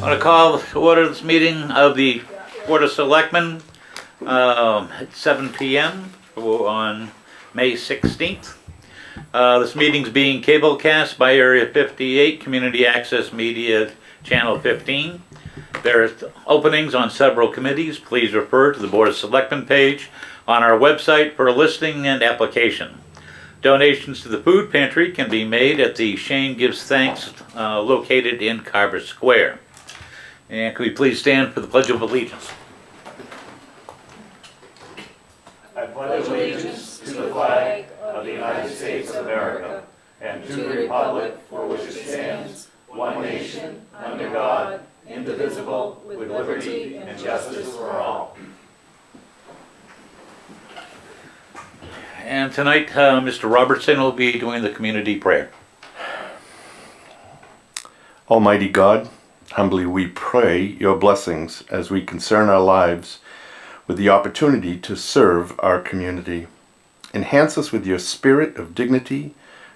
I want to call to order this meeting of the Board of Selectmen at 7 p.m. on May 16th. This meeting's being cablecast by Area 58 Community Access Media Channel 15. There are openings on several committees. Please refer to the Board of Selectmen page on our website for a listing and application. Donations to the food pantry can be made at the Shane Gives Thanks located in Carver Square. And could we please stand for the Pledge of Allegiance? I pledge allegiance to the flag of the United States of America and to the republic for which it stands, one nation, under God, indivisible, with liberty and justice for all. And tonight, Mr. Robertson will be doing the community prayer. Almighty God, humbly we pray your blessings as we concern our lives with the opportunity to serve our community. Enhance us with your spirit of dignity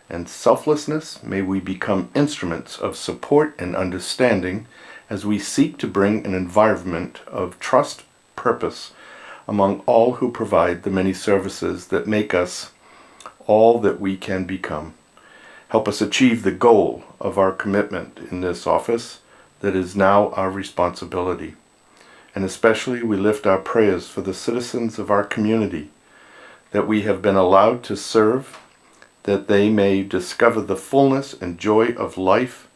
and selflessness. May we become instruments of support and understanding as we seek to bring an environment of trust, purpose among all who provide the many services that make us all that we can become. Help us achieve the goal of our commitment in this office that is now our responsibility. And especially we lift our prayers for the citizens of our community that we have been allowed to serve, that they may discover the fullness and joy of life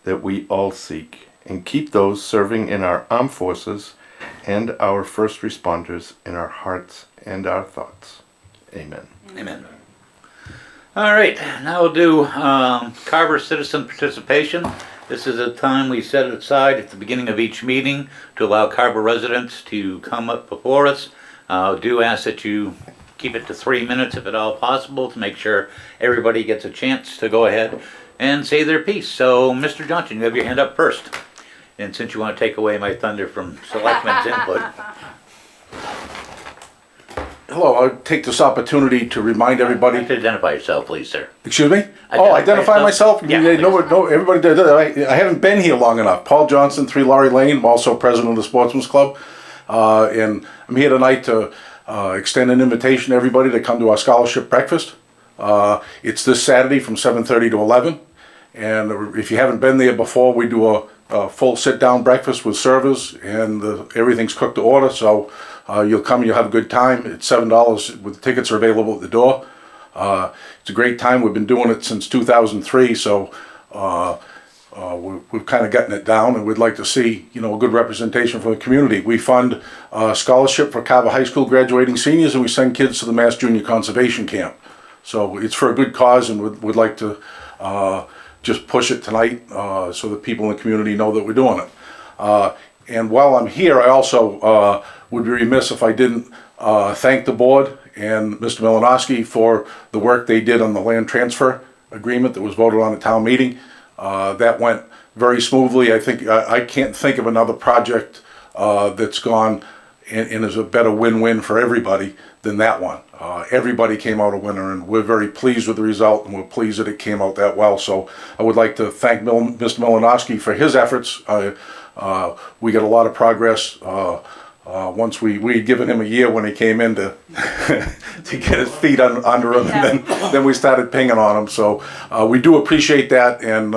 that we all seek, and keep those serving in our armed forces and our first responders in our hearts and our thoughts. Amen. Amen. All right, now we'll do Carver citizen participation. This is a time we set aside at the beginning of each meeting to allow Carver residents to come up before us. Do ask that you keep it to 3 minutes if at all possible to make sure everybody gets a chance to go ahead and say their piece. So, Mr. Johnson, you have your hand up first. And since you want to take away my thunder from Selectmen's input. Hello, I'll take this opportunity to remind everybody. To identify yourself, please, sir. Excuse me? Identify Identify myself? Yeah, No, everybody did. I haven't been here long enough. Paul Johnson, 3 Laurie Lane. I'm also president of the Sportsman's Club. And I'm here tonight to extend an invitation to everybody to come to our scholarship breakfast. It's this Saturday from 7:30 to 11. And if you haven't been there before, we do a full sit-down breakfast with servers, and everything's cooked to order. So you'll come, you'll have a good time. It's $7. With tickets are available at the door. It's a great time. We've been doing it since 2003, so we've kind of gotten it down, and we'd like to see, a good representation from the community. We fund a scholarship for Carver High School graduating seniors, and we send kids to the Mass Junior Conservation Camp. So it's for a good cause, and we'd like to just push it tonight so that people in the community know that we're doing it. And while I'm here, I also would be remiss if I didn't thank the board and Mr. Milanowski for the work they did on the land transfer agreement that was voted on at town meeting. That went very smoothly. I can't think of another project that's gone and is a better win-win for everybody than that one. Everybody came out a winner, and we're very pleased with the result, and we're pleased that it came out that well. So I would like to thank Mr. Milanowski for his efforts. We got a lot of progress. Once we had given him a year when he came in to to get his feet under him, and then we started pinging on him. So we do appreciate that, and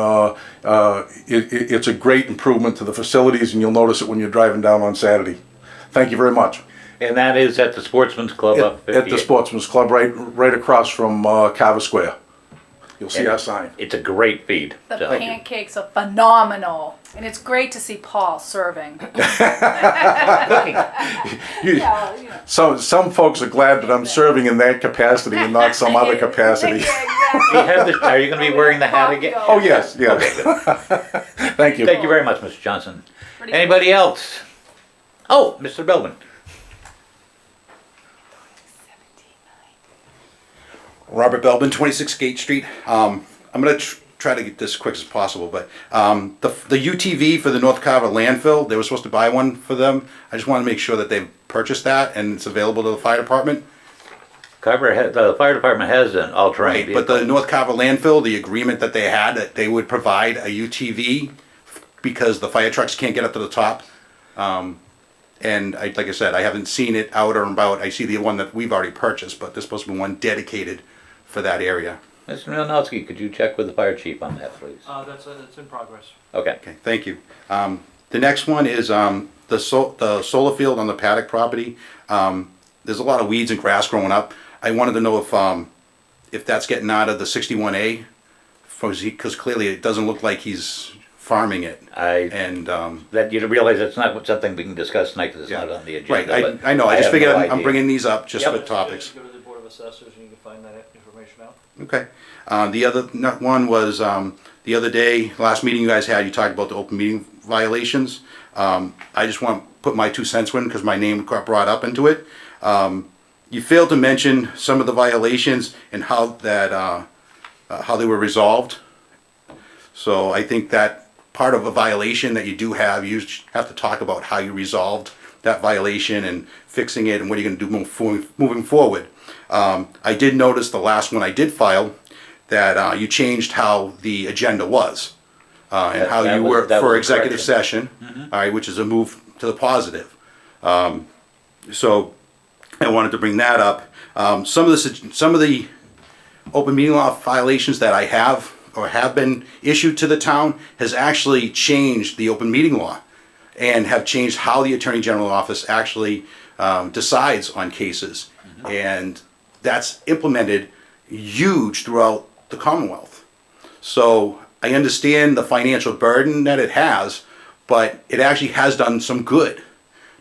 it's a great improvement to the facilities, and you'll notice it when you're driving down on Saturday. Thank you very much. And that is at the Sportsman's Club up 58. At the Sportsman's Club, right across from Carver Square. You'll see our sign. It's a great feed. The pancakes are phenomenal, and it's great to see Paul serving. Some folks are glad that I'm serving in that capacity and not some other capacity. Are you going to be wearing the hat again? Oh, yes. Okay, Thank you. Thank you very much, Mr. Johnson. Anybody else? Oh, Mr. Belvin. Robert Belbin, 26 Gate Street. I'm going to try to get this as quick as possible, but the UTV for the North Carver landfill, they were supposed to buy one for them. I just want to make sure that they've purchased that and it's available to the fire department. Carver, the fire department has an all-terrain Right, but the North Carver landfill, the agreement that they had, that they would provide a UTV because the fire trucks can't get up to the top. And like I said, I haven't seen it out or about. I see the one that we've already purchased, but there's supposed to be one dedicated for that area. Mr. Malinowski, could you check with the fire chief on that, please? That's in progress. Okay. Okay, thank you. The next one is the solar field on the paddock property. There's a lot of weeds and grass growing up. I wanted to know if that's getting out of the 61A, because clearly it doesn't look like he's farming it. That you realize it's not something we can discuss tonight because it's not on the agenda. Right, but I know. I just have figured no I'm idea. bringing these up just Yep. for topics. Go to the Board of Assessors and you can find that information out. Okay. The other one was the other day, last meeting you guys had, you talked about the open meeting violations. I just want to put my 2 cents in because my name got brought up into it. You failed to mention some of the violations and how they were resolved. So I think that part of a violation that you do have, you have to talk about how you resolved that violation and fixing it and what you're going to do moving forward. I did notice the last one I did file that you changed how the agenda was and how you were for executive session, all right, which is a move to the positive. So I wanted to bring that up. Some of the open meeting law violations that I have or have been issued to the town has actually changed the open meeting law and have changed how the Attorney General office actually decides on cases. And that's implemented huge throughout the Commonwealth. So I understand the financial burden that it has, but it actually has done some good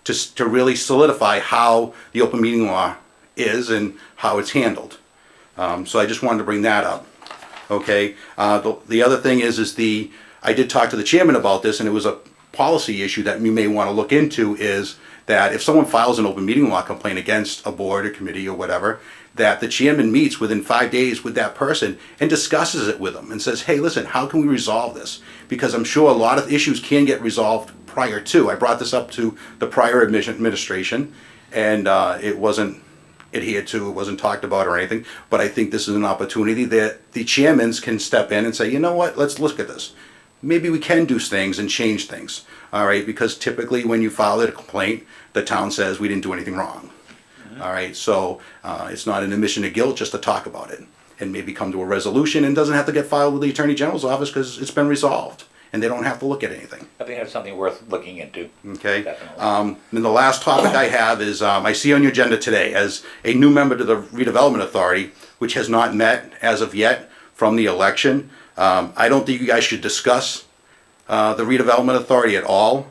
to really solidify how the open meeting law is and how it's handled. So I just wanted to bring that up. Okay. The other thing is I did talk to the chairman about this, and it was a policy issue that you may want to look into, is that if someone files an open meeting law complaint against a board or committee or whatever, that the chairman meets within 5 days with that person and discusses it with them and says, hey, listen, how can we resolve this? Because I'm sure a lot of issues can get resolved prior to. I brought this up to the prior administration, and it wasn't adhered to, it wasn't talked about or anything, but I think this is an opportunity that the chairmans can step in and say, you know what, let's look at this. Maybe we can do things and change things, all right? Because typically when you file a complaint, the town says we didn't do anything wrong, all right? So it's not an admission of guilt just to talk about it and maybe come to a resolution, and doesn't have to get filed with the Attorney General's office because it's been resolved and they don't have to look at anything. I think that's something worth looking into. Okay. Definitely. Then the last topic I have is I see on your agenda today as a new member to the Redevelopment Authority, which has not met as of yet from the election. I don't think you guys should discuss the Redevelopment Authority at all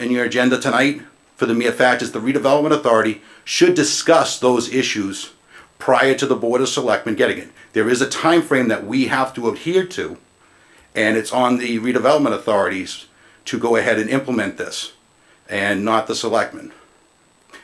in your agenda tonight, for the mere fact is the Redevelopment Authority should discuss those issues prior to the Board of Selectmen getting it. There is a time frame that we have to adhere to, and it's on the redevelopment authorities to go ahead and implement this, and not the selectmen.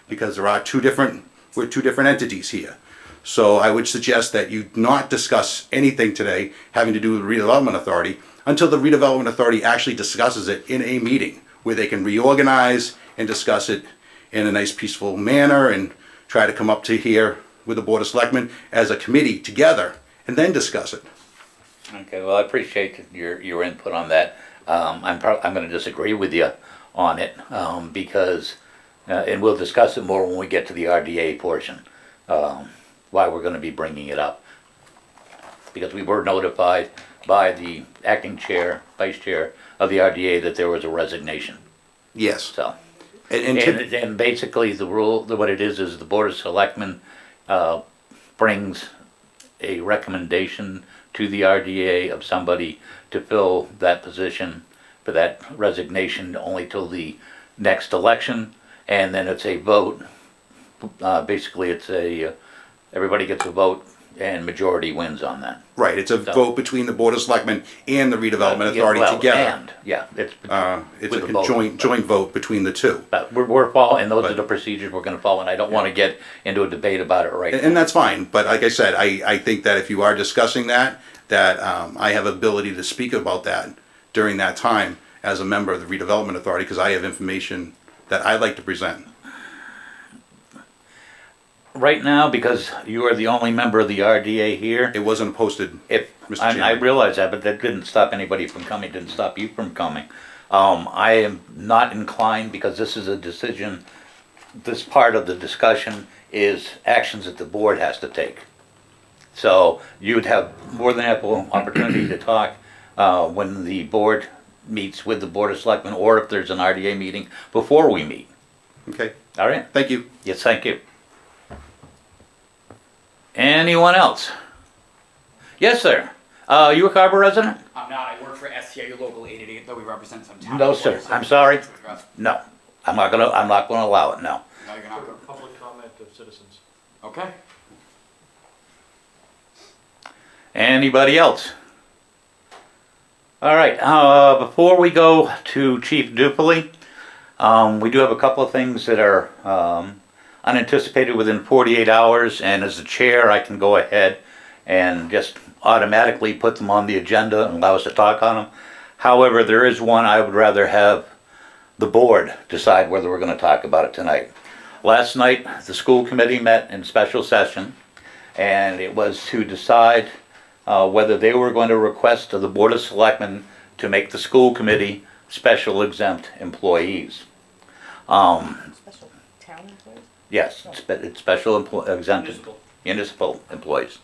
Because we're two different entities here. So I would suggest that you not discuss anything today having to do with the redevelopment authority until the redevelopment authority actually discusses it in a meeting where they can reorganize and discuss it in a nice peaceful manner and try to come up to here with the Board of Selectmen as a committee together and then discuss it. Okay, well, I appreciate your input on that. I'm going to disagree with you on it because, and we'll discuss it more when we get to the RDA portion, why we're going to be bringing it up. Because we were notified by the acting chair, vice chair of the RDA that there was a resignation. Yes. So, And and basically the rule, what it is the Board of Selectmen brings a recommendation to the RDA of somebody to fill that position for that resignation only till the next election, and then it's a vote. Basically, it's everybody gets a vote, and majority wins on that. right, it's a vote between the Board of Selectmen and the redevelopment authority Well, together. And, yeah, it's It's with a the vote. joint vote between the two. But we're following, those are But- the procedures we're going to follow, and I don't want to get into a debate about it right now. And that's fine, but like I said, I think that if you are discussing that I have ability to speak about that during that time as a member of the redevelopment authority, because I have information that I'd like to present. Right now, because you are the only member of the RDA here, It wasn't posted, if, Mr. I Chairman. realize that, but that didn't stop anybody from coming, didn't stop you from coming. I am not inclined, because this is a decision, this part of the discussion is actions that the board has to take. So you'd have more than ample opportunity to talk when the board meets with the Board of Selectmen, or if there's an RDA meeting before we meet. Okay, All right? thank you. Yes, thank you. Anyone else? Yes, sir. You a Carver resident? I'm not. I work for STIU Local 888, though we represent some town. No, sir. employees, so I'm sorry. to address- No. I'm not gonna allow it, no. No, you're not. Public comment of citizens. Okay. Anybody else? All right, before we go to Chief Dupley, we do have a couple of things that are unanticipated within 48 hours, and as the chair, I can go ahead and just automatically put them on the agenda and allow us to talk on them. However, there is one I would rather have the board decide whether we're going to talk about it tonight. Last night, the school committee met in special session, and it was to decide whether they were going to request to the Board of Selectmen to make the school committee special exempt employees. Special town employees? Yes, it's special exempt municipal employees.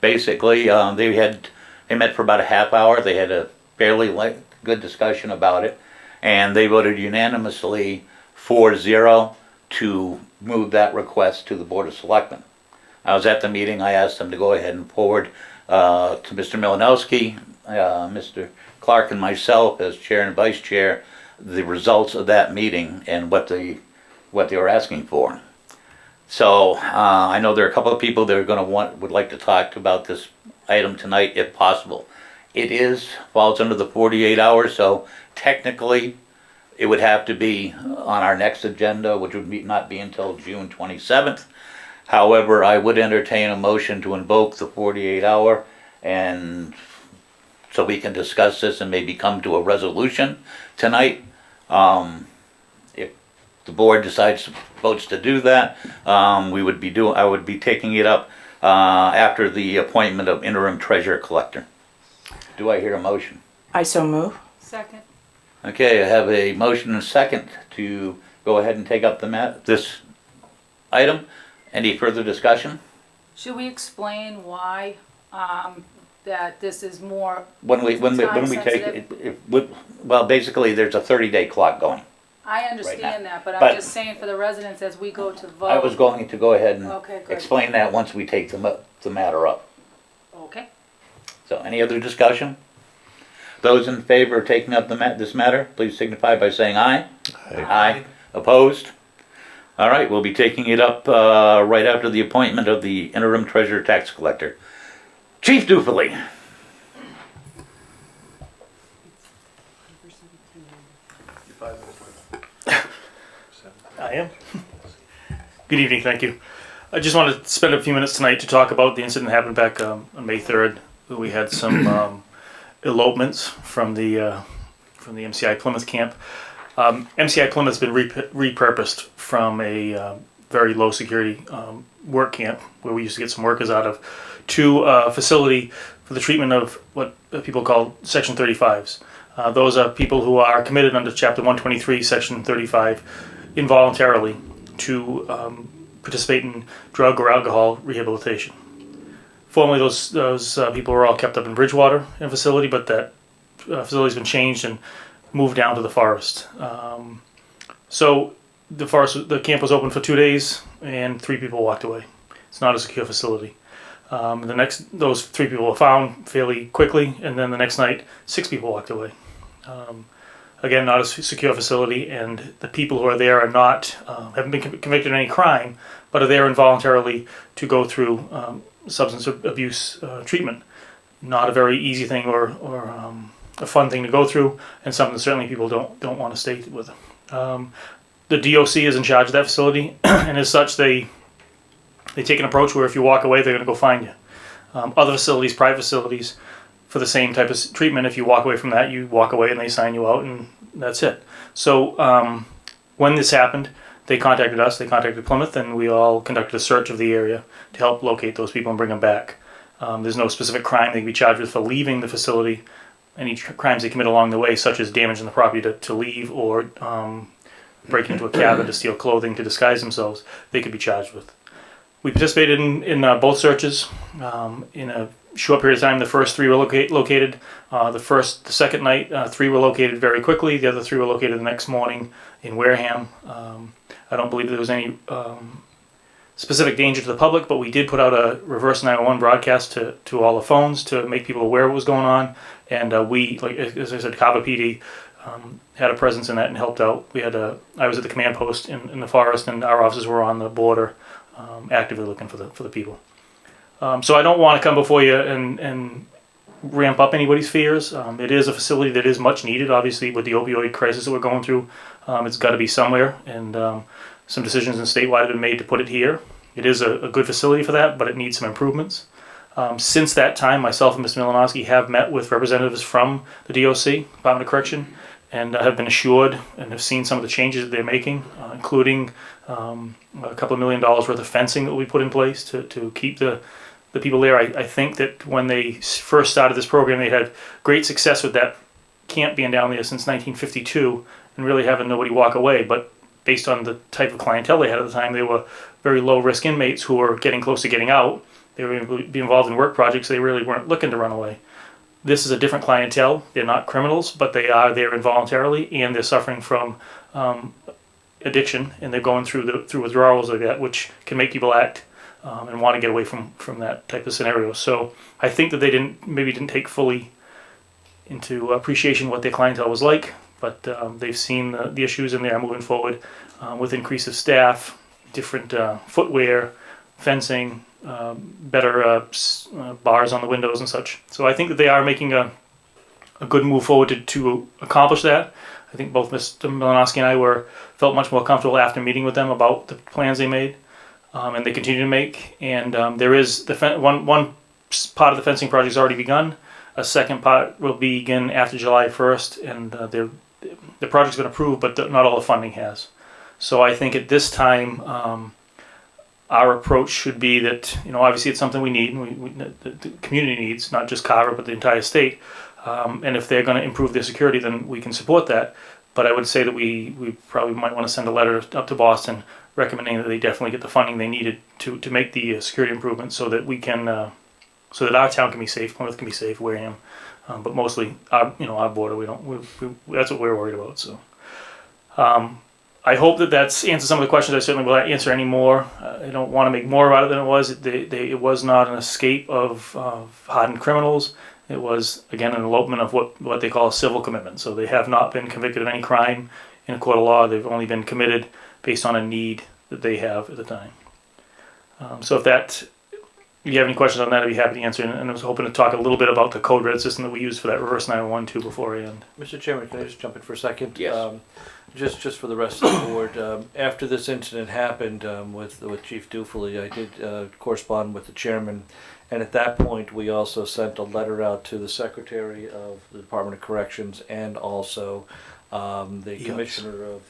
Basically, they met for about a half hour. They had a fairly good discussion about it, and they voted unanimously 4-0 to move that request to the Board of Selectmen. I was at the meeting. I asked them to go ahead and forward to Mr. Milanowski, Mr. Clark, and myself as chair and vice chair the results of that meeting and what they were asking for. So I know there are a couple of people that are would like to talk about this item tonight, if possible. It falls under the 48 hours, so technically it would have to be on our next agenda, which would not be until June 27th. However, I would entertain a motion to invoke the 48 hour, and so we can discuss this and maybe come to a resolution tonight. If the board votes to do that, I would be taking it up after the appointment of interim treasurer collector. Do I hear a motion? I so move. Second. Okay, I have a motion and a second to go ahead and take up this item. Any further discussion? Should we explain why that this is more When we time take sensitive? well, basically there's a 30-day clock going. I now. understand that, but But- I'm just saying for the residents as we go to vote. I was going to go ahead and Okay, good. explain that once we take the matter up. Okay. So any other discussion? Those in favor of taking up this matter, please signify by saying aye. Aye. Opposed? All right, we'll be taking it up right after the appointment of the interim treasurer tax collector. Chief Dupley. I am. Good evening, thank you. I just wanted to spend a few minutes tonight to talk about the incident that happened back on May 3rd. We had some elopements from the MCI Plymouth camp. MCI Plymouth's been repurposed from a very low security work camp where we used to get some workers out of to a facility for the treatment of what people call Section 35s. Those are people who are committed under Chapter 123, Section 35, involuntarily to participate in drug or alcohol rehabilitation. Formerly, those people were all kept up in Bridgewater in a facility, but that facility's been changed and moved down to the forest. So the camp was open for 2 days, and 3 people walked away. It's not a secure facility. Those 3 people were found fairly quickly, and then the next night, 6 people walked away. Again, not a secure facility, and the people who are there are not haven't been convicted of any crime, but are there involuntarily to go through substance abuse treatment. Not a very easy thing or a fun thing to go through, and something that certainly people don't want to stay with. The DOC is in charge of that facility, and as such, they take an approach where if you walk away, they're going to go find you. Other facilities, private facilities, for the same type of treatment, if you walk away from that, you walk away and they sign you out, and that's it. So when this happened, they contacted us, they contacted Plymouth, and we all conducted a search of the area to help locate those people and bring them back. There's no specific crime they can be charged with for leaving the facility any crimes they commit along the way, such as damaging the property to leave or breaking into a cabin to steal clothing to disguise themselves, they could be charged with. We participated in both searches. In a short period of time, the first 3 were located. The second night, 3 were located very quickly. The other 3 were located the next morning in Wareham. I don't believe there was any specific danger to the public, but we did put out a reverse 911 broadcast to all the phones to make people aware of what was going on. And we, like as I said, Carver PD had a presence in that and helped out. I was at the command post in the forest, and our officers were on the border, actively looking for the people. So I don't want to come before you and ramp up anybody's fears. It is a facility that is much needed, obviously, with the opioid crisis that we're going through. It's got to be somewhere, and some decisions in statewide have been made to put it here. It is a good facility for that, but it needs some improvements. Since that time, myself and Mr. Milanowski have met with representatives from the DOC, Department of Correction, and have been assured and have seen some of the changes that they're making, including a couple of $1 million worth of fencing that we put in place to keep the people there. I think that when they first started this program, they had great success with that camp being down there since 1952 and really having nobody walk away. But based on the type of clientele they had at the time, they were very low-risk inmates who were getting close to getting out. They were going to be involved in work projects. They really weren't looking to run away. This is a different clientele. They're not criminals, but they are there involuntarily, and they're suffering from addiction, and they're going through withdrawals like that, which can make people act and want to get away from that type of scenario. So I think that they didn't take fully into appreciation what their clientele was like, but they've seen the issues, and they are moving forward with increase of staff, different footwear, fencing, better bars on the windows and such. So I think that they are making a good move forward to accomplish that. I think both Mr. Milanowski and I felt much more comfortable after meeting with them about the plans they made, and they continue to make. And there is one part of the fencing project has already begun. A second part will begin after July 1st, and the project's been approved, but not all the funding has. So I think at this time, our approach should be that, obviously it's something we need, the community needs, not just Carver, but the entire state. And if they're going to improve their security, then we can support that. But I would say that we probably might want to send a letter up to Boston recommending that they definitely get the funding they needed to make the security improvements so that we can, so that our town can be safe, Plymouth can be safe, Wareham, but mostly our border. That's what we're worried about. So. I hope that that's answered some of the questions. I certainly will answer any more. I don't want to make more about it than it was. It was not an escape of hardened criminals. It was, again, an elopement of what they call a civil commitment. So they have not been convicted of any crime in a court of law. They've only been committed based on a need that they have at the time. So if you have any questions on that, I'd be happy to answer. And I was hoping to talk a little bit about the code red system that we use for that reverse 911 too before I end. Mr. Chairman, can I just jump in for a second? Yes. Just for the rest of the board, after this incident happened with Chief Dufley, I did correspond with the chairman, and at that point we also sent a letter out to the Secretary of the Department of Corrections and also the EOPS. Commissioner of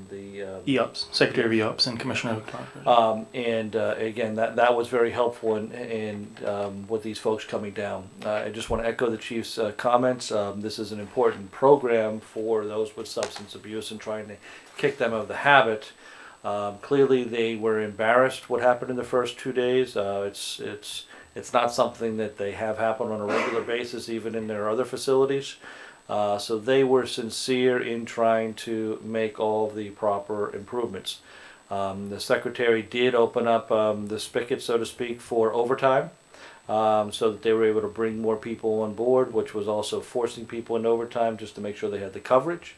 the EOPS, Secretary of EOPS and Commissioner of and again, that was very helpful in with these folks coming down. I just want to echo the chief's comments. This is an important program for those with substance abuse and trying to kick them out of the habit. Clearly, they were embarrassed what happened in the first 2 days. It's not something that they have happen on a regular basis, even in their other facilities. So they were sincere in trying to make all the proper improvements. The secretary did open up the spigot, so to speak, for overtime, so that they were able to bring more people on board, which was also forcing people into overtime just to make sure they had the coverage.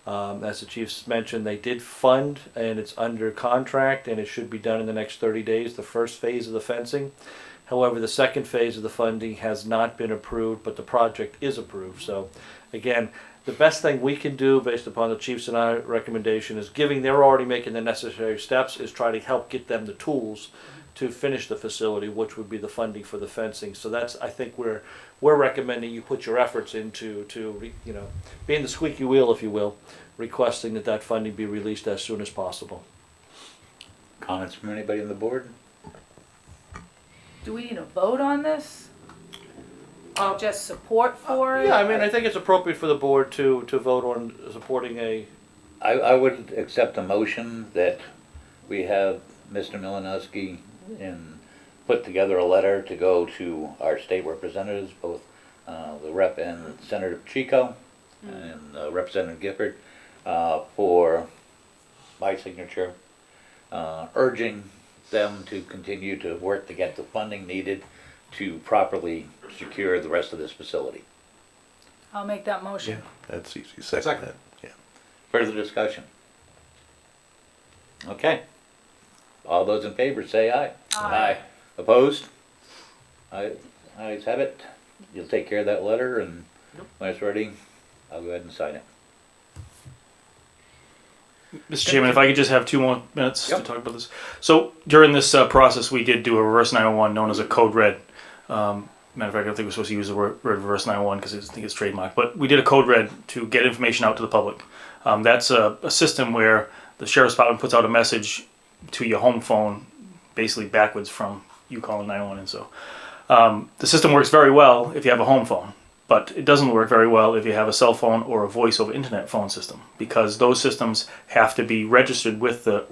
As the chiefs mentioned, they did fund, and it's under contract, and it should be done in the next 30 days, the first phase of the fencing. However, the second phase of the funding has not been approved, but the project is approved. So, again, the best thing we can do based upon the chiefs and our recommendation is they're already making the necessary steps, is try to help get them the tools to finish the facility, which would be the funding for the fencing. So that's, I think we're recommending you put your efforts into being the squeaky wheel, if you will, requesting that funding be released as soon as possible. Comments from anybody on the board? Do we need a vote on this? just support for it? Yeah, I mean, I think it's appropriate for the board to vote on supporting a, I would accept a motion that we have Mr. Milanowski put together a letter to go to our state representatives, both the rep and Senator Chico and Representative Gifford, for my signature, urging them to continue to work to get the funding needed to properly secure the rest of this facility. I'll make that motion. That's easy. Second that. Yeah. Further discussion? Okay. All those in favor say aye. Aye. Opposed? Ayes have it. You'll take care of that letter, and when it's ready, I'll go ahead and sign it. Mr. Chairman, if I could just have 2 more minutes Yep. to talk about this. So during this process, we did do a reverse 901 known as a code red. Matter of fact, I don't think we're supposed to use the word reverse 901 because I think it's trademarked. But we did a code red to get information out to the public. That's a system where the sheriff's department puts out a message to your home phone, basically backwards from you calling 911. And so the system works very well if you have a home phone. But it doesn't work very well if you have a cell phone or a voice over internet phone system, because those systems have to be registered with the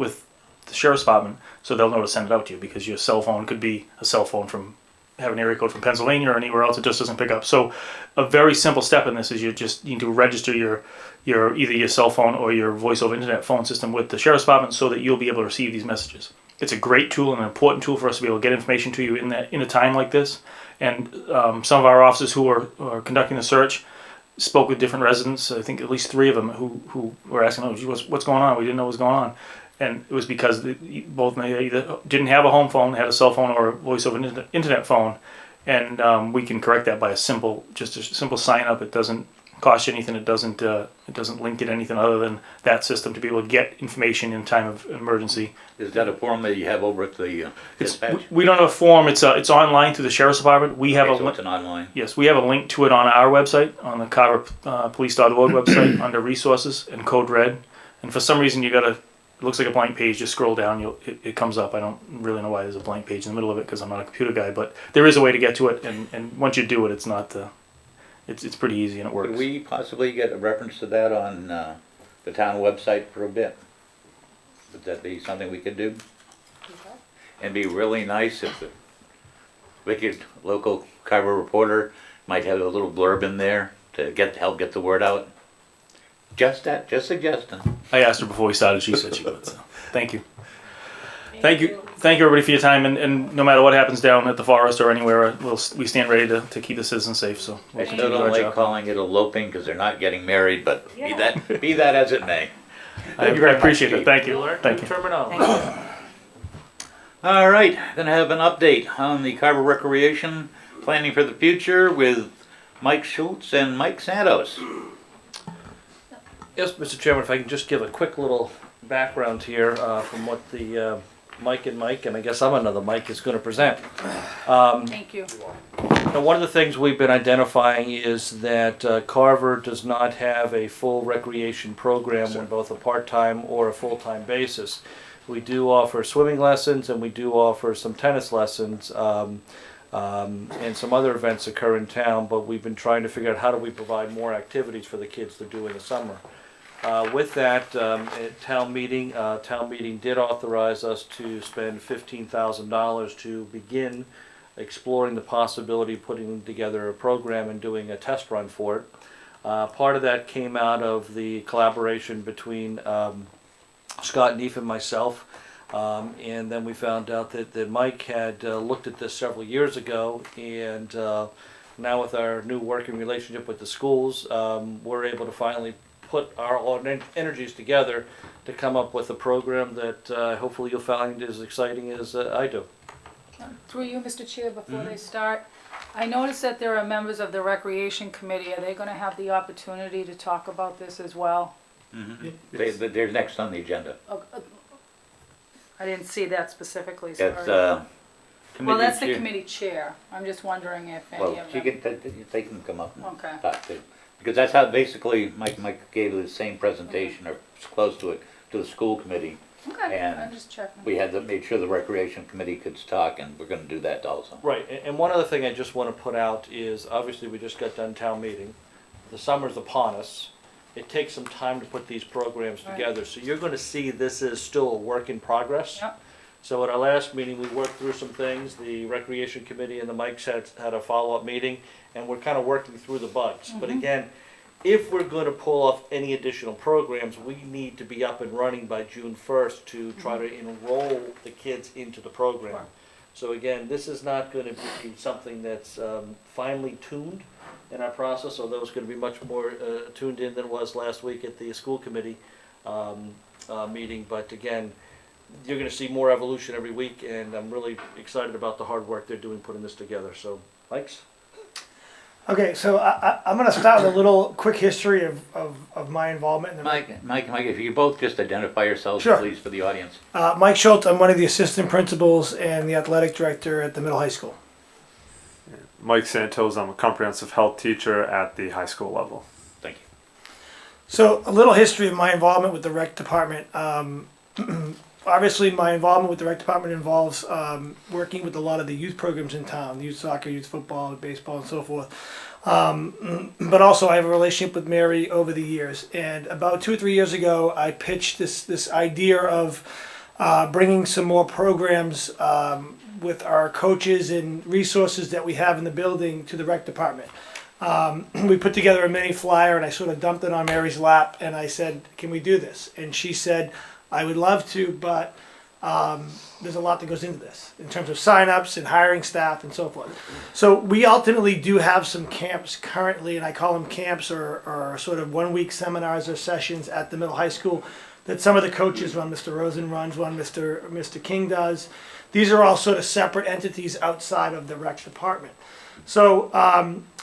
sheriff's department, so they'll know to send it out to you, because your cell phone could be a cell phone from have an area code from Pennsylvania or anywhere else, it just doesn't pick up. So a very simple step in this is you just need to register your either your cell phone or your voice over internet phone system with the sheriff's department so that you'll be able to receive these messages. It's a great tool and an important tool for us to be able to get information to you in a time like this. And some of our officers who are conducting the search spoke with different residents. I think at least 3 of them who were asking, "Oh, gee, what's going on? We didn't know what was going on." And it was because both they either didn't have a home phone, had a cell phone, or a voice over internet phone. And we can correct that by a simple sign up. It doesn't cost you anything. It doesn't link it anything other than that system to be able to get information in time of emergency. Is that a form that you have over at the dispatch? We don't have a form. It's online through the sheriff's department. We have Okay, a so it's an online. Yes, we have a link to it on our website, on the Carver Police.org website, under resources and code red. And for some reason, it looks like a blank page. Just scroll down, it comes up. I don't really know why there's a blank page in the middle of it because I'm not a computer guy, but there is a way to get to it. And once you do it, it's not it's pretty easy and it works. Could we possibly get a reference to that on the town website for a bit? Would that be something we could do? And be really nice if the wicked local Carver reporter might have a little blurb in there to help get the word out. Just suggesting. I asked her before we started. She said she would. So. Thank you. Thank you, everybody, for your time. And no matter what happens down at the forest or anywhere, we stand ready to keep the citizens safe. So I we'll still continue don't our like job. calling it eloping because they're not getting married, but be that as it may. I appreciate it. Thank you. Thank you. terminology. All right, gonna have an update on the Carver Recreation planning for the future with Mike Schultz and Mike Santos. Yes, Mr. Chairman, if I can just give a quick little background here from what the Mike, and I guess I'm another Mike, is going to present. Thank you. Now, one of the things we've been identifying is that Carver does not have a full recreation program on both a part-time or a full-time basis. We do offer swimming lessons and we do offer some tennis lessons and some other events occur in town, but we've been trying to figure out how do we provide more activities for the kids to do in the summer. With that, at town meeting did authorize us to spend $15,000 to begin exploring the possibility of putting together a program and doing a test run for it. Part of that came out of the collaboration between Scott Neef and myself, and then we found out that Mike had looked at this several years ago, and now with our new working relationship with the schools, we're able to finally put our energies together to come up with a program that hopefully you'll find as exciting as I do. Through you, Mr. Chair, before they start, I noticed that there are members of the Recreation Committee. Are they going to have the opportunity to talk about this as well? They're next on the agenda. I didn't see that specifically, It's sorry. Well, that's the chair. committee chair. I'm just wondering if any Well, of them. they can come up and Okay. talk to. Because that's how basically Mike gave the same presentation or close to it to the school committee Okay, And I'm just checking. we had to make sure the recreation committee could talk, and we're gonna do that also. Right, and one other thing I just want to put out is, obviously, we just got done town meeting. The summer's upon us. It takes some time to put these programs Right. together, so you're going to see this is still a work in progress. Yep. So at our last meeting, we worked through some things. The recreation committee and the Mikes had a follow-up meeting, and we're kind of working through the bugs. But again, if we're going to pull off any additional programs, we need to be up and running by June 1st to try to enroll the kids into the program. Sure. So again, this is not going to be something that's finely tuned in our process, although it's going to be much more tuned in than it was last week at the school committee meeting. But again, you're going to see more evolution every week, and I'm really excited about the hard work they're doing putting this together. So, Mike's? Okay, so I'm going to start with a little quick history of my involvement in the Mike, if you both just identify yourselves, Sure. please, for the audience. Mike Schultz. I'm one of the assistant principals and the athletic director at the middle high school. Mike Santos, I'm a comprehensive health teacher at the high school level. Thank you. So a little history of my involvement with the rec department. Obviously, my involvement with the rec department involves working with a lot of the youth programs in town, youth soccer, youth football, baseball, and so forth. But also, I have a relationship with Mary over the years. And about 2 or 3 years ago, I pitched this idea of bringing some more programs with our coaches and resources that we have in the building to the rec department. We put together a mini flyer, and I sort of dumped it on Mary's lap, and I said, "Can we do this?" And she said, "I would love to, but there's a lot that goes into this in terms of signups and hiring staff and so forth." So we ultimately do have some camps currently, and I call them camps or sort of 1 week seminars or sessions at the middle high school that some of the coaches run. Mr. Rosen runs one, Mr. King does. These are all sort of separate entities outside of the rec department. So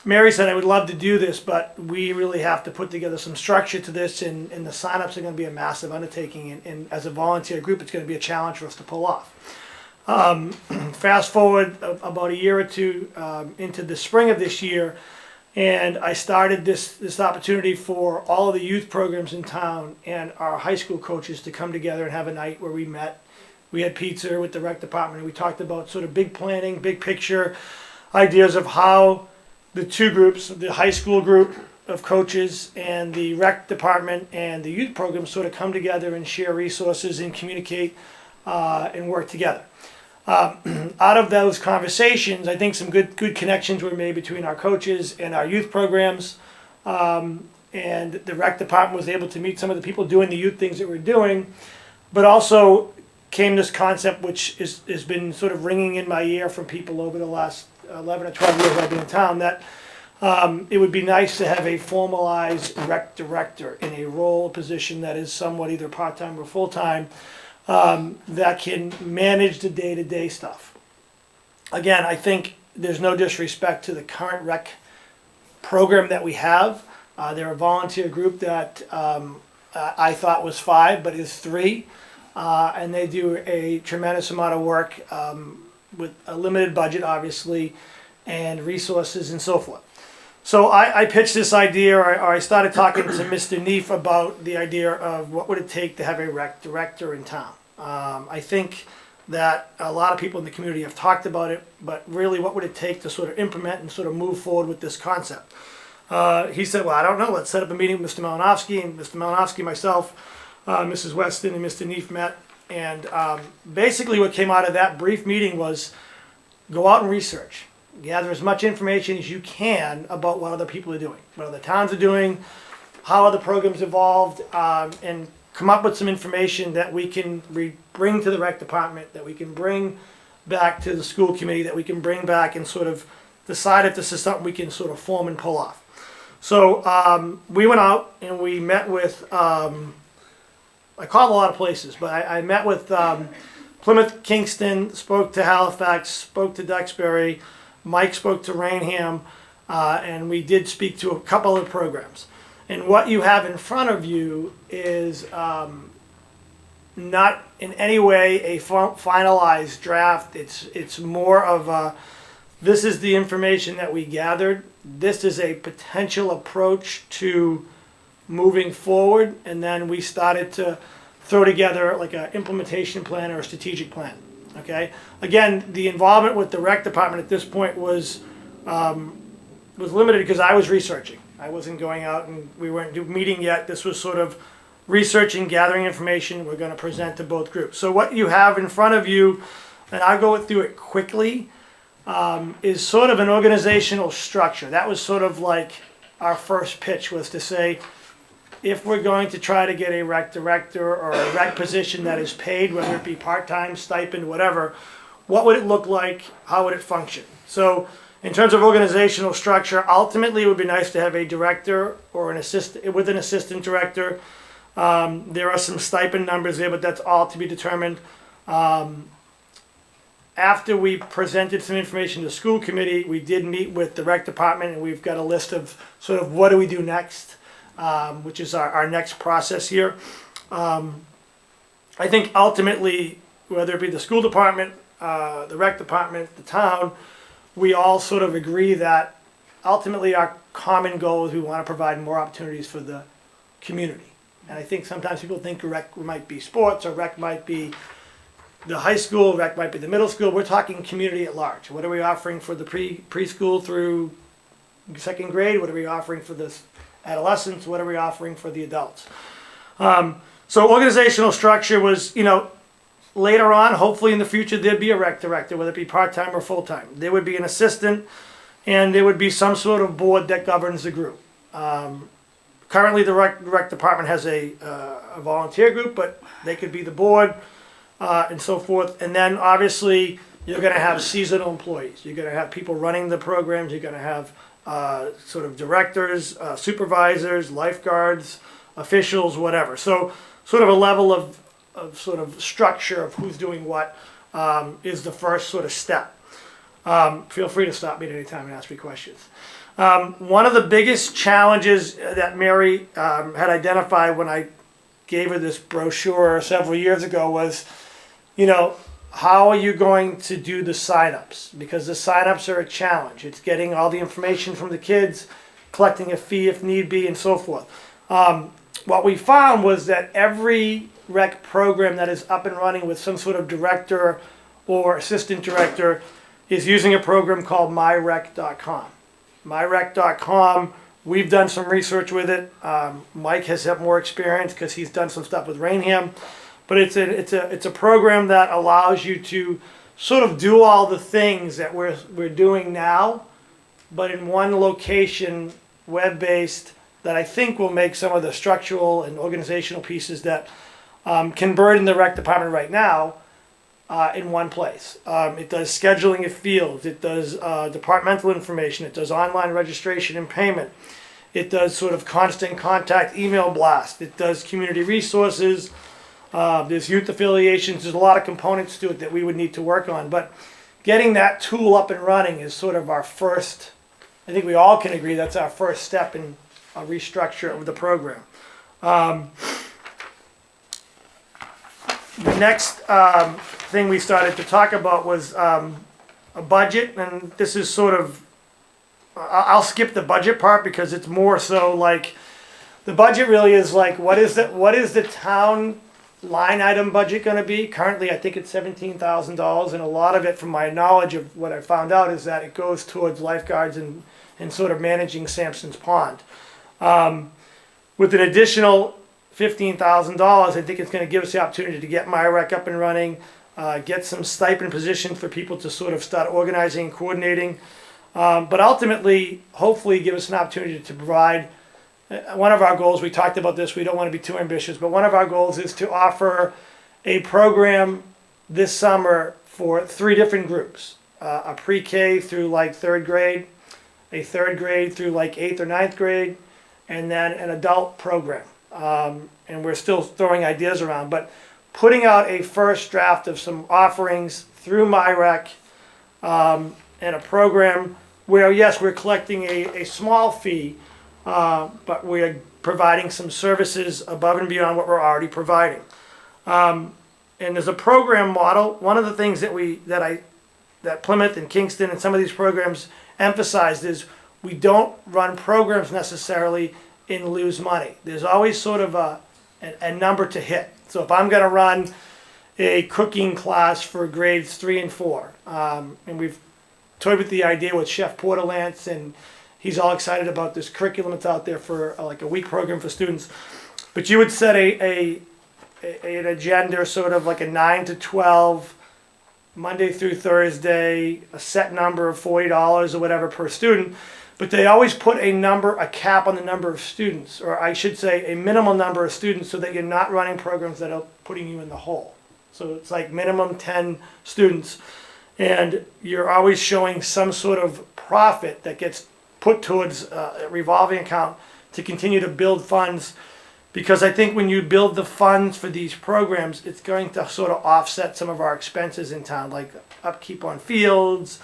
Mary said, "I would love to do this, but we really have to put together some structure to this, and the signups are going to be a massive undertaking, and as a volunteer group, it's going to be a challenge for us to pull off." Fast forward about a year or two into the spring of this year, and I started this opportunity for all of the youth programs in town and our high school coaches to come together and have a night where we met. We had pizza with the rec department, and we talked about sort of big planning, big picture ideas of how the two groups, the high school group of coaches and the rec department and the youth program, sort of come together and share resources and communicate and work together. Out of those conversations, I think some good connections were made between our coaches and our youth programs. And the rec department was able to meet some of the people doing the youth things that we're doing, but also came this concept which has been sort of ringing in my ear from people over the last 11 or 12 years I've been in town, that it would be nice to have a formalized rec director in a role, position that is somewhat either part-time or full-time, that can manage the day-to-day stuff. Again, I think there's no disrespect to the current rec program that we have. They're a volunteer group that I thought was 5, but is 3. And they do a tremendous amount of work with a limited budget, obviously, and resources and so forth. So I pitched this idea, or I started talking to Mr. Neef about the idea of what would it take to have a rec director in town. I think that a lot of people in the community have talked about it, but really what would it take to sort of implement and sort of move forward with this concept? He said, "Well, I don't know, let's set up a meeting with Mr. Malinowski," and Mr. Malinowski, myself, Mrs. Weston, and Mr. Neef met. And basically what came out of that brief meeting was go out and research. Gather as much information as you can about what other people are doing, what other towns are doing, how other programs evolved, and come up with some information that we can bring to the rec department, that we can bring back to the school committee, that we can bring back and sort of decide if this is something we can sort of form and pull off. So we went out and we met with, I called a lot of places, but I met with Plymouth, Kingston, spoke to Halifax, spoke to Duxbury, Mike spoke to Rainham, and we did speak to a couple of programs. And what you have in front of you is not in any way a finalized draft. It's more of a, this is the information that we gathered. This is a potential approach to moving forward, and then we started to throw together like an implementation plan or a strategic plan. Okay. Again, the involvement with the rec department at this point was limited because I was researching. I wasn't going out and we weren't meeting yet. This was sort of researching, gathering information. We're going to present to both groups. So what you have in front of you, and I'll go through it quickly, is sort of an organizational structure. That was sort of like our first pitch, was to say, if we're going to try to get a rec director or a rec position that is paid, whether it be part-time, stipend, whatever, what would it look like? How would it function? So in terms of organizational structure, ultimately it would be nice to have a director or an assistant with an assistant director. There are some stipend numbers there, but that's all to be determined. After we presented some information to the school committee, we did meet with the rec department, and we've got a list of sort of what do we do next, which is our next process here. I think ultimately, whether it be the school department, the rec department, the town, we all sort of agree that ultimately our common goal is we want to provide more opportunities for the community. And I think sometimes people think rec might be sports, or rec might be the high school, rec might be the middle school. We're talking community at large. What are we offering for the preschool through second grade? What are we offering for the adolescents? What are we offering for the adults? So organizational structure was, later on, hopefully in the future, there'd be a rec director, whether it be part-time or full-time. There would be an assistant, and there would be some sort of board that governs the group. Currently, the rec department has a volunteer group, but they could be the board, and so forth. And then obviously you're going to have seasonal employees. You're going to have people running the programs. You're going to have sort of directors, supervisors, lifeguards, officials, whatever. So sort of a level of sort of structure of who's doing what is the first sort of step. Feel free to stop me at any time and ask me questions. One of the biggest challenges that Mary had identified when I gave her this brochure several years ago was, how are you going to do the sign-ups? Because the sign-ups are a challenge. It's getting all the information from the kids, collecting a fee if need be, and so forth. What we found was that every rec program that is up and running with some sort of director or assistant director is using a program called myrec.com. Myrec.com, we've done some research with it. Mike has had more experience because he's done some stuff with Rainham. But it's a program that allows you to sort of do all the things that we're doing now, but in one location, web-based, that I think will make some of the structural and organizational pieces that can burden the rec department right now in one place. It does scheduling of fields. It does departmental information. It does online registration and payment. It does sort of constant contact email blast. It does community resources. There's youth affiliations. There's a lot of components to it that we would need to work on. But getting that tool up and running is sort of our first, I think we all can agree that's our first step in a restructure of the program. The next thing we started to talk about was a budget, and this is sort of, I'll skip the budget part because it's more so like, the budget really is like, what is the town line item budget going to be? Currently, I think it's $17,000, and a lot of it, from my knowledge of what I found out, is that it goes towards lifeguards and sort of managing Sampson's Pond. With an additional $15,000, I think it's going to give us the opportunity to get MyRec up and running, get some stipend positions for people to sort of start organizing and coordinating, but ultimately, hopefully, give us an opportunity to provide. One of our goals, we talked about this, we don't want to be too ambitious, but one of our goals is to offer a program this summer for 3 different groups. A pre-K through like 3rd grade, a 3rd grade through like 8th or 9th grade, and then an adult program. And we're still throwing ideas around, but putting out a first draft of some offerings through MyRec and a program where, yes, we're collecting a small fee, but we're providing some services above and beyond what we're already providing. And there's a program model. One of the things that Plymouth and Kingston and some of these programs emphasized is we don't run programs necessarily and lose money. There's always sort of an a number to hit. So if I'm gonna run a cooking class for grades 3 and 4, and we've toyed with the idea with Chef Portalance, and he's all excited about this curriculum that's out there for like a week program for students. But you would set an agenda, sort of like a 9 to 12, Monday through Thursday, a set number of $40 or whatever per student. But they always put a cap on the number of students, or I should say a minimum number of students, so that you're not running programs that are putting you in the hole. So it's like minimum 10 students, and you're always showing some sort of profit that gets put towards a revolving account to continue to build funds. Because I think when you build the funds for these programs, it's going to sort of offset some of our expenses in town, like upkeep on fields,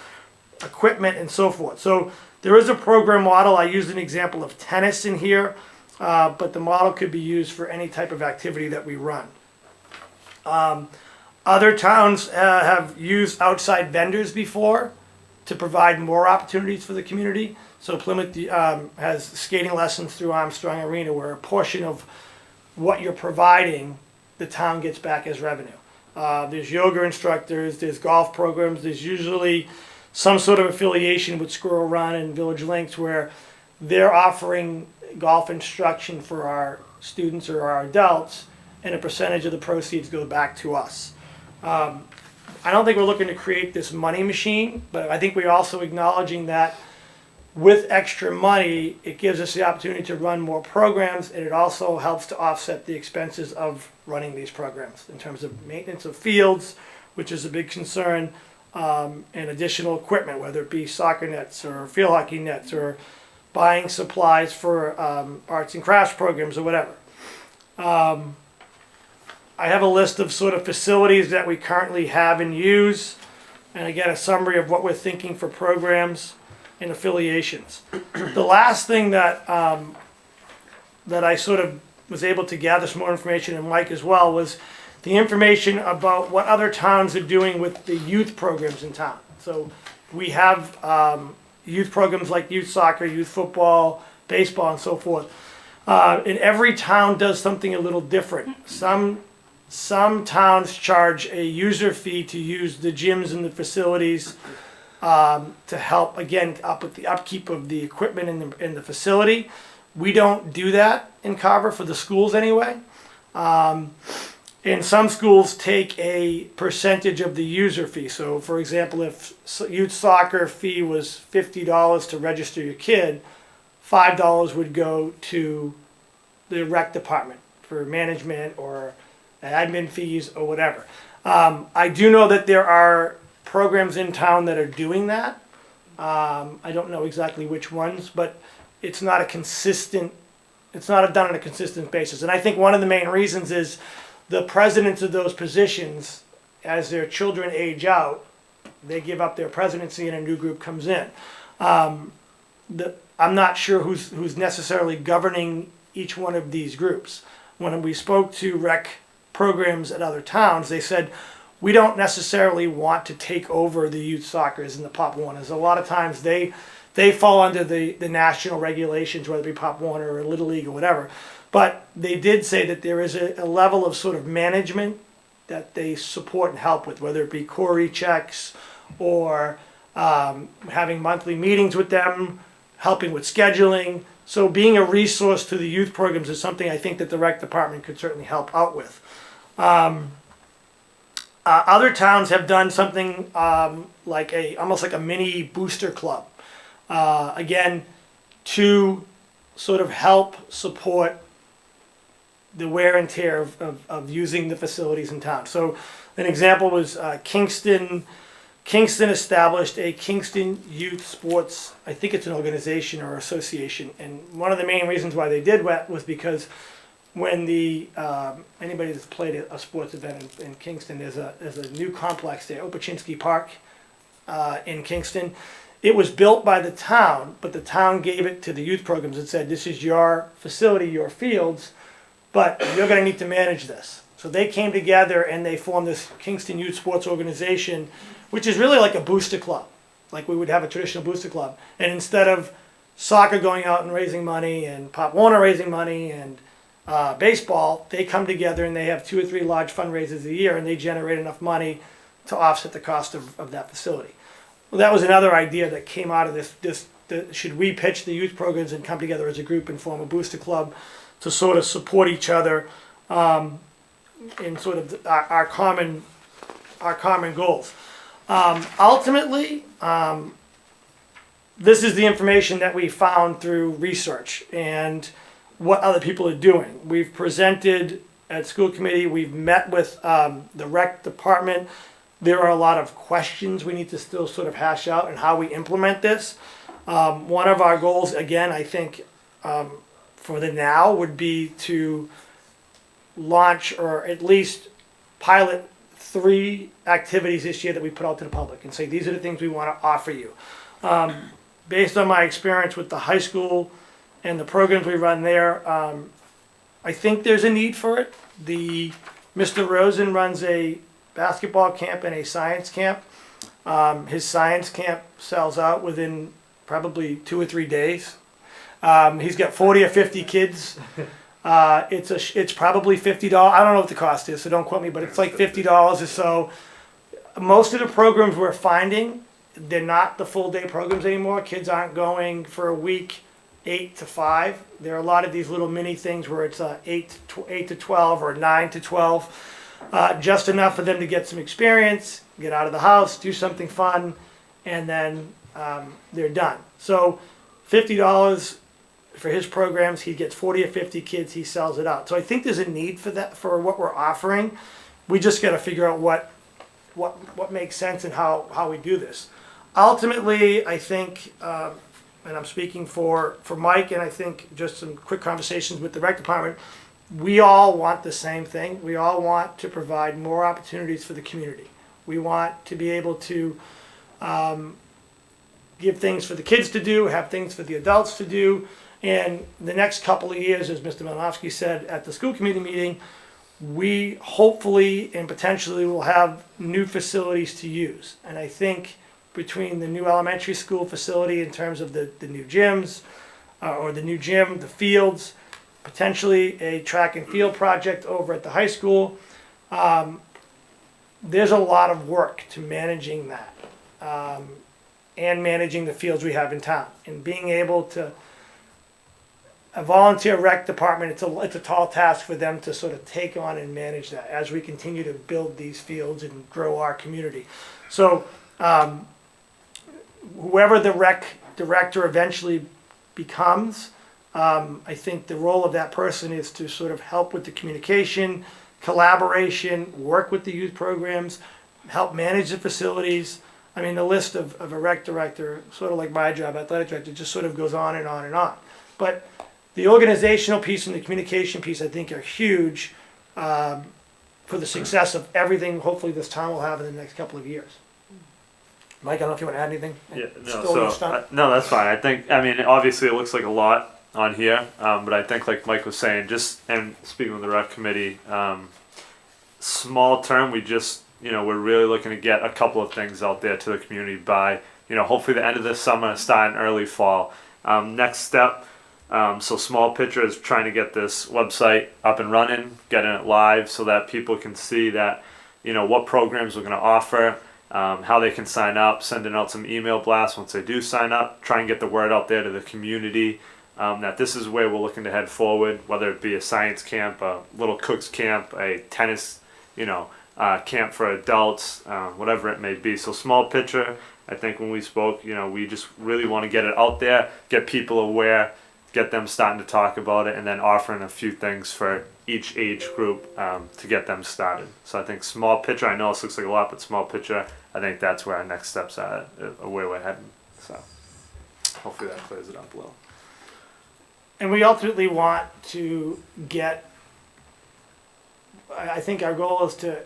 equipment, and so forth. So there is a program model. I used an example of tennis in here, but the model could be used for any type of activity that we run. Other towns have used outside vendors before to provide more opportunities for the community. So Plymouth has skating lessons through Armstrong Arena, where a portion of what you're providing, the town gets back as revenue. There's yoga instructors, there's golf programs, there's usually some sort of affiliation with Squirrel Run and Village Links where they're offering golf instruction for our students or our adults, and a percentage of the proceeds go back to us. I don't think we're looking to create this money machine, but I think we're also acknowledging that with extra money, it gives us the opportunity to run more programs, and it also helps to offset the expenses of running these programs in terms of maintenance of fields, which is a big concern, and additional equipment, whether it be soccer nets or field hockey nets or buying supplies for arts and crafts programs or whatever. I have a list of sort of facilities that we currently have and use, and again, a summary of what we're thinking for programs and affiliations. The last thing that that I sort of was able to gather some more information, and Mike as well, was the information about what other towns are doing with the youth programs in town. So we have youth programs like youth soccer, youth football, baseball, and so forth. And every town does something a little different. Some towns charge a user fee to use the gyms and the facilities to help, again, up with the upkeep of the equipment in the facility. We don't do that in Carver for the schools anyway. And some schools take a percentage of the user fee. So for example, if youth soccer fee was $50 to register your kid, $5 would go to the rec department for management or admin fees or whatever. I do know that there are programs in town that are doing that. I don't know exactly which ones, but it's not done on a consistent basis. And I think one of the main reasons is the presidents of those positions, as their children age out, they give up their presidency and a new group comes in. I'm not sure who's necessarily governing each one of these groups. When we spoke to rec programs at other towns, they said, we don't necessarily want to take over the youth soccers and the Pop Warners. A lot of times they fall under the national regulations, whether it be Pop Warner or Little League or whatever. But they did say that there is a level of sort of management that they support and help with, whether it be query checks or having monthly meetings with them, helping with scheduling. So being a resource to the youth programs is something I think that the rec department could certainly help out with. Other towns have done something like almost like a mini booster club. Again, to sort of help support the wear and tear of using the facilities in town. So an example was Kingston established a Kingston Youth Sports, I think it's an organization or association. And one of the main reasons why they did that was because when anybody that's played a sports event in Kingston, there's a new complex there, Opachinski Park in Kingston. It was built by the town, but the town gave it to the youth programs and said, this is your facility, your fields, but you're going to need to manage this. So they came together and they formed this Kingston Youth Sports Organization, which is really like a booster club, like we would have a traditional booster club. And instead of soccer going out and raising money and Pop Warner raising money and baseball, they come together and they have 2 or 3 large fundraisers a year, and they generate enough money to offset the cost of that facility. Well, that was another idea that came out of this should we pitch the youth programs and come together as a group and form a booster club to sort of support each other in sort of our common goals. Ultimately, this is the information that we found through research and what other people are doing. We've presented at school committee, we've met with the rec department. There are a lot of questions we need to still sort of hash out and how we implement this. One of our goals, again, I think for the now would be to launch or at least pilot 3 activities this year that we put out to the public and say, these are the things we want to offer you. Based on my experience with the high school and the programs we run there, I think there's a need for it. Mr. Rosen runs a basketball camp and a science camp. His science camp sells out within probably 2 or 3 days. He's got 40 or 50 kids. It's probably $50. I don't know what the cost is, so don't quote me, but it's like $50 or so. Most of the programs we're finding, they're not the full day programs anymore. Kids aren't going for a week 8 to 5. There are a lot of these little mini things where it's 8 to 12 or 9 to 12. Just enough for them to get some experience, get out of the house, do something fun, and then they're done. So $50 for his programs, he gets 40 or 50 kids, he sells it out. So I think there's a need for that, for what we're offering. We just got to figure out what makes sense and how we do this. Ultimately, I think, and I'm speaking for Mike, and I think just some quick conversations with the rec department, we all want the same thing. We all want to provide more opportunities for the community. We want to be able to give things for the kids to do, have things for the adults to do. And the next couple of years, as Mr. Malinowski said at the school committee meeting, we hopefully and potentially will have new facilities to use. And I think between the new elementary school facility in terms of the new gyms, or the new gym, the fields, potentially a track and field project over at the high school, there's a lot of work to managing that. And managing the fields we have in town. And being able to, a volunteer rec department, it's a tall task for them to sort of take on and manage that as we continue to build these fields and grow our community. So whoever the rec director eventually becomes, I think the role of that person is to sort of help with the communication, collaboration, work with the youth programs, help manage the facilities. I mean, the list of a rec director, sort of like my job, athletic director, just sort of goes on and on and on. But the organizational piece and the communication piece, I think, are huge for the success of everything hopefully this town will have in the next couple of years. Mike, I don't know if you want to add anything. Yeah, Still your stuff? no, that's fine. I mean, obviously it looks like a lot on here, but I think like Mike was saying, and speaking with the rec committee, small term, we're really looking to get a couple of things out there to the community by, hopefully the end of this summer, starting early fall. Next step, so small picture is trying to get this website up and running, getting it live so that people can see that, what programs we're going to offer, how they can sign up, sending out some email blasts once they do sign up, try and get the word out there to the community, that this is where we're looking to head forward, whether it be a science camp, a little cooks camp, a tennis, camp for adults, whatever it may be. So small picture, I think when we spoke, we just really want to get it out there, get people aware, get them starting to talk about it, and then offering a few things for each age group to get them started. So I think small picture, I know this looks like a lot, but small picture, I think that's where our next steps are, where we're heading. So hopefully that clears it up a little. And we ultimately want to get, I think our goal is to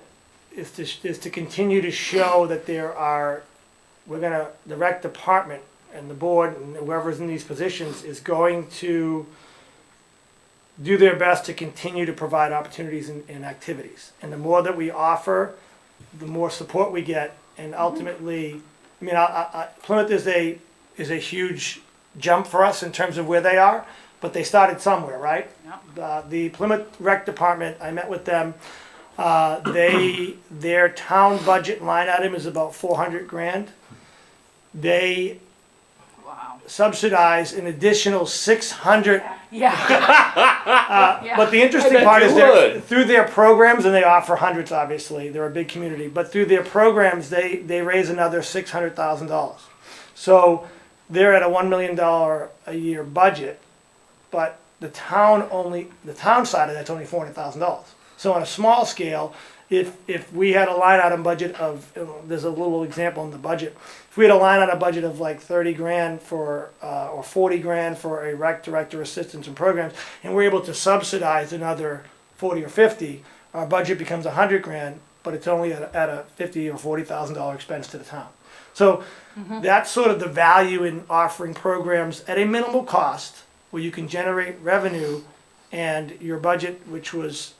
continue to show that the rec department and the board and whoever's in these positions is going to do their best to continue to provide opportunities and activities. And the more that we offer, the more support we get. And ultimately, I mean, Plymouth is a huge jump for us in terms of where they are, but they started somewhere, right? Yep. The Plymouth Rec Department, I met with them. Their town budget line item is about 400 grand. They Wow. subsidize an additional 600. Yeah. But the interesting bet part you is through their programs, and they offer hundreds, obviously, they're a big community, but through their programs, they raise another $600,000. So they're at a $1 million a year budget, but the town side of that's only $400,000. So on a small scale, if we had a line item budget of, there's a little example in the budget, if we had a line item budget of like 30 grand for, or 40 grand for a rec director assistance and programs, and we're able to subsidize another 40 or 50, our budget becomes 100 grand, but it's only at a $50,000 or $40,000 expense to the town. So that's sort of the value in offering programs at a minimal cost, where you can generate revenue, and your budget, which was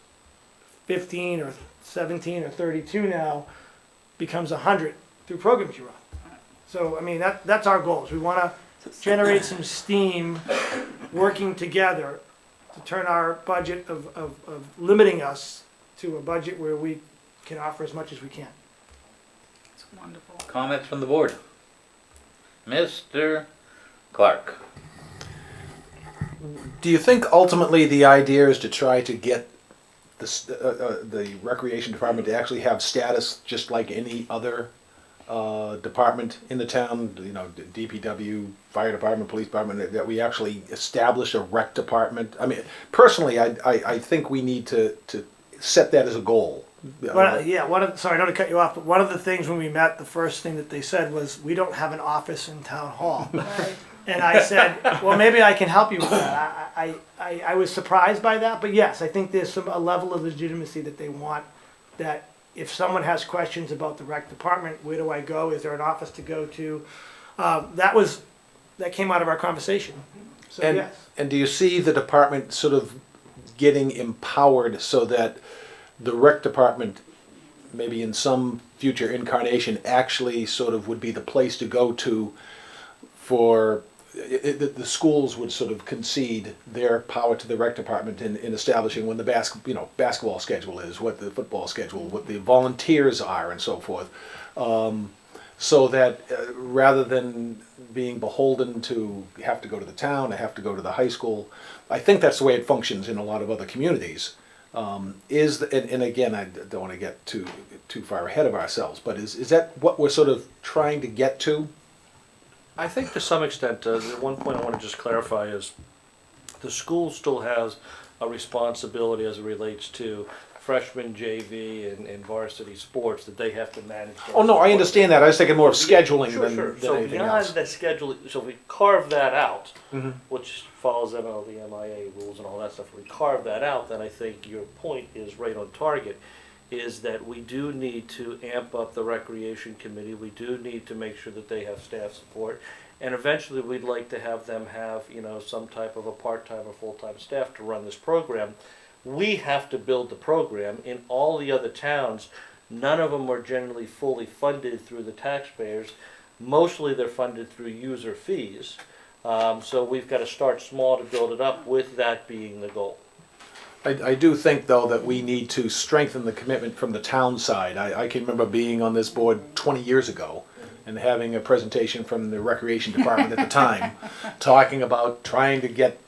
15 or 17 or 32 now, becomes 100 through programs you run. So, I mean, that's our goals. We want to generate some steam working together to turn our budget of limiting us to a budget where we can offer as much as we can. It's wonderful. Comments from the board? Mr. Clark. Do you think ultimately the idea is to try to get the recreation department to actually have status just like any other department in the town? You know, DPW, fire department, police department, that we actually establish a rec department? I mean, personally, I think we need to set that as a goal. Well, sorry, not to cut you off, but one of the things when we met, the first thing that they said was, we don't have an office in town hall. Right. And I said, well, maybe I can help you with that. I was surprised by that, but yes, I think there's a level of legitimacy that they want, that if someone has questions about the rec department, where do I go? Is there an office to go to? That came out of our conversation. So yes. And do you see the department sort of getting empowered so that the rec department, maybe in some future incarnation, actually sort of would be the place to go to for the schools would sort of concede their power to the rec department in establishing when the basketball schedule is, what the football schedule, what the volunteers are, and so forth, so that rather than being beholden to have to go to the town, I have to go to the high school. I think that's the way it functions in a lot of other communities. And again, I don't want to get too far ahead of ourselves, but is that what we're sort of trying to get to? I think to some extent, the one point I want to just clarify is the school still has a responsibility as it relates to freshman, JV, and varsity sports, that they have to manage. Oh, no, I understand that. I was thinking more of scheduling than So anything beyond else. that schedule, so if we carve that out, Mhm. which follows MLB, MIA rules and all that stuff, if we carve that out, then I think your point is right on target, is that we do need to amp up the recreation committee. We do need to make sure that they have staff support. And eventually we'd like to have them have, some type of a part-time or full-time staff to run this program. We have to build the program. In all the other towns, none of them are generally fully funded through the taxpayers. Mostly they're funded through user fees. So we've got to start small to build it up, with that being the goal. I do think, though, that we need to strengthen the commitment from the town side. I can remember being on this board 20 years ago and having a presentation from the recreation department at the time, talking about trying to get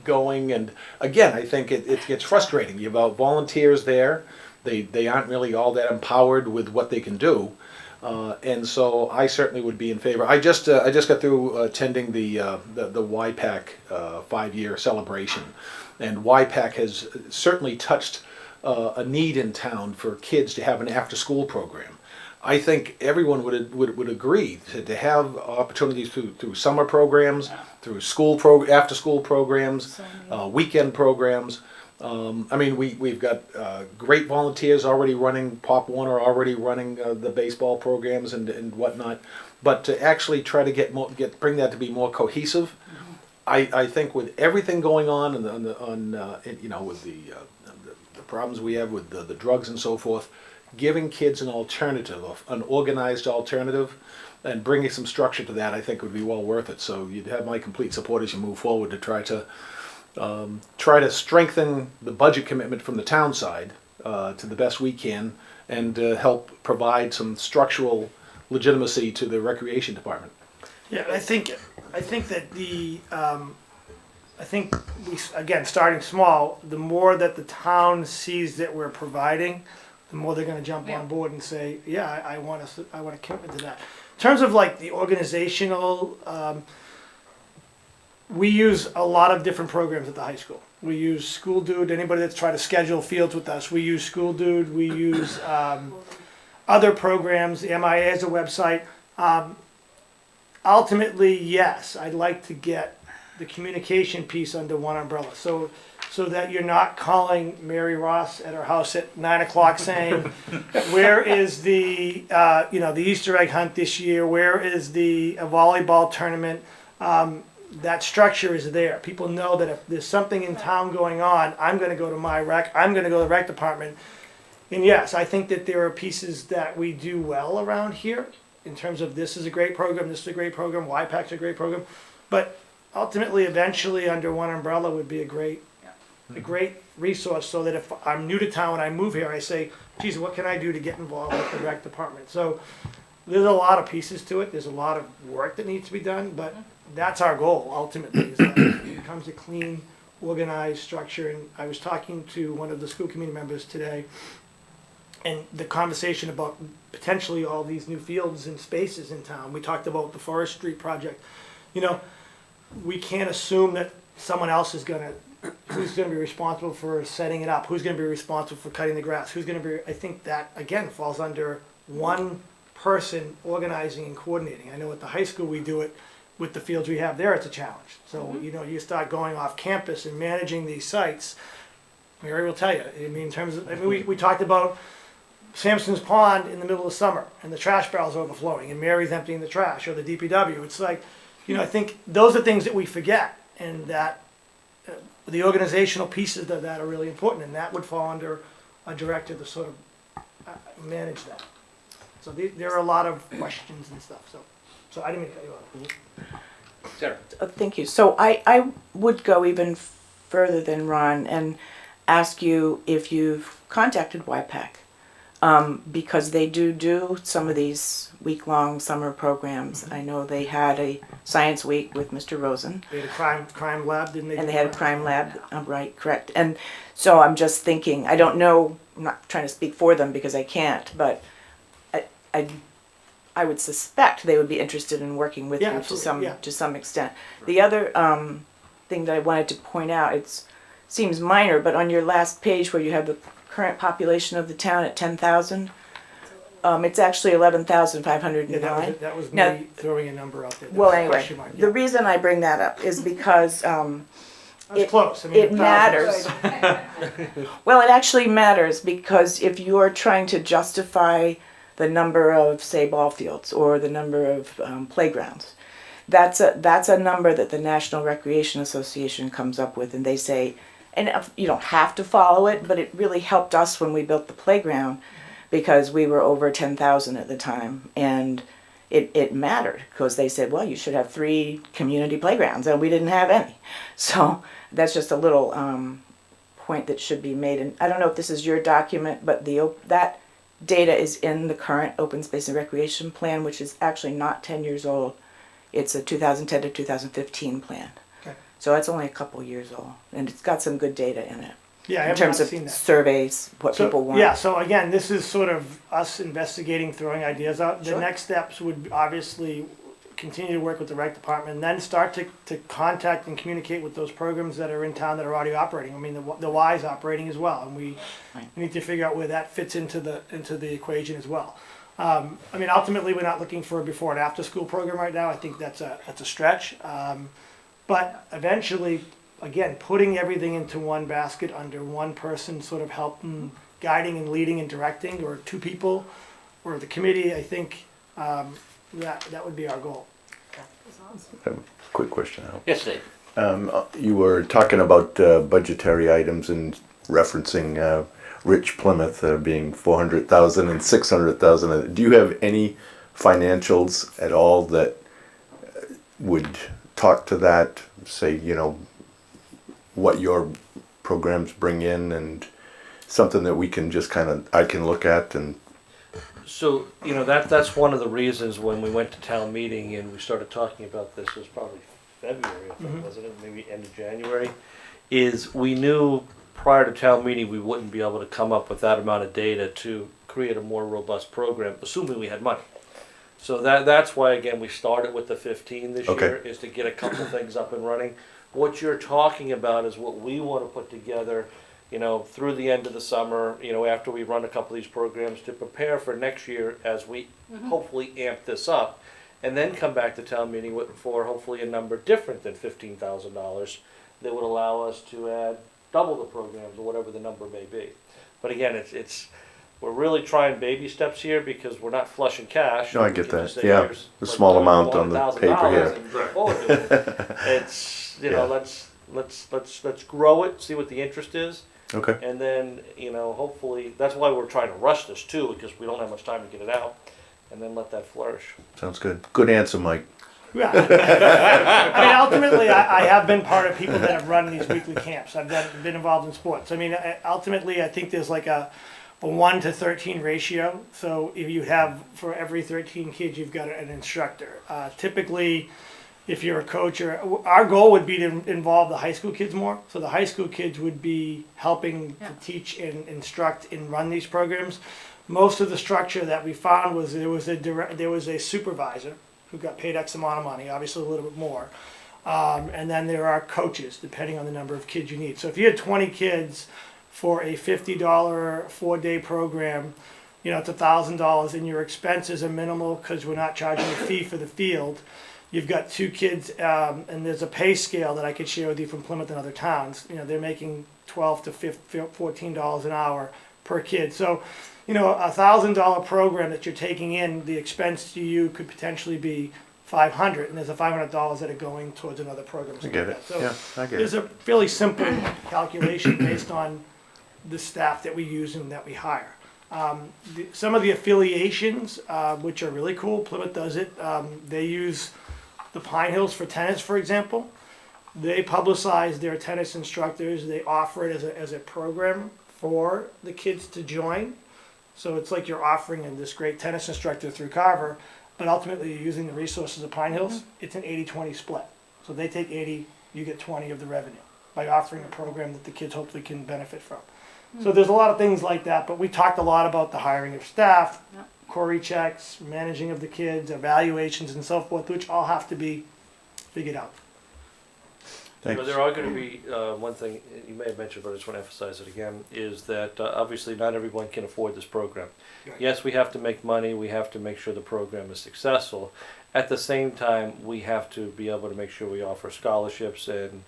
going. And again, I think it gets frustrating. You have volunteers there. They aren't really all that empowered with what they can do. And so I certainly would be in favor. I just got through attending the YPAC 5-year celebration. And YPAC has certainly touched a need in town for kids to have an after-school program. I think everyone would agree to have opportunities through summer programs, through after-school programs, weekend programs. I mean, we've got great volunteers already running, Pop Warner already running the baseball programs and whatnot. But to actually try to bring that to be more cohesive. I think with everything going on with the problems we have with the drugs and so forth, giving kids an alternative, an organized alternative, and bringing some structure to that, I think would be well worth it. So you'd have my complete support as you move forward to try to try to strengthen the budget commitment from the town side to the best we can, and help provide some structural legitimacy to the recreation department. Yeah, I think that I think we, again, starting small, the more that the town sees that we're providing, the more they're gonna jump on board and say, yeah, I want a commitment to that. In terms of like the organizational, we use a lot of different programs at the high school. We use School Dude, anybody that's trying to schedule fields with us, we use School Dude, we use other programs, the MIA has a website. Ultimately, yes, I'd like to get the communication piece under one umbrella, so that you're not calling Mary Ross at her house at 9 o'clock saying, where is the the Easter egg hunt this year? Where is the volleyball tournament? That structure is there. People know that if there's something in town going on, I'm going to go to my rec. I'm going to go to the rec department. And yes, I think that there are pieces that we do well around here in terms of this is a great program, this is a great program, YPAC's a great program, but ultimately, eventually, under one umbrella would be a great resource, so that if I'm new to town and I move here, I say, geez, what can I do to get involved with the rec department? So there's a lot of pieces to it. There's a lot of work that needs to be done, but that's our goal ultimately, is that it becomes a clean, organized structure. And I was talking to one of the school committee members today, and the conversation about potentially all these new fields and spaces in town. We talked about the Forest Street project. We can't assume that someone else is who's gonna be responsible for setting it up, who's gonna be responsible for cutting the grass, I think that, again, falls under one person organizing and coordinating. I know at the high school we do it with the fields we have there, it's a challenge. So, you start going off campus and managing these sites, Mary will tell you, in terms of, we talked about Sampson's Pond in the middle of summer, and the trash barrel's overflowing, and Mary's emptying the trash, or the DPW. It's like, I think those are things that we forget, and that the organizational pieces of that are really important, and that would fall under a director to sort of manage that. So there are a lot of questions and stuff, so I didn't mean to cut you off. Sarah. Thank you. So I would go even further than Ron and ask you if you've contacted YPAC. Because they do some of these week-long summer programs. I know they had a science week with Mr. Rosen. They had a crime lab, didn't they? And they had a crime lab, right, correct. And so I'm just thinking, I don't know, I'm not trying to speak for them because I can't, but I would suspect they would be interested in working with you to some extent. The other thing that I wanted to point out, it seems minor, but on your last page where you have the current population of the town at 10,000. It's actually 11,509. Yeah, that was me throwing a number out there. Well, anyway, the reason I bring that up is because it matters. Well, it actually matters because if you are trying to justify the number of, say, ball fields or the number of playgrounds, that's a number that the National Recreation Association comes up with, and they say, and you don't have to follow it, but it really helped us when we built the playground because we were over 10,000 at the time. And it mattered because they said, well, you should have 3 community playgrounds, and we didn't have any. So that's just a little point that should be made. And I don't know if this is your document, but that data is in the current Open Space and Recreation Plan, which is actually not 10 years old. It's a 2010 to 2015 plan. So it's only a couple years old, and it's got some good data in it. Yeah, in terms of surveys, what people want. Yeah, so again, this is sort of us investigating, throwing ideas out. The next steps would obviously continue to work with the rec department, and then start to contact and communicate with those programs that are in town that are already operating. I mean, the Y is operating as well, and we need to figure out where that fits into the equation as well. Ultimately, we're not looking for a before and after school program right now. I think that's a stretch. But eventually, again, putting everything into one basket under one person, sort of helping, guiding and leading and directing, or 2 people, or the committee, I think that would be our goal. I have a quick question, Al. Yes, Dave. You were talking about budgetary items and referencing Rich Plymouth being 400,000 and 600,000. Do you have any financials at all that would talk to that? Say, what your programs bring in, and something that we can just I can look at and. So, that's one of the reasons when we went to town meeting and we started talking about this, it was probably February, I think, wasn't it? Maybe end of January, is we knew prior to town meeting we wouldn't be able to come up with that amount of data to create a more robust program, assuming we had money. So that's why, again, we started with the 15 this Okay. year, is to get a couple things up and running. What you're talking about is what we want to put together, through the end of the summer, after we run a couple of these programs, to prepare for next year as we hopefully amp this up, and then come back to town meeting for hopefully a number different than $15,000 that would allow us to add double the programs or whatever the number may be. But again, we're really trying baby steps here because we're not flush in cash. No, I We get can that. just say, Yeah, "Here's, the like, small amount on the $400,000 paper here." and move forward to it." It's, Yeah. let's grow it, see what the interest is. Okay. And then, hopefully, that's why we're trying to rush this too, because we don't have much time to get it out, and then let that flourish. Sounds good. Good answer, Mike. Yeah. I mean, ultimately, I have been part of people that have run these weekly camps. I've been involved in sports. I mean, ultimately, I think there's like a 1 to 13 ratio. So if you have, for every 13 kids, you've got an instructor. Typically, if you're a coach, our goal would be to involve the high school kids more. So the high school kids would be helping to teach and instruct and run these programs. Most of the structure that we found was there was a supervisor who got paid X amount of money, obviously a little bit more. And then there are coaches, depending on the number of kids you need. So if you had 20 kids for a $50 4-day program, it's $1,000, and your expenses are minimal because we're not charging a fee for the field. You've got 2 kids, and there's a pay scale that I could share with you from Plymouth and other towns. They're making $12 to $14 an hour per kid. So, $1,000 program that you're taking in, the expense to you could potentially be $500, and there's a $500 that are going towards another program. I get it. So Yeah, I get there's it. a fairly simple calculation based on the staff that we use and that we hire. Some of the affiliations, which are really cool, Plymouth does it. They use the Pine Hills for tennis, for example. They publicize their tennis instructors. They offer it as a program for the kids to join. So it's like you're offering this great tennis instructor through Carver, but ultimately you're using the resources of Pine Hills. It's an 80-20 split. So they take 80, you get 20 of the revenue by offering a program that the kids hopefully can benefit from. So there's a lot of things like that, but we talked a lot about the hiring of staff, query checks, managing of the kids, evaluations and so forth, which all have to be figured out. Thanks. There are going to be, one thing you may have mentioned, but I just want to emphasize it again, is that obviously not everyone can afford this program. Right. Yes, we have to make money, we have to make sure the program is successful. At the same time, we have to be able to make sure we offer scholarships and,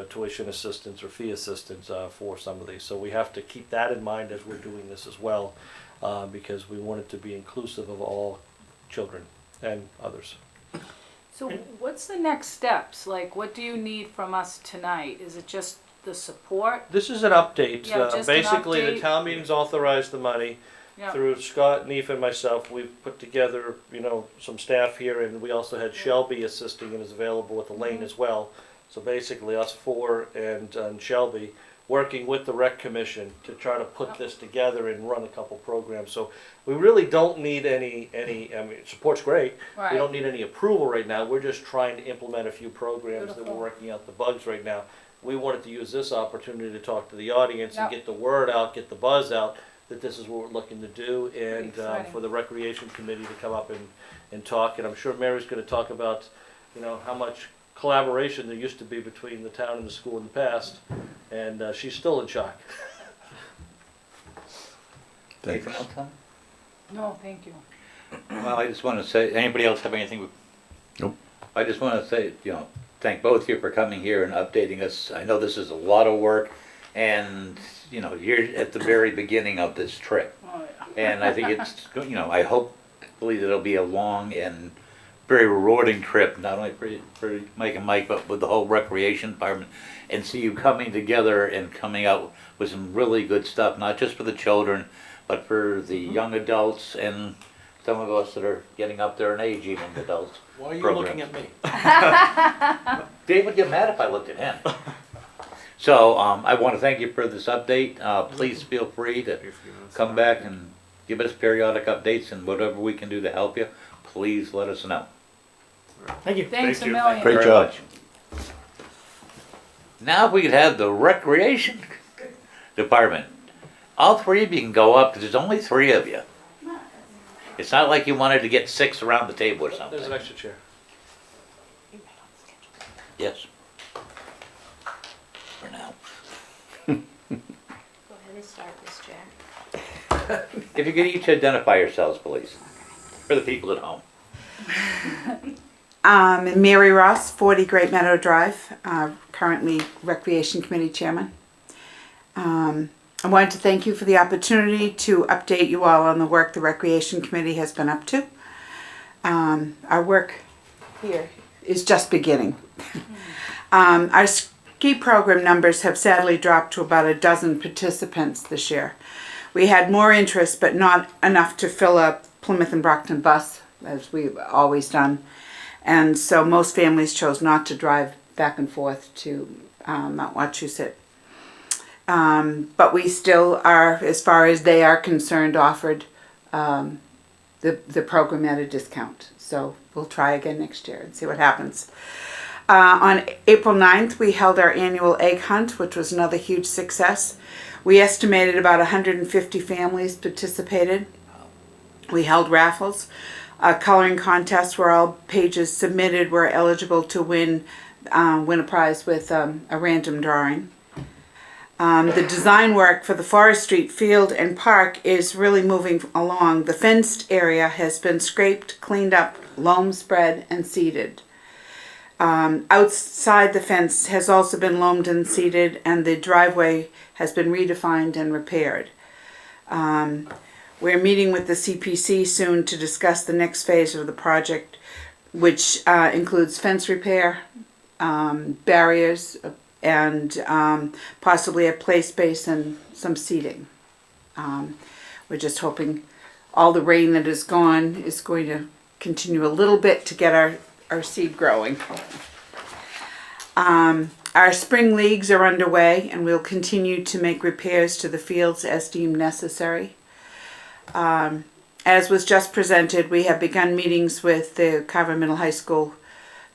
tuition assistance or fee assistance for some of these. So we have to keep that in mind as we're doing this as well, because we want it to be inclusive of all children and others. So what's the next steps? Like, what do you need from us tonight? Is it just the support? This is an update. Yeah, just an Basically, the update. town meeting's authorized the money. Yeah. Through Scott, Neef, and myself, we've put together, some staff here, and we also had Shelby assisting and is available with Elaine as well. So basically, us 4 and Shelby working with the Rec Commission to try to put this together and run a couple programs. So we really don't need any. I mean, support's great. Right. We don't need any approval right now. We're just trying to implement a few programs that Beautiful. we're working out the bugs right now. We wanted to use this opportunity to talk to the audience and Yep. get the word out, get the buzz out, that this is what we're looking to do, and Exciting. for the Recreation Committee to come up and talk. And I'm sure Mary's going to talk about, how much collaboration there used to be between the town and the school in the past, and she's still in shock. Thanks. Anything else, Tom? No, thank you. Well, I just want to say, anybody else have anything? Nope. I just want to say, thank both of you for coming here and updating us. I know this is a lot of work, and, you're at the very beginning of this trip. Oh, yeah. And I think it's, I hopefully that it'll be a long and very rewarding trip, not only for Mike and Mike, but with the whole recreation department, and see you coming together and coming out with some really good stuff, not just for the children, but for the young adults and some of us that are getting up there in age, even adults. Why are you programs. looking at me? Dave would get mad if I looked at him. So, I want to thank you for this update. Please feel free to come back and give us periodic updates, and whatever we can do to help you, please let us know. Thank you. Thanks a Thank you. million. Great Very job. much. Now if we could have the recreation department. All three of you can go up, because there's only 3 of you. It's not like you wanted to get 6 around the table or something. There's an extra chair. Yes. For now. Go ahead and start this chair. If you could each identify yourselves, please, for the people at home. Mary Ross, 40 Great Meadow Drive, currently Recreation Committee Chairman. I wanted to thank you for the opportunity to update you all on the work the Recreation Committee has been up to. Our work here is just beginning. Our ski program numbers have sadly dropped to about a dozen participants this year. We had more interest, but not enough to fill a Plymouth and Brockton bus, as we've always done. And so most families chose not to drive back and forth to Mount Wachusett. But we still are, as far as they are concerned, offered the program at a discount. So we'll try again next year and see what happens. On April 9th, we held our annual egg hunt, which was another huge success. We estimated about 150 families participated. We held raffles, a coloring contest where all pages submitted were eligible to win a prize with a random drawing. The design work for the Forest Street Field and Park is really moving along. The fenced area has been scraped, cleaned up, loam spread, and seeded. Outside the fence has also been loamed and seeded, and the driveway has been redefined and repaired. We're meeting with the CPC soon to discuss the next phase of the project, which includes fence repair, barriers, and possibly a play space and some seating. We're just hoping all the rain that is gone is going to continue a little bit to get our seed growing. Our spring leagues are underway, and we'll continue to make repairs to the fields as deemed necessary. As was just presented, we have begun meetings with the Carver Middle High School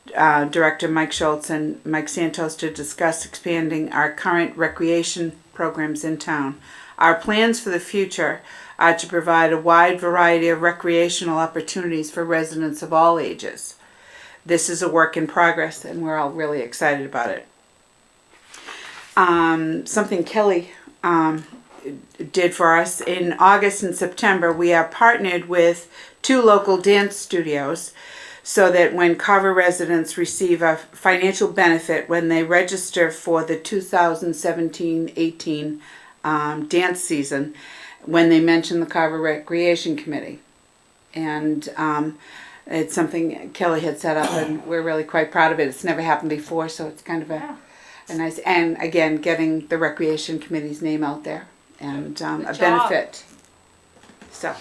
Director Mike Schultz and Mike Santos to discuss expanding our current recreation programs in town. Our plans for the future are to provide a wide variety of recreational opportunities for residents of all ages. This is a work in progress, and we're all really excited about it. Something Kelly did for us in August and September, we are partnered with 2 local dance studios so that when Carver residents receive a financial benefit when they register for the 2017-18 dance season, when they mention the Carver Recreation Committee. And it's something Kelly had set up, and we're really quite proud of it. It's never happened before, so it's kind of a nice, and again, getting the Recreation Committee's name out there and a benefit. So,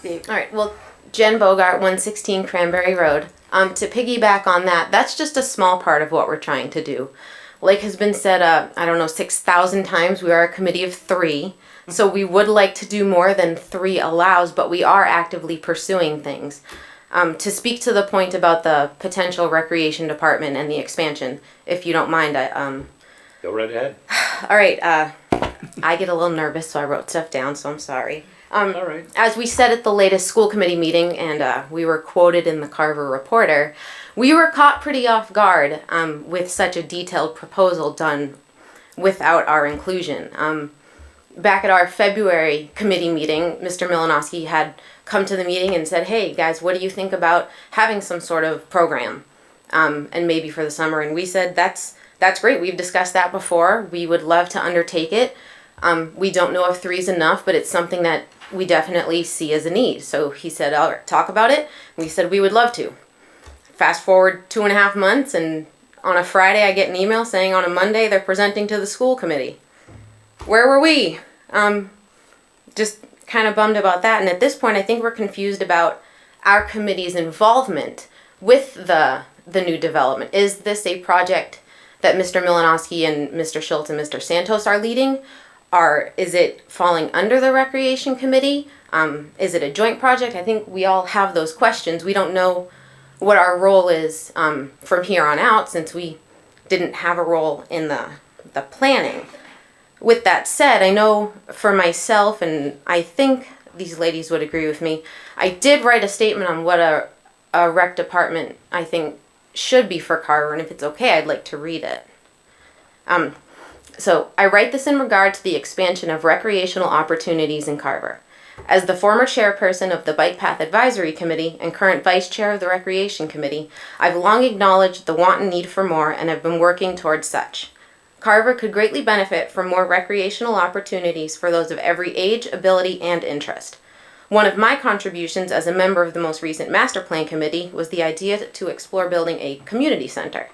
All right, well, Jen Bogart, 116 Cranberry Road. To piggyback on that, that's just a small part of what we're trying to do. Like has been said, 6,000 times, we are a committee of 3. So we would like to do more than 3 allows, but we are actively pursuing things. To speak to the point about the potential recreation department and the expansion, if you don't mind, Go right ahead. all right, I get a little nervous, so I wrote stuff down, so I'm sorry. All right. As we said at the latest school committee meeting, and we were quoted in the Carver Reporter, we were caught pretty off guard with such a detailed proposal done without our inclusion. Back at our February committee meeting, Mr. Milanowski had come to the meeting and said, hey guys, what do you think about having some sort of program and maybe for the summer? And we said, that's great. We've discussed that before. We would love to undertake it. We don't know if 3 is enough, but it's something that we definitely see as a need. So he said, all right, talk about it. We said we would love to. Fast forward 2.5 months, and on a Friday I get an email saying on a Monday they're presenting to the school committee. Where were we? Just kind of bummed about that. And at this point I think we're confused about our committee's involvement with the new development. Is this a project that Mr. Milanowski and Mr. Schultz and Mr. Santos are leading is it falling under the Recreation Committee? Is it a joint project? I think we all have those questions. We don't know what our role is from here on out, since we didn't have a role in the planning. With that said, I know for myself, and I think these ladies would agree with me, I did write a statement on what a rec department I think should be for Carver, and if it's okay, I'd like to read it. So I write this in regard to the expansion of recreational opportunities in Carver. As the former chairperson of the Bike Path Advisory Committee and current vice chair of the Recreation Committee, I've long acknowledged the want and need for more and have been working towards such. Carver could greatly benefit from more recreational opportunities for those of every age, ability, and interest. One of my contributions as a member of the most recent Master Plan Committee was the idea to explore building a community center.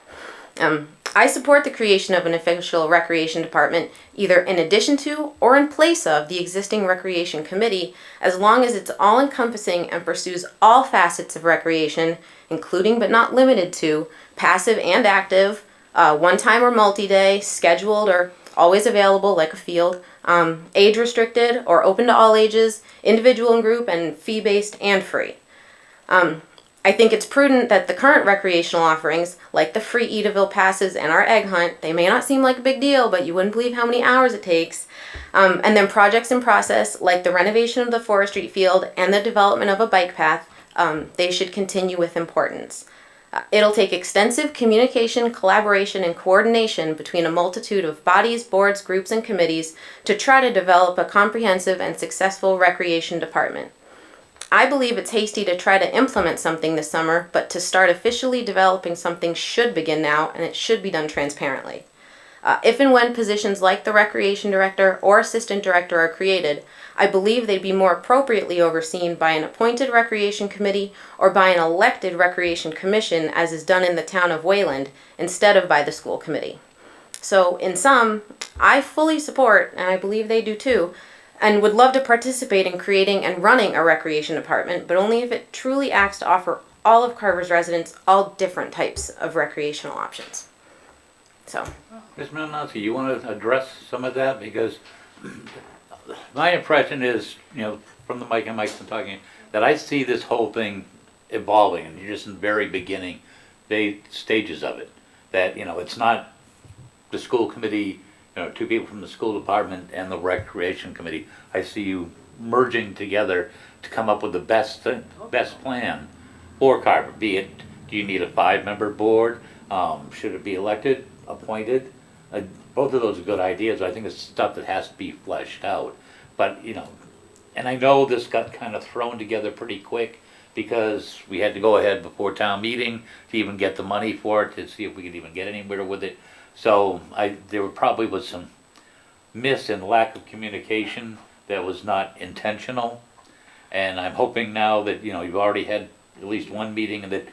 I support the creation of an official recreation department, either in addition to or in place of the existing recreation committee, as long as it's all-encompassing and pursues all facets of recreation, including but not limited to passive and active, one-time or multi-day, scheduled or always available like a field, age-restricted or open to all ages, individual and group, and fee-based and free. I think it's prudent that the current recreational offerings, like the free Edaville passes and our egg hunt, they may not seem like a big deal, but you wouldn't believe how many hours it takes. And then projects in process, like the renovation of the Forest Street field and the development of a bike path, they should continue with importance. It'll take extensive communication, collaboration, and coordination between a multitude of bodies, boards, groups, and committees to try to develop a comprehensive and successful recreation department. I believe it's hasty to try to implement something this summer, but to start officially developing something should begin now, and it should be done transparently. If and when positions like the recreation director or assistant director are created, I believe they'd be more appropriately overseen by an appointed recreation committee or by an elected recreation commission, as is done in the town of Wayland, instead of by the school committee. So, in sum, I fully support, and I believe they do too, and would love to participate in creating and running a recreation department, but only if it truly acts to offer all of Carver's residents all different types of recreational options. So, Ms. Malinowski, you want to address some of that? Because my impression is, from the mic and Mike's been talking, that I see this whole thing evolving, and you're just in the very beginning stages of it. That, it's not the school committee, two people from the school department and the recreation committee. I see you merging together to come up with the best plan for Carver. Be it, do you need a 5-member board? Should it be elected, appointed? Both of those are good ideas. I think it's stuff that has to be fleshed out. But, and I know this got kind of thrown together pretty quick because we had to go ahead before town meeting to even get the money for it, to see if we could even get anywhere with it. So there probably was some miss and lack of communication that was not intentional. And I'm hoping now that, you've already had at least one meeting, and that,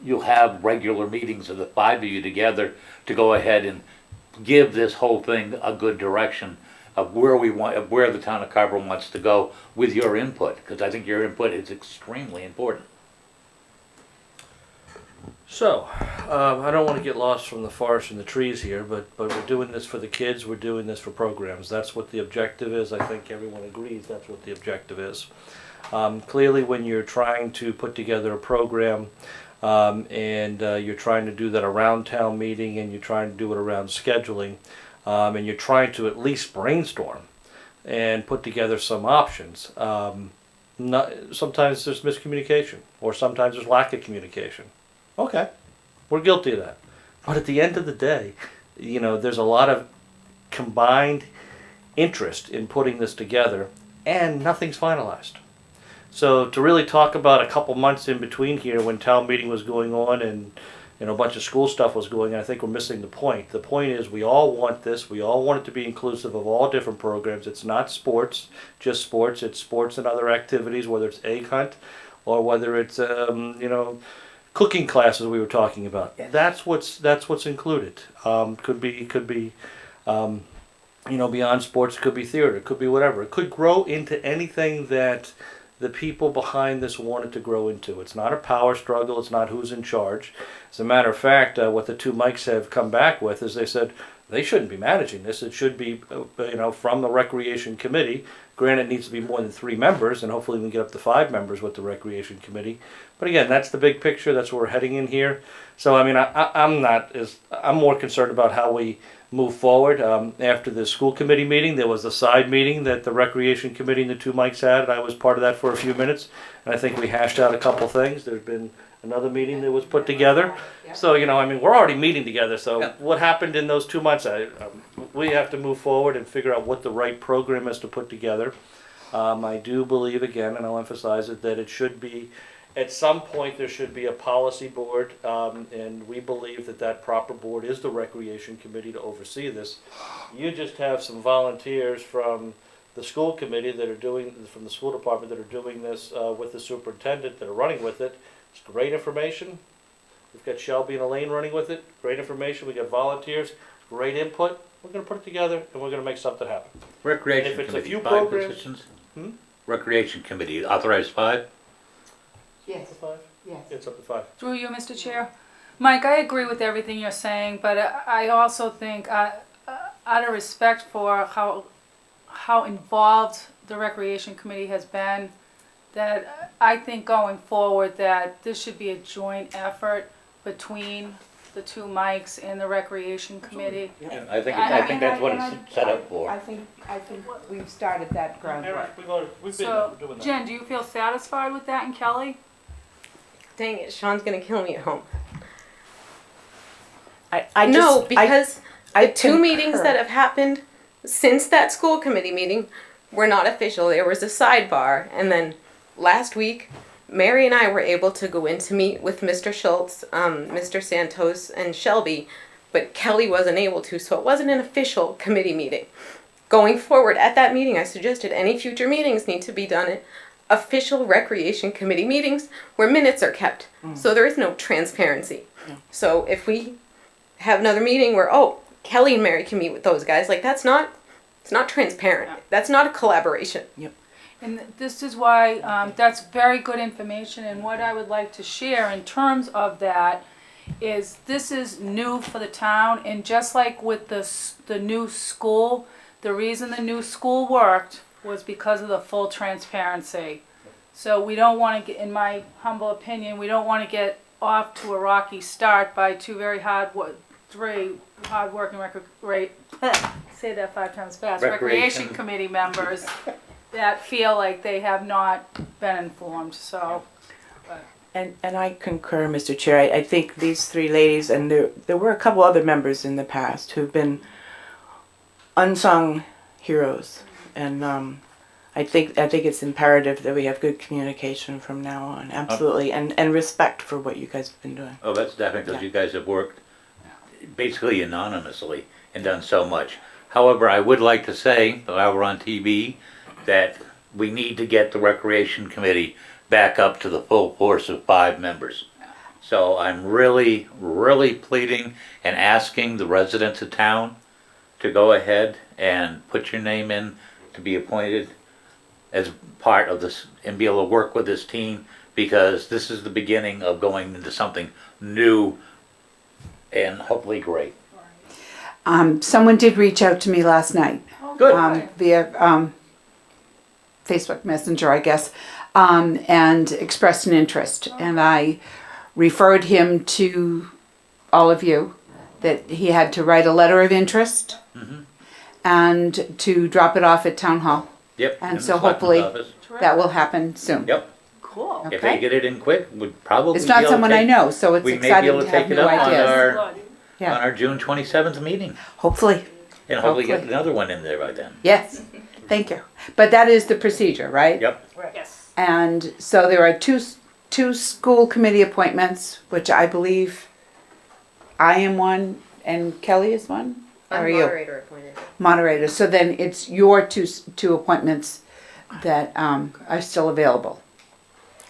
you'll have regular meetings of the 5 of you together to go ahead and give this whole thing a good direction of where the town of Carver wants to go with your input, because I think your input is extremely important. So, I don't want to get lost from the forest and the trees here, but we're doing this for the kids, we're doing this for programs. That's what the objective is. I think everyone agrees that's what the objective is. Clearly, when you're trying to put together a program, and you're trying to do that around town meeting, and you're trying to do it around scheduling, and you're trying to at least brainstorm and put together some options. Sometimes there's miscommunication, or sometimes there's lack of communication. Okay, we're guilty of that. But at the end of the day, there's a lot of combined interest in putting this together, and nothing's finalized. So to really talk about a couple months in between here when town meeting was going on and a bunch of school stuff was going on, I think we're missing the point. The point is we all want this. We all want it to be inclusive of all different programs. It's not sports, just sports. It's sports and other activities, whether it's egg hunt or whether it's cooking classes we were talking about. Yes. That's what's included. Could be beyond sports. It could be theater. It could be whatever. It could grow into anything that the people behind this wanted to grow into. It's not a power struggle. It's not who's in charge. As a matter of fact, what the two Mikes have come back with is they said they shouldn't be managing this. It should be, from the Recreation Committee. Granted, it needs to be more than 3 members, and hopefully we can get up to 5 members with the Recreation Committee. But again, that's the big picture. That's where we're heading in here. So I mean, I'm more concerned about how we move forward. After the school committee meeting, there was a side meeting that the Recreation Committee and the two Mikes had, and I was part of that for a few minutes. And I think we hashed out a couple things. There's been another meeting that was put together. So, we're already meeting together. So what happened in those 2 months, we have to move forward and figure out what the right program is to put together. I do believe, again, and I'll emphasize it, that it should be, at some point there should be a policy board, and we believe that proper board is the Recreation Committee to oversee this. You just have some volunteers from the school committee from the school department that are doing this with the superintendent that are running with it. It's great information. We've got Shelby and Elaine running with it. Great information. We got volunteers. Great input. We're going to put it together and we're going to make something happen. Recreation And if it's a Committee, few 5 programs- positions? Hmm? Recreation Committee, authorized 5? Yes. Up to 5? Yes. It's up to 5. Through you, Mr. Chair. Mike, I agree with everything you're saying, but I also think, out of respect for how involved the Recreation Committee has been, that I think going forward that this should be a joint effort between the two Mikes and the Recreation Committee. I think that's what it's set up for. I think we've started that groundwork. We've been So, doing that. Jen, do you feel satisfied with that, and Kelly? Dang it, Sean's gonna kill me at home. I No, just, because I the 2 meetings concur. that have happened since that school committee meeting were not official. There was a sidebar, and then last week, Mary and I were able to go in to meet with Mr. Schultz, Mr. Santos, and Shelby, but Kelly wasn't able to, so it wasn't an official committee meeting. Going forward, at that meeting, I suggested any future meetings need to be done at official Recreation Committee meetings where minutes are kept, so there is no transparency. So if we have another meeting where, Kelly and Mary can meet with those guys, it's not transparent. That's not a collaboration. And this is why, that's very good information, and what I would like to share in terms of that is this is new for the town, and just like with the new school, the reason the new school worked was because of the full transparency. So we don't want to get, in my humble opinion, we don't want to get off to a rocky start by 3 hard-working say that 5 times fast, Recreation Committee members that feel like they have not been informed, so. And I concur, Mr. Chair. I think these 3 ladies, and there were a couple other members in the past who've been unsung heroes, and I think it's imperative that we have good communication from now on, absolutely, and respect for what you guys have been doing. Oh, that's definitely because you guys have worked basically anonymously and done so much. However, I would like to say, while we're on TV, that we need to get the Recreation Committee back up to the full force of 5 members. So I'm really, really pleading and asking the residents of town to go ahead and put your name in to be appointed as part of this and be able to work with this team, because this is the beginning of going into something new and hopefully great. Someone did reach out to me last night. Good. Via Facebook Messenger, I guess, and expressed an interest. And I referred him to all of you that he had to write a letter of interest and to drop it off at Town Hall. Yep. And in the so selectman's hopefully office. that will happen soon. Yep. Cool. If they get it in quick, we'd probably It's be not able to someone I take- know, so it's we may be exciting able to to have take it new up on ideas. our Yeah. on our June 27th meeting, Hopefully, and hopefully get Hopefully. another one in there by then. yes. Thank you. But that is the procedure, right? Yep. Yes. And so there are two school committee appointments, which I believe I am one and Kelly is one. Or I'm are you? moderator appointed. Moderator. So then it's your two appointments that are still available.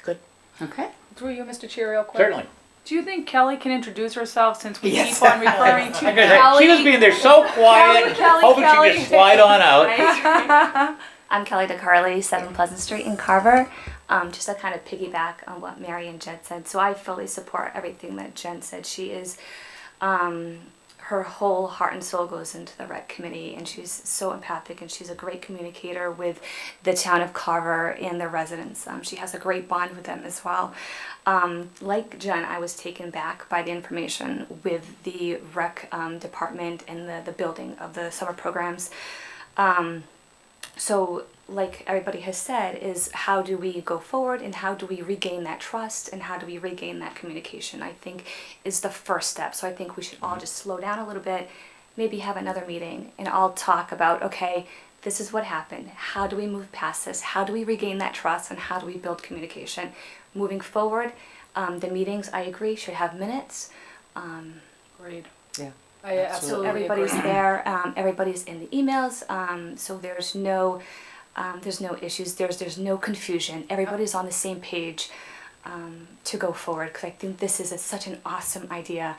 Good. Okay. Through you, Mr. Chair, real quick. Certainly. Do you think Kelly can introduce herself, since we Yes. keep on referring to Like I said, Kelly? she was being there so quiet, Kelly, hoping Kelly. she'd just slide on out. I'm Kelly DeCarly, 7 Pleasant Street in Carver. Just to kind of piggyback on what Mary and Jen said. So I fully support everything that Jen said. She is, her whole heart and soul goes into the rec committee, and she's so empathic, and she's a great communicator with the town of Carver and the residents. She has a great bond with them as well. Like Jen, I was taken back by the information with the rec department and the building of the summer programs. So like everybody has said, is how do we go forward and how do we regain that trust and how do we regain that communication, I think is the first step. So I think we should all just slow down a little bit, maybe have another meeting and all talk about, okay, this is what happened. How do we move past this? How do we regain that trust and how do we build communication? Moving forward, the meetings, I agree, should have minutes. Agreed. Yeah. I absolutely Everybody's agree. there, everybody's in the emails, so there's no issues, there's no confusion. Everybody's on the same page to go forward, because I think this is such an awesome idea.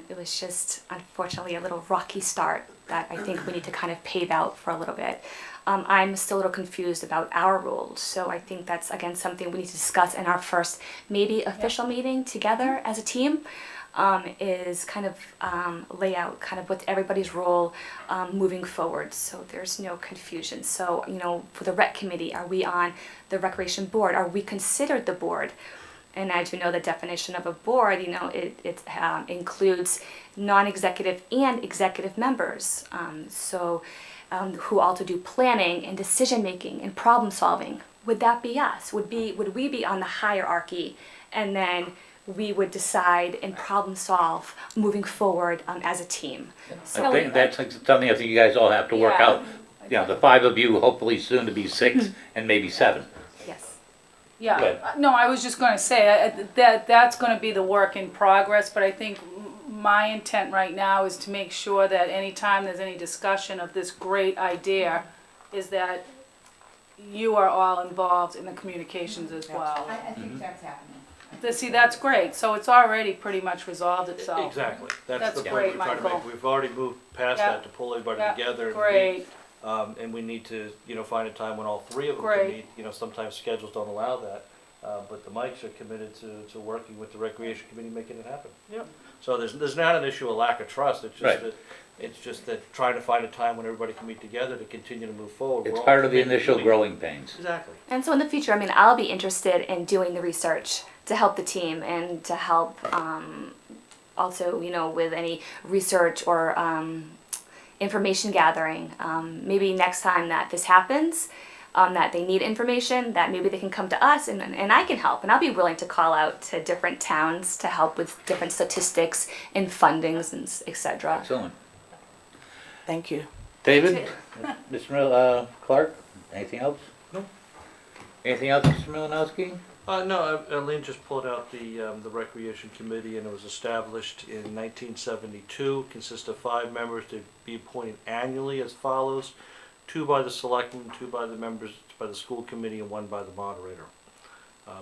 It was just unfortunately a little rocky start that I think we need to kind of pave out for a little bit. I'm still a little confused about our rules, so I think that's again something we need to discuss in our first maybe official meeting together as a team. Is kind of lay out kind of what everybody's role moving forward, so there's no confusion. So, you know, for the rec committee, are we on the recreation board? Are we considered the board? And as you know, the definition of a board, you know, it includes non-executive and executive members. Who also do planning and decision making and problem solving. Would that be us? Would we be on the hierarchy, and then we would decide and problem solve moving forward as a team? I think that's something I think you guys all have to work out. You know, the 5 of you, hopefully soon to be 6 and maybe 7. Yes. Yeah, Good. no, I was just gonna say, that's gonna be the work in progress, but I think my intent right now is to make sure that anytime there's any discussion of this great idea, is that you are all involved in the communications as well. I think that's happening. See, that's great, so it's already pretty much resolved itself. Exactly. That's That's the great, point we're trying to Michael. make. We've already moved past Yeah. that to pull everybody Yeah, together. And great. meet, and we need to, you know, find a time when all 3 of them Great. can meet. You know, sometimes schedules don't allow that, but the Mikes are committed to working with the Recreation Committee, making it happen. Yep. So there's not an issue of lack of trust. It's just Right. that it's just that trying to find a time when everybody can meet together to continue to move forward. It's We're all part of the committed to initial doing- growing pains. Exactly. And so in the future, I mean, I'll be interested in doing the research to help the team and to help also, you know, with any research or information gathering. Maybe next time that this happens, that they need information, that maybe they can come to us and I can help. And I'll be willing to call out to different towns to help with different statistics and fundings and etc. Excellent. Thank you. David? Mr. Clark? Anything else? No. Anything else, Mr. Malinowski? No, Eileen just pulled out the Recreation Committee, and it was established in 1972. Consists of 5 members to be appointed annually as follows: 2 by the selectmen, 2 by the members by the school committee, and 1 by the moderator.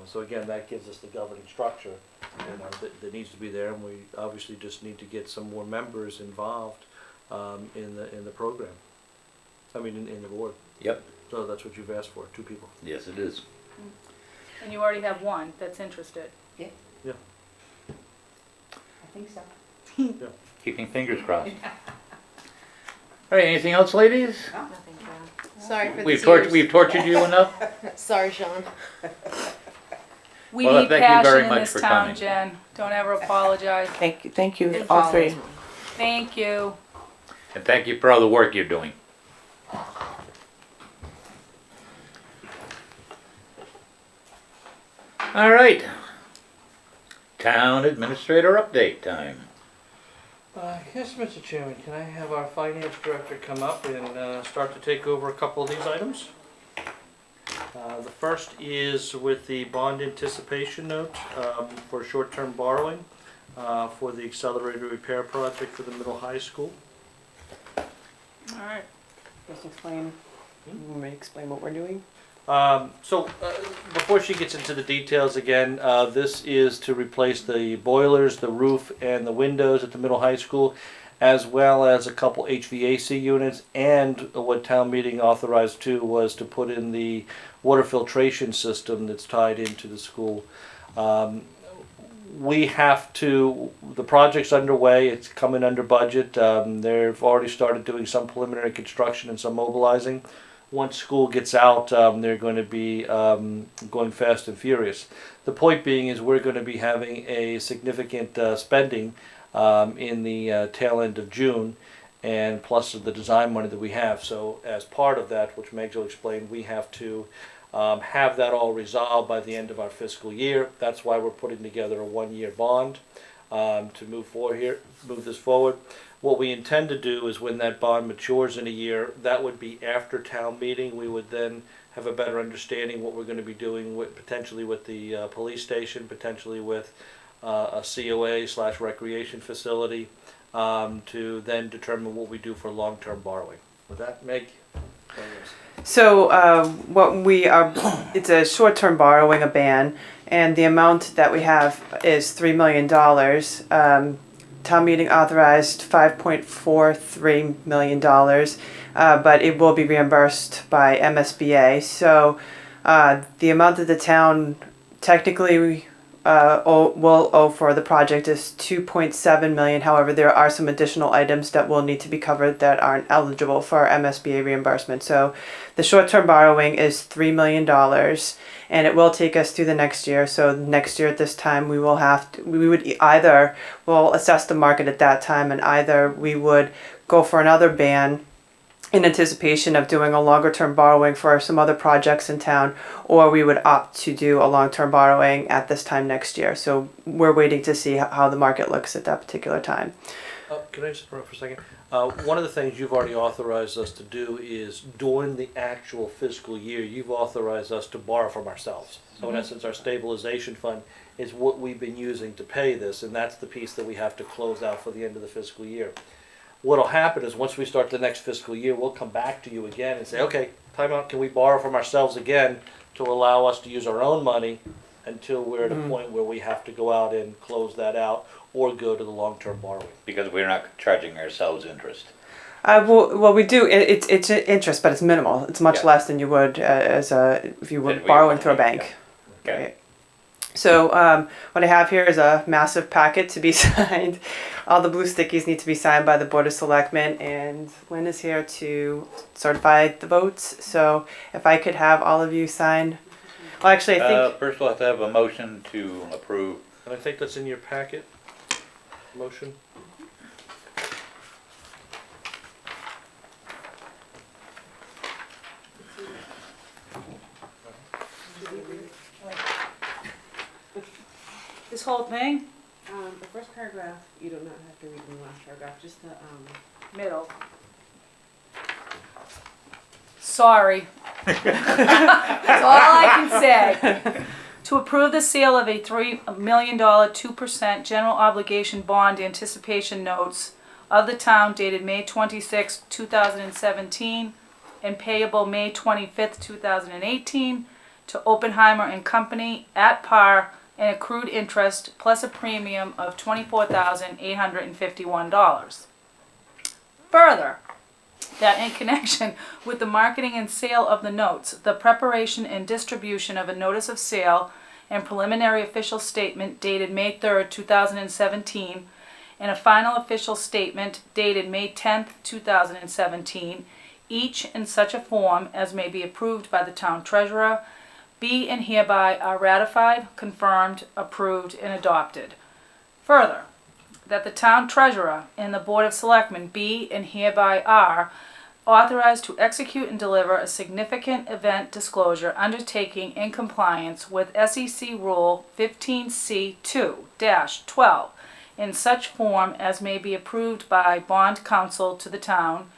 So again, that gives us the governing structure, you know, that needs to be there, and we obviously just need to get some more members involved in the program. I mean, in the board. Yep. So that's what you've asked for, 2 people. Yes, it is. And you already have one that's interested. Yeah. I think so. Keeping fingers crossed. All right, anything else, ladies? Nothing. Sorry for We've tortured you enough? Sorry, Sean. We Well, need thank you passion very in much this for town, coming. Jen. Don't ever apologize. Thank you, all 3. Thank you. And thank you for all the work you're doing. All right. Town administrator update time. Yes, Mr. Chairman, can I have our finance director come up and start to take over a couple of these items? The first is with the bond anticipation note for short-term borrowing for the accelerated repair project for the middle high school. All right. Just explain, you may explain what we're doing? Before she gets into the details again, this is to replace the boilers, the roof, and the windows at the middle high school. as well as a couple HVAC units, and what town meeting authorized too was to put in the water filtration system that's tied into the school. We have to, the project's underway, it's coming under budget. They've already started doing some preliminary construction and some mobilizing. Once school gets out, they're going to be going fast and furious. The point being is we're going to be having a significant spending in the tail end of June, and plus the design money that we have. So as part of that, which Meg will explain, we have to have that all resolved by the end of our fiscal year. That's why we're putting together a one-year bond to move this forward. What we intend to do is when that bond matures in a year, that would be after town meeting. We would then have a better understanding what we're going to be doing with, potentially with the police station, potentially with a COA/recreation facility, to then determine what we do for long-term borrowing. With that, Meg? So what we are, it's a short-term borrowing, a ban, and the amount that we have is $3 million. Town meeting authorized $5.43 million, but it will be reimbursed by MSBA. So the amount that the town technically will owe for the project is $2.7 million. However, there are some additional items that will need to be covered that aren't eligible for MSBA reimbursement. So the short-term borrowing is $3 million, and it will take us through the next year. So next year at this time, we will have to, we'll assess the market at that time, and either we would go for another ban in anticipation of doing a longer term borrowing for some other projects in town, or we would opt to do a long-term borrowing at this time next year. So we're waiting to see how the market looks at that particular time. Can I just interrupt for a second? One of the things you've already authorized us to do is during the actual fiscal year, you've authorized us to borrow from ourselves. So in essence, our stabilization fund is what we've been using to pay this, and that's the piece that we have to close out for the end of the fiscal year. What'll happen is once we start the next fiscal year, we'll come back to you again and say, okay, time out, can we borrow from ourselves again to allow us to use our own money until we're at a point where we have to go out and close that out or go to the long-term borrowing. Because we're not charging ourselves interest. Well, we do. It's interest, but it's minimal. It's much Yeah. less than you would if you were Than we borrowing would, through a bank. yeah. Okay. Right. So what I have here is a massive packet to be signed. All the blue stickies need to be signed by the Board of Selectmen, and Lynn is here to certify the votes. So if I could have all of you sign. Well, actually, I think First we'll have to have a motion to approve. And I think that's in your packet. Motion. This whole thing? the first paragraph, you do not have to read the last paragraph, just the Middle. Sorry. That's all I can say. To approve the sale of a $3 million 2% general obligation bond anticipation notes of the town dated May 26, 2017 and payable May 25, 2018 to Oppenheimer and Company at par and accrued interest plus a premium of $24,851. Further, that in connection with the marketing and sale of the notes, the preparation and distribution of a notice of sale and preliminary official statement dated May 3rd, 2017, and a final official statement dated May 10th, 2017, each in such a form as may be approved by the town treasurer, be and hereby are ratified, confirmed, approved, and adopted. Further, that the town treasurer and the Board of Selectmen be and hereby are authorized to execute and deliver a significant event disclosure undertaking in compliance with SEC Rule 15C2-12 in such form as may be approved by bond counsel to the town,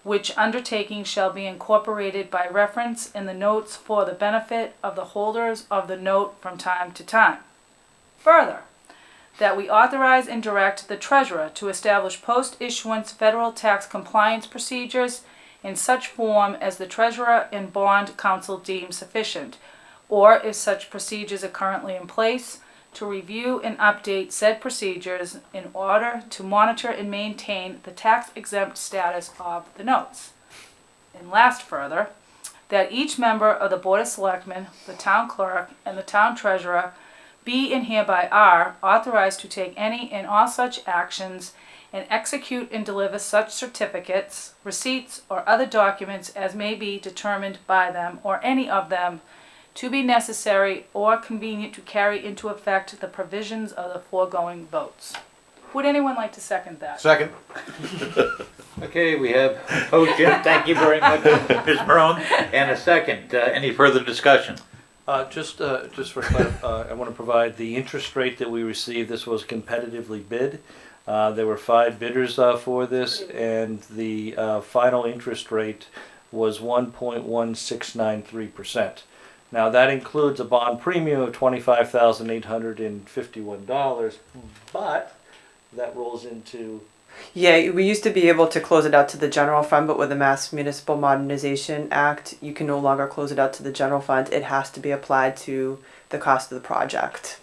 which undertaking shall be incorporated by reference in the notes for the benefit of the holders of the note from time to time. Further, that we authorize and direct the treasurer to establish post-issuance federal tax compliance procedures in such form as the treasurer and bond counsel deem sufficient, or if such procedures are currently in place, to review and update said procedures in order to monitor and maintain the tax exempt status of the notes. And last further, that each member of the Board of Selectmen, the town clerk, and the town treasurer be and hereby are authorized to take any and all such actions and execute and deliver such certificates, receipts, or other documents as may be determined by them or any of them to be necessary or convenient to carry into effect the provisions of the foregoing votes. Would anyone like to second that? Second. Okay, we have Jim, thank you very much, Ms. Barone, and a second. Any further discussion? Just for I want to provide the interest rate that we received. This was competitively bid. There were 5 bidders for this, and the final interest rate was 1.1693%. Now that includes a bond premium of $25,851, but that rolls into... Yeah, we used to be able to close it out to the general fund, but with the Mass Municipal Modernization Act, you can no longer close it out to the general fund. It has to be applied to the cost of the project.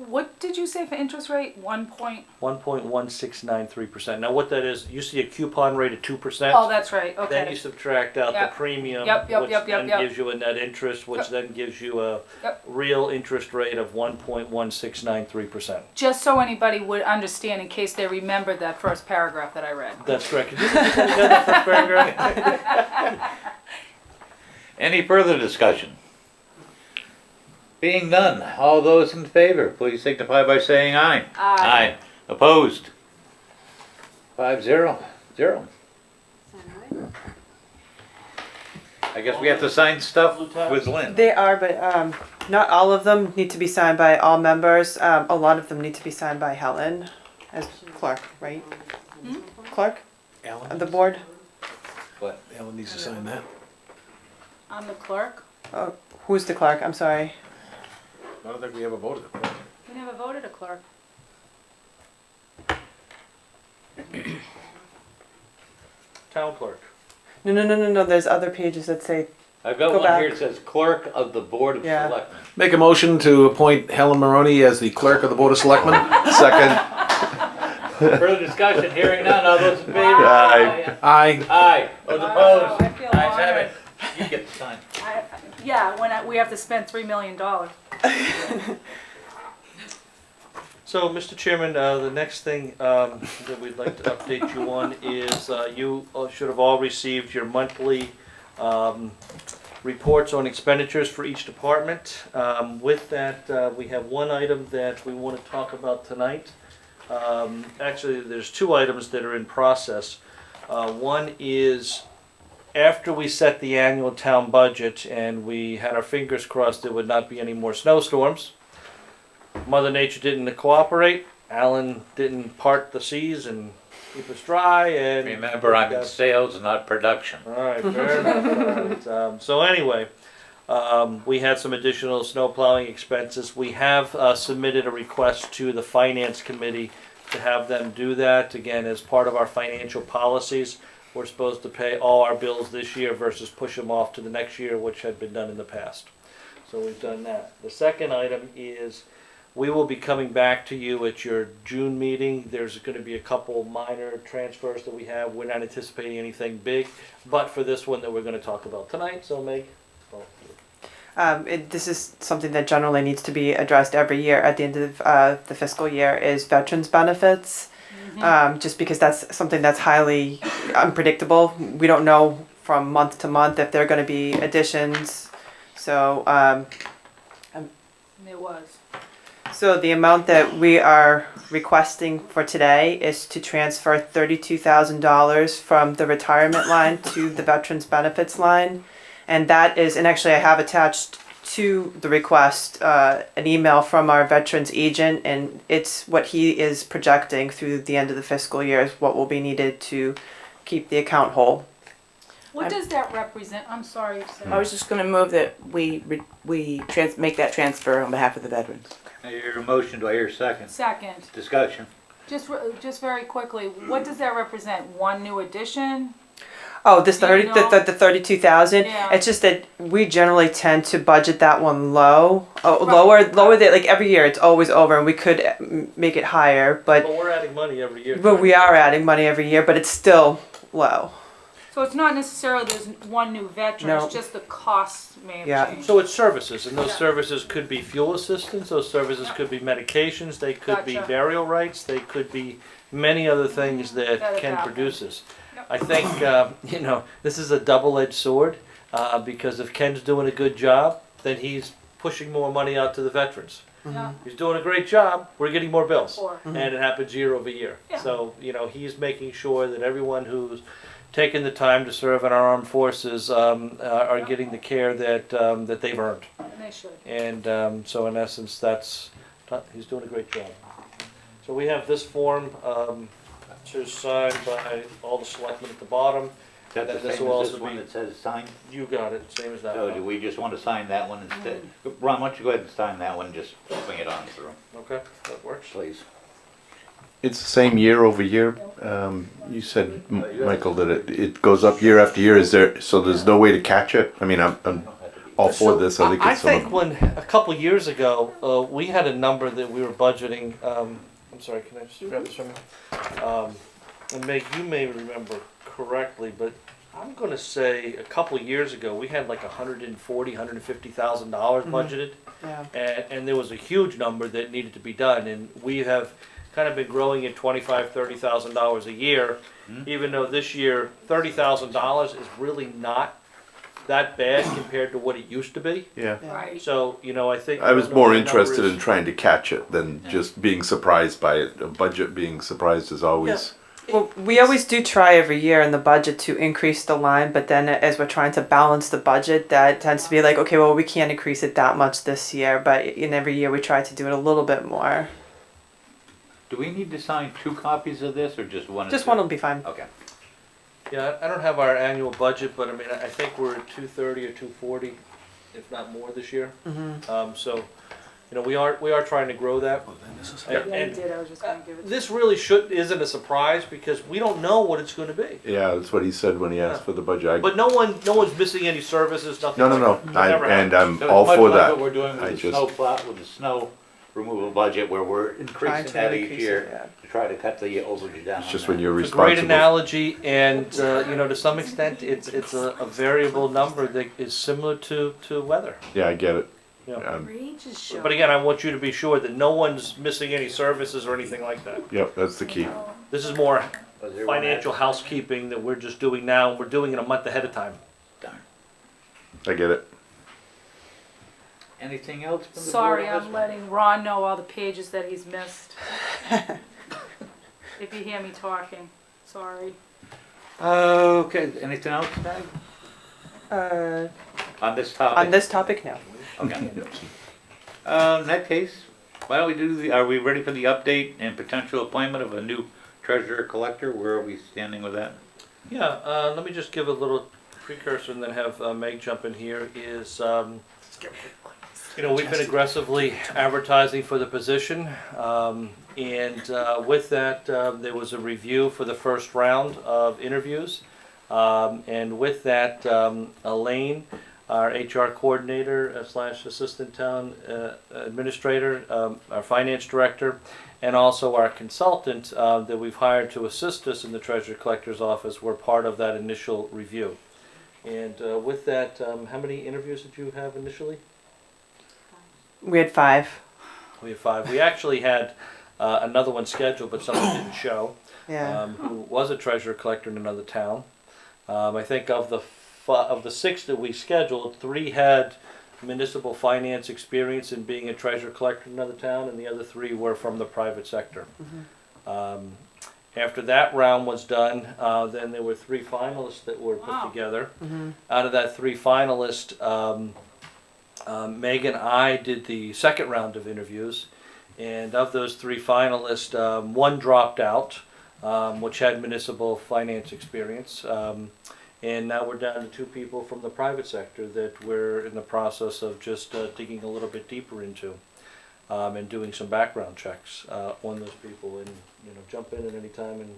What did you say for interest rate? 1.1693%. Now what that is, you see a coupon rate of 2%. Oh, that's right. Okay. Then you subtract out Yep. the premium, Yep, which then gives you a net interest, which then gives you a real interest rate of 1.1693%. Just so anybody would understand, in case they remembered that first paragraph that I read. That's correct. Could you repeat that first paragraph? Any further discussion? Being none, all those in favor, please signify by saying aye. Aye. Opposed? 5-0. I guess we have to sign stuff with Lynn. They are, but not all of them need to be signed by all members. A lot of them need to be signed by Helen as clerk, right? Clerk Alan? of the board. What? Alan needs to sign that. I'm the clerk. Oh, who's the clerk? I'm sorry. I don't think we ever voted it. We never voted a clerk. Town clerk. No. There's other pages that say. I've got Go one here back. that says Clerk of the Board of Yeah. Selectmen. Make a motion to appoint Helen Maroney as the clerk of the Board of Selectmen. Second. Further discussion, hearing none, all those in favor? Aye. Aye. Aye. Those opposed? I feel Ayes have honored. it. You get the sign. Yeah, when we have to spend $3 million. So, Mr. Chairman, the next thing that we'd like to update you on is you should have all received your monthly reports on expenditures for each department. With that, we have one item that we want to talk about tonight. Actually, there's 2 items that are in process. One is after we set the annual town budget and we had our fingers crossed there would not be any more snowstorms. Mother Nature didn't cooperate. Alan didn't part the seas and keep us dry. And Remember, I'm in sales, not production. all right, fair enough. All right. So anyway, we had some additional snow plowing expenses. We have submitted a request to the Finance Committee to have them do that. Again, as part of our financial policies, we're supposed to pay all our bills this year versus push them off to the next year, which had been done in the past. So we've done that. The second item is we will be coming back to you at your June meeting. There's going to be a couple minor transfers that we have. We're not anticipating anything big, but for this one that we're going to talk about tonight. So Meg. This is something that generally needs to be addressed every year at the end of the fiscal year is veterans benefits. Just because that's something that's highly unpredictable. We don't know from month to month if there are going to be additions. So It was. So the amount that we are requesting for today is to transfer $32,000 from the retirement line to the veterans benefits line. And that is, and actually I have attached to the request an email from our veterans agent, and it's what he is projecting through the end of the fiscal year is what will be needed to keep the account whole. What does that represent? I'm sorry, Sarah. I was just going to move that we make that transfer on behalf of the veterans. I hear a motion, do I hear a second? Second. Discussion. Just very quickly, what does that represent? One new addition? Oh, this You 30, know? the 32,000. Yeah. It's just that we generally tend to budget that one low. Oh, Right. lower than like every year. It's always over, and we could make it higher, but we're adding money every year. we are adding money every year, but it's still low. So it's not necessarily there's one new veteran, No. it's just the costs may have Yeah. changed. So it's services, and those Yeah. services could be fuel assistance, those services could be medications, they could be Gotcha. burial rights, they could be many other things that That Ken happen. produces. Yep. I think, this is a double-edged sword, because if Ken's doing a good job, then he's pushing more money out to the veterans. Yeah. He's doing a great job, we're getting more bills. Or- And it happens year over year. Yeah. So, he's making sure that everyone who's taken the time to serve in our armed forces are getting the care that they've earned. They should. And so in essence, he's doing a great job. So we have this form to sign by all the selectmen at the bottom. Is that And the this same will as also this one be- that says sign? You got it, same as that So do one. we just want to sign that one instead? Ron, why don't you go ahead and sign that one, just swing it on through, Okay, that works. please. It's the same year over year. You said, Michael, that it goes up year after year. So there's no way to catch it? I mean, I'm all for this. I think I it's think when, a couple years ago, we had a number that we were budgeting, I'm sorry, can I just grab this from you? And Meg, you may remember correctly, but I'm gonna say a couple years ago, we had like $150,000 budgeted. Yeah. And there was a huge number that needed to be done, and we have kind of been growing at $25,000-$30,000 a year, even though this year $30,000 is really not that bad compared to what it used to be. Yeah. Right. So I think I was don't know more what the interested number in is. trying to catch it than just being surprised by it. A budget being surprised is always. Well, we always do try every year in the budget to increase the line, but then as we're trying to balance the budget, that tends to be like, okay, well, we can't increase it that much this year, but in every year we try to do it a little bit more. Do we need to sign 2 copies of this or just one? Just one will be fine. Okay. Yeah, I don't have our annual budget, but I mean, I think we're at 230 or 240, if not more this year. So, we are trying to grow that. And, Yeah, and you did, I was just gonna give it to you. this really isn't a surprise because we don't know what it's going to be. Yeah, that's what he said when he asked for the budget. But no one's missing any services, nothing. No. like that. Never And happened. I'm So it's all much for like that. what we're doing I with the just- snow plow, with the snow removal budget, where we're Trying increasing to that each increase year it, yeah. to try to cut the overage down. It's just on when you're It's a great responsible. analogy, and to some extent, it's a variable number that is similar to weather. Yeah, I get it. Yeah. Ranges show. But again, I want you to be sure that no one's missing any services or anything like that. Yep, that's the key. This is more Was there one financial housekeeping that we're just doing now, and we're doing it a month ahead of time. Darn. I get it. Anything else from the Sorry, board on this I'm one? letting Ron know all the pages that he's missed. If you hear me talking, sorry. Okay, anything else, Meg? On this topic? On this topic, no. Okay. In that case, why don't we are we ready for the update and potential appointment of a new treasurer collector? Where are we standing with that? Yeah, let me just give a little precursor and then have Meg jump in here. We've been aggressively advertising for the position, and with that, there was a review for the first round of interviews, and with that, Elaine, our HR coordinator / assistant town administrator, our finance director, and also our consultant that we've hired to assist us in the treasurer collector's office were part of that initial review. And with that, how many interviews did you have initially? We had 5. We had 5. We actually had another one scheduled, but someone didn't show. Yeah. Who was a treasurer collector in another town. I think of the 6 that we scheduled, 3 had municipal finance experience in being a treasurer collector in another town, and the other 3 were from the private sector. After that round was done, then there were 3 finalists that were put together. Out of that 3 finalists, Meg and I did the second round of interviews, and of those 3 finalists, 1 dropped out, which had municipal finance experience, and now we're down to 2 people from the private sector that we're in the process of just digging a little bit deeper into, and doing some background checks on those people. And jump in at any time and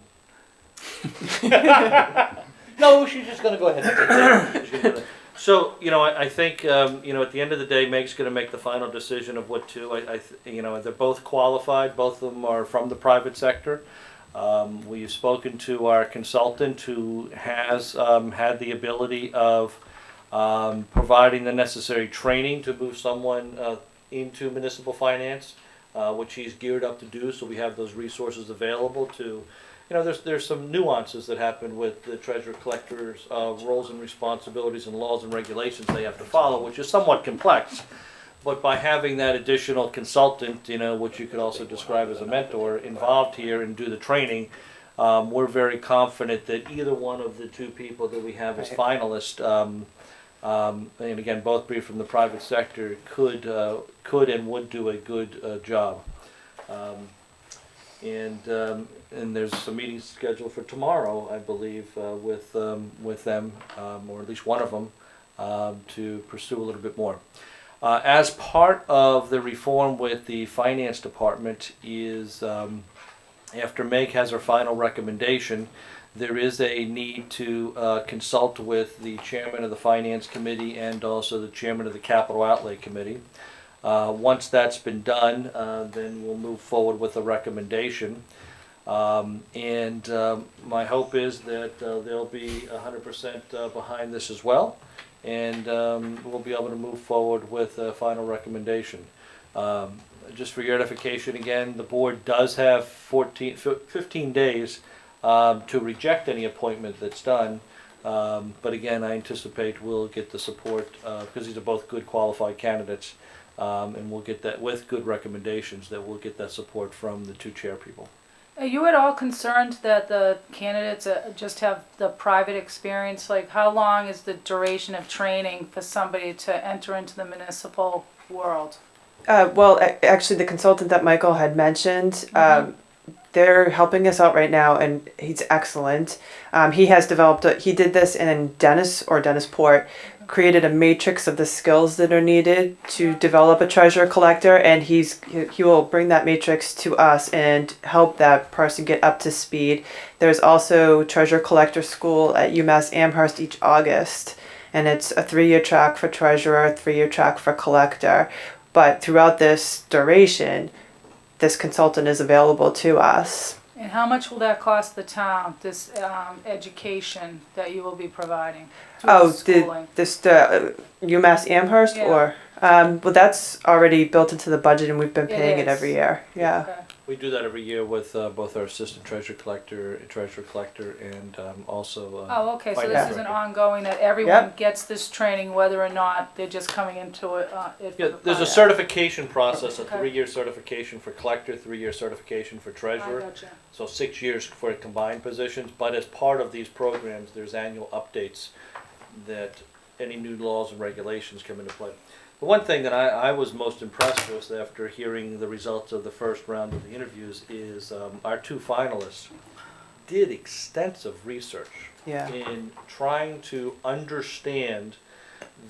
No, she's just gonna go ahead and take it. She's gonna do that. So, I think, at the end of the day, Meg's gonna make the final decision of what to, they're both qualified, both of them are from the private sector. We've spoken to our consultant who has, had the ability of, providing the necessary training to move someone, into municipal finance, which he's geared up to do, so we have those resources available to, there's some nuances that happen with the treasurer collector's roles and responsibilities and laws and regulations they have to follow, which is somewhat complex. But by having that additional consultant, which you could also describe as a mentor, involved here and do the training, we're very confident that either one of the two people that we have as finalists, and again, both being from the private sector, could and would do a good job. And there's some meetings scheduled for tomorrow, I believe, with them, or at least one of them, to pursue a little bit more. As part of the reform with the finance department is, after Meg has her final recommendation, there is a need to consult with the chairman of the finance committee and also the chairman of the capital outlay committee. Once that's been done, then we'll move forward with a recommendation. My hope is that they'll be 100% behind this as well, and we'll be able to move forward with a final recommendation. Just for your edification again, the board does have 15 days to reject any appointment that's done. But again, I anticipate we'll get the support, because these are both good qualified candidates, and we'll get that with good recommendations, that we'll get that support from the two chair people. Are you at all concerned that the candidates just have the private experience? Like, how long is the duration of training for somebody to enter into the municipal world? Actually, the consultant that Michael had mentioned, they're helping us out right now, and he's excellent. He has developed, he did this in Dennisport, created a matrix of the skills that are needed to develop a treasurer collector, and he will bring that matrix to us and help that person get up to speed. There's also treasurer collector school at UMass Amherst each August, and it's a 3-year track for treasurer, 3-year track for collector. But throughout this duration, this consultant is available to us. And how much will that cost the town, this education that you will be providing? The UMass Amherst, Yeah. or well, that's already built into the budget, and we've been paying it every year. Yeah. Okay. We do that every year with both our assistant treasurer collector, and also. Oh, okay, so finance this is an director. ongoing, that everyone gets this training, whether or not they're just coming into it. Yeah, there's a certification process, a Okay. 3-year certification for collector, 3-year certification for treasurer. I gotcha. So 6 years for combined positions, but as part of these programs, there's annual updates that any new laws and regulations come into play. The one thing that I was most impressed with after hearing the results of the first round of the interviews is our two finalists did extensive research in trying to understand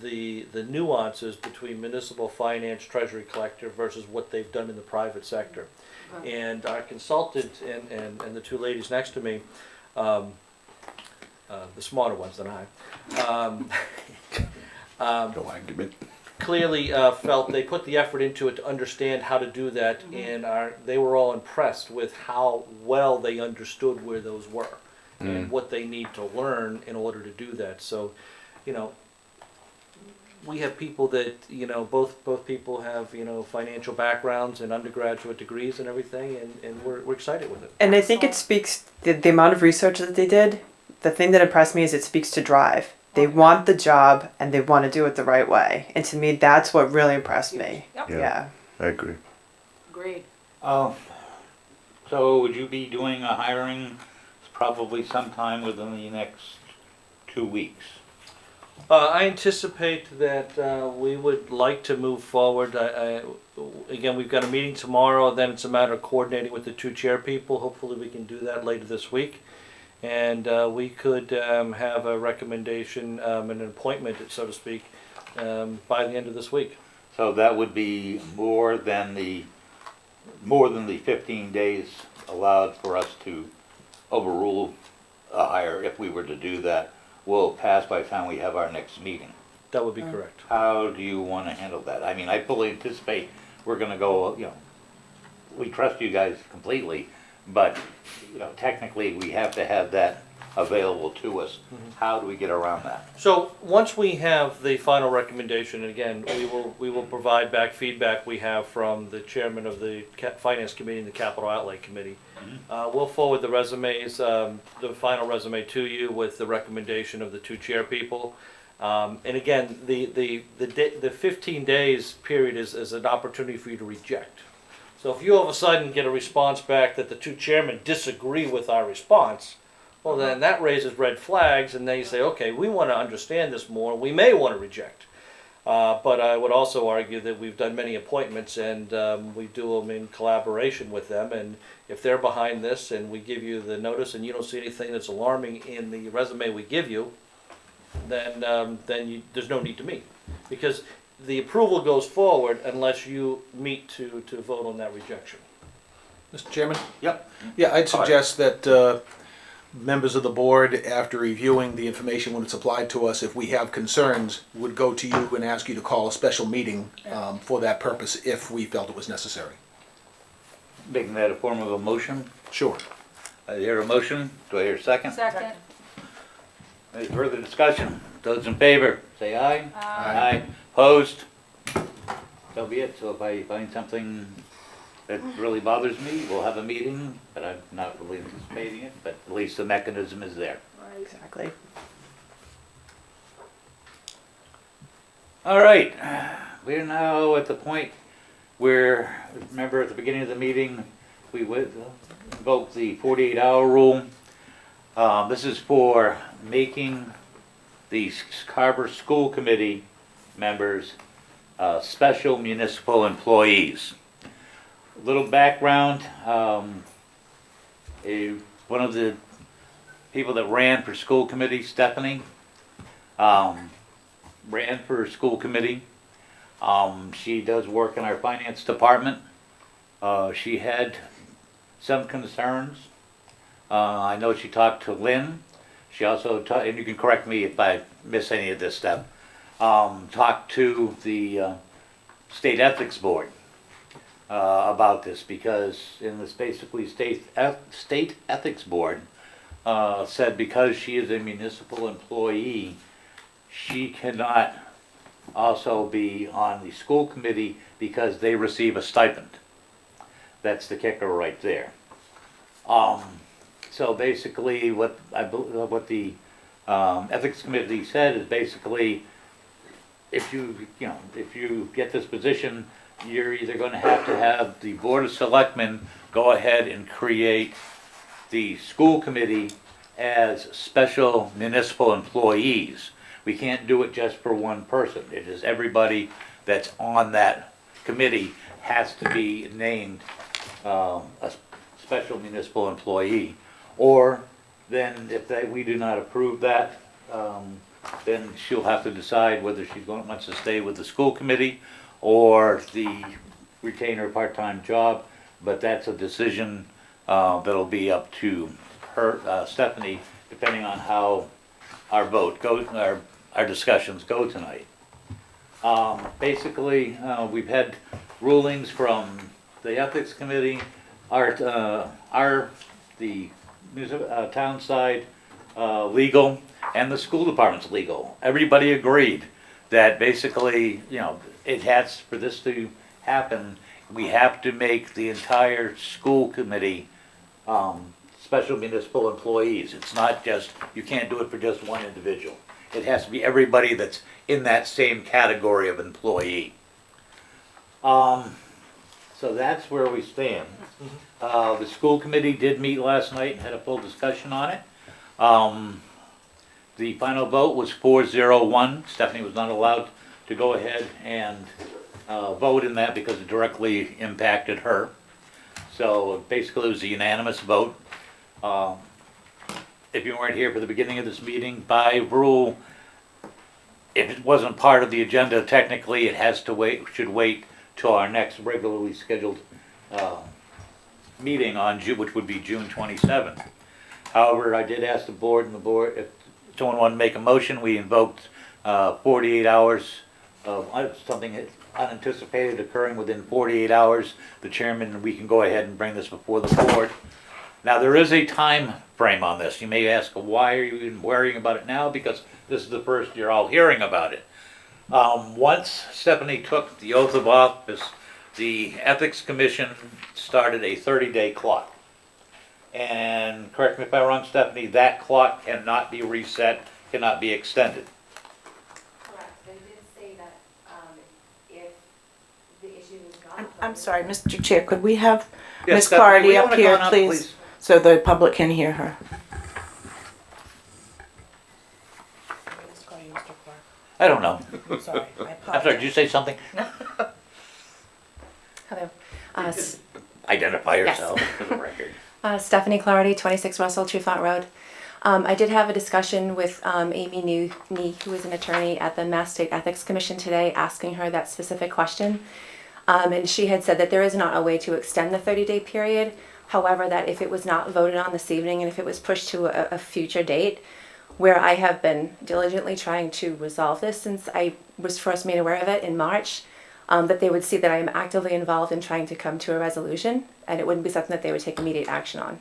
the nuances between municipal finance, treasury collector versus what they've done in the private sector. And our consultant and the two ladies next to me, the smarter ones than I, No argument. clearly felt they put the effort into it to understand how to do that, and they were all impressed with how well they understood where those were and what they need to learn in order to do that. So, we have people that, both people have, financial backgrounds and undergraduate degrees and everything, and we're excited with it. And I think it speaks, the amount of research that they did, the thing that impressed me is it speaks to drive. They want the job and they want to do it the right way. And to me, that's what really impressed me. Yep. Yeah. I agree. Agreed. So would you be doing a hiring probably sometime within the next 2 weeks? I anticipate that we would like to move forward. Again, we've got a meeting tomorrow, then it's a matter of coordinating with the two chair people. Hopefully we can do that later this week. And we could have a recommendation and an appointment, so to speak, by the end of this week. So that would be more than the 15 days allowed for us to overrule a hire, if we were to do that, will pass by the time we have our next meeting. That would be correct. How do you want to handle that? I mean, I fully anticipate we're going to go, we trust you guys completely, but, technically we have to have that available to us. How do we get around that? So once we have the final recommendation, and again, we will provide back feedback we have from the chairman of the Finance Committee and the Capital Outlay Committee. We'll forward the resumes, the final resume to you with the recommendation of the two chair people. And again, the 15 days period is an opportunity for you to reject. So if you all of a sudden get a response back that the two chairmen disagree with our response, well, then that raises red flags, and then you say, okay, we want to understand this more. We may want to reject. But I would also argue that we've done many appointments, and we do them in collaboration with them. And if they're behind this, and we give you the notice, and you don't see anything that's alarming in the resume we give you, then there's no need to meet, because the approval goes forward unless you meet to vote on that rejection. Mr. Chairman? Yep. Yeah, I'd suggest that members of the board, after reviewing the information when it's applied to us, if we have concerns, would go to you and ask you to call a special meeting for that purpose if we felt it was necessary. Making that a form of a motion? Sure. I hear a motion. Do I hear a second? Second. Any further discussion? Those in favor, say aye. Aye. Opposed? So be it. So if I find something that really bothers me, we'll have a meeting, but I'm not really anticipating it, but at least the mechanism is there. Exactly. All right, we're now at the point where, remember at the beginning of the meeting, we would invoke the 48-hour rule. This is for making the Carver School Committee members special municipal employees. A little background, one of the people that ran for school committee, Stephanie, ran for school committee. She does work in our finance department. She had some concerns. I know she talked to Lynn. She also, and you can correct me if I miss any of this stuff, talked to the State Ethics Board about this, because in this basically State Ethics Board said because she is a municipal employee, she cannot also be on the school committee because they receive a stipend. That's the kicker right there. So basically what the ethics committee said is basically if you get this position, you're either going to have the Board of Selectmen go ahead and create the school committee as special municipal employees. We can't do it just for one person. It is everybody that's on that committee has to be named a special municipal employee. Or then if we do not approve that, then she'll have to decide whether she wants to stay with the school committee or the retainer part-time job. But that's a decision that'll be up to her, Stephanie, depending on how our vote goes, our discussions go tonight. Basically, we've had rulings from the ethics committee, the town side legal, and the school department's legal. Everybody agreed that basically, it has, for this to happen, we have to make the entire school committee special municipal employees. It's not just, you can't do it for just one individual. It has to be everybody that's in that same category of employee. So that's where we stand. The school committee did meet last night and had a full discussion on it. The final vote was 4-0-1. Stephanie was not allowed to go ahead and vote in that because it directly impacted her. So basically it was a unanimous vote. If you weren't here for the beginning of this meeting, by rule, if it wasn't part of the agenda, technically it has to wait, should wait till our next regularly scheduled meeting on which would be June 27th. However, I did ask the board, and the board, if someone wanted to make a motion, we invoked 48 hours of something unanticipated occurring within 48 hours. The chairman, we can go ahead and bring this before the board. Now, there is a time frame on this. You may ask, why are you even worrying about it now? Because this is the first you're all hearing about it. Once Stephanie took the oath of office, the Ethics Commission started a 30-day clock. And correct me if I'm wrong, Stephanie, that clock cannot be reset, cannot be extended. Correct. They did say that if the issue is not... I'm sorry, Mr. Chair, could we have Yes, Ms. Stephanie, Clardy will you up wanna here, come on up, please, so the public can hear her? I don't know. Sorry, I I'm sorry, apologize. did you say something? Hello. Identify Yes. yourself for the record. Stephanie Clardy, 26 Russell Trufant Road. I did have a discussion with Amy Nee, who is an attorney at the Mass State Ethics Commission today, asking her that specific question. And she had said that there is not a way to extend the 30-day period. However, that if it was not voted on this evening and if it was pushed to a future date, where I have been diligently trying to resolve this since I was first made aware of it in March, that they would see that I am actively involved in trying to come to a resolution, and it wouldn't be something that they would take immediate action on.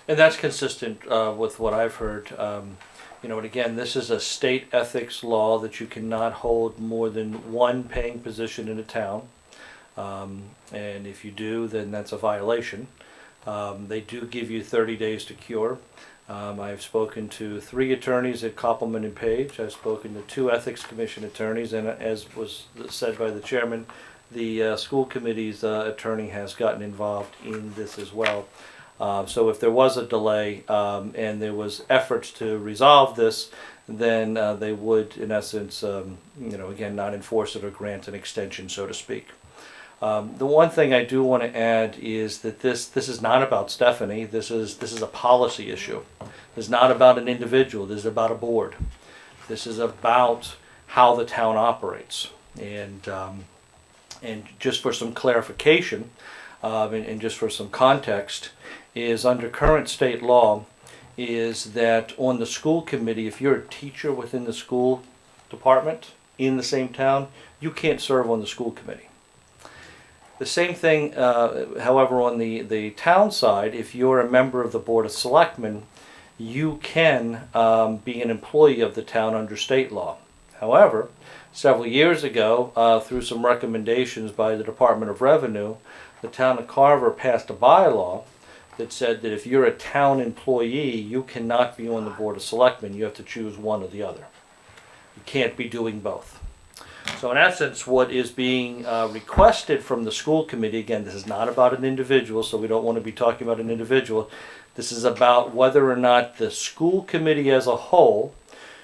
And that's consistent with what I've heard. You know, and again, this is a state ethics law that you cannot hold more than one paying position in a town. And if you do, then that's a violation. They do give you 30 days to cure. I've spoken to 3 attorneys at Koppelman and Page. I've spoken to 2 Ethics Commission attorneys, and as was said by the chairman, the school committee's attorney has gotten involved in this as well. So if there was a delay and there was efforts to resolve this, then they would, in essence, you know, again, not enforce it or grant an extension, so to speak. The one thing I do want to add is that this is not about Stephanie. This is a policy issue. This is not about an individual. This is about a board. This is about how the town operates. And just for some clarification, and just for some context, is under current state law, is that on the school committee, if you're a teacher within the school department in the same town, you can't serve on the school committee. The same thing, however, on the town side, if you're a member of the Board of Selectmen, you can be an employee of the town under state law. However, several years ago, through some recommendations by the Department of Revenue, the town of Carver passed a bylaw that said that if you're a town employee, you cannot be on the Board of Selectmen. You have to choose one or the other. You can't be doing both. So in essence, what is being requested from the school committee, again, this is not about an individual, so we don't want to be talking about an individual. This is about whether or not the school committee as a whole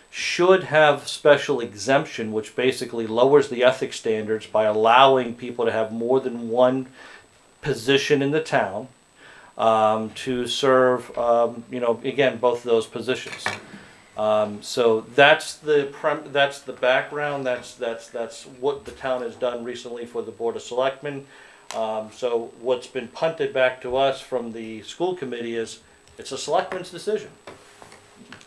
should have special exemption, which basically lowers the ethics standards by allowing people to have more than one position in the town to serve, you know, again, both of those positions. So that's the background. That's what the town has done recently for the Board of Selectmen. So what's been punted back to us from the school committee is it's a selectman's decision.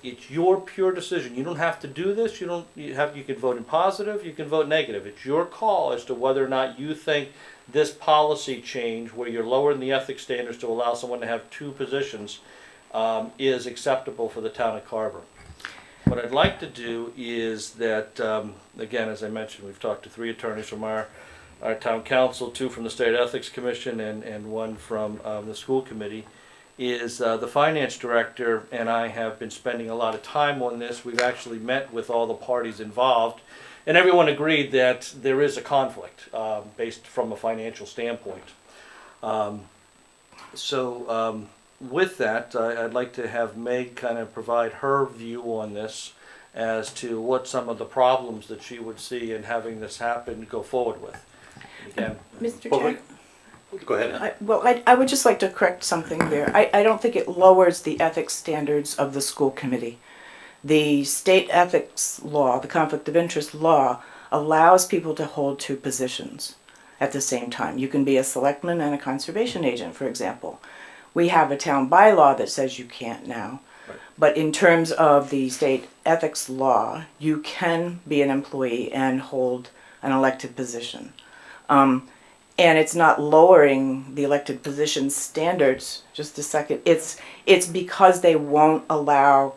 It's your pure decision. You don't have to do this. You can vote in positive. You can vote negative. It's your call as to whether or not you think this policy change, where you're lowering the ethics standards to allow someone to have 2 positions, is acceptable for the town of Carver. What I'd like to do is that, again, as I mentioned, we've talked to 3 attorneys from our town council, 2 from the State Ethics Commission, and 1 from the school committee, is the finance director and I have been spending a lot of time on this. We've actually met with all the parties involved, and everyone agreed that there is a conflict based from a financial standpoint. With that, I'd like to have Meg kind of provide her view on this as to what some of the problems that she would see in having this happen go forward with. Again, Mr. Chair? Go ahead. I would just like to correct something there. I don't think it lowers the ethics standards of the school committee. The state ethics law, the conflict of interest law, allows people to hold 2 positions at the same time. You can be a selectman and a conservation agent, for example. We have a town bylaw that says you can't now. But in terms of the state ethics law, you can be an employee and hold an elected position. And it's not lowering the elected position standards. Just a second. It's because they won't allow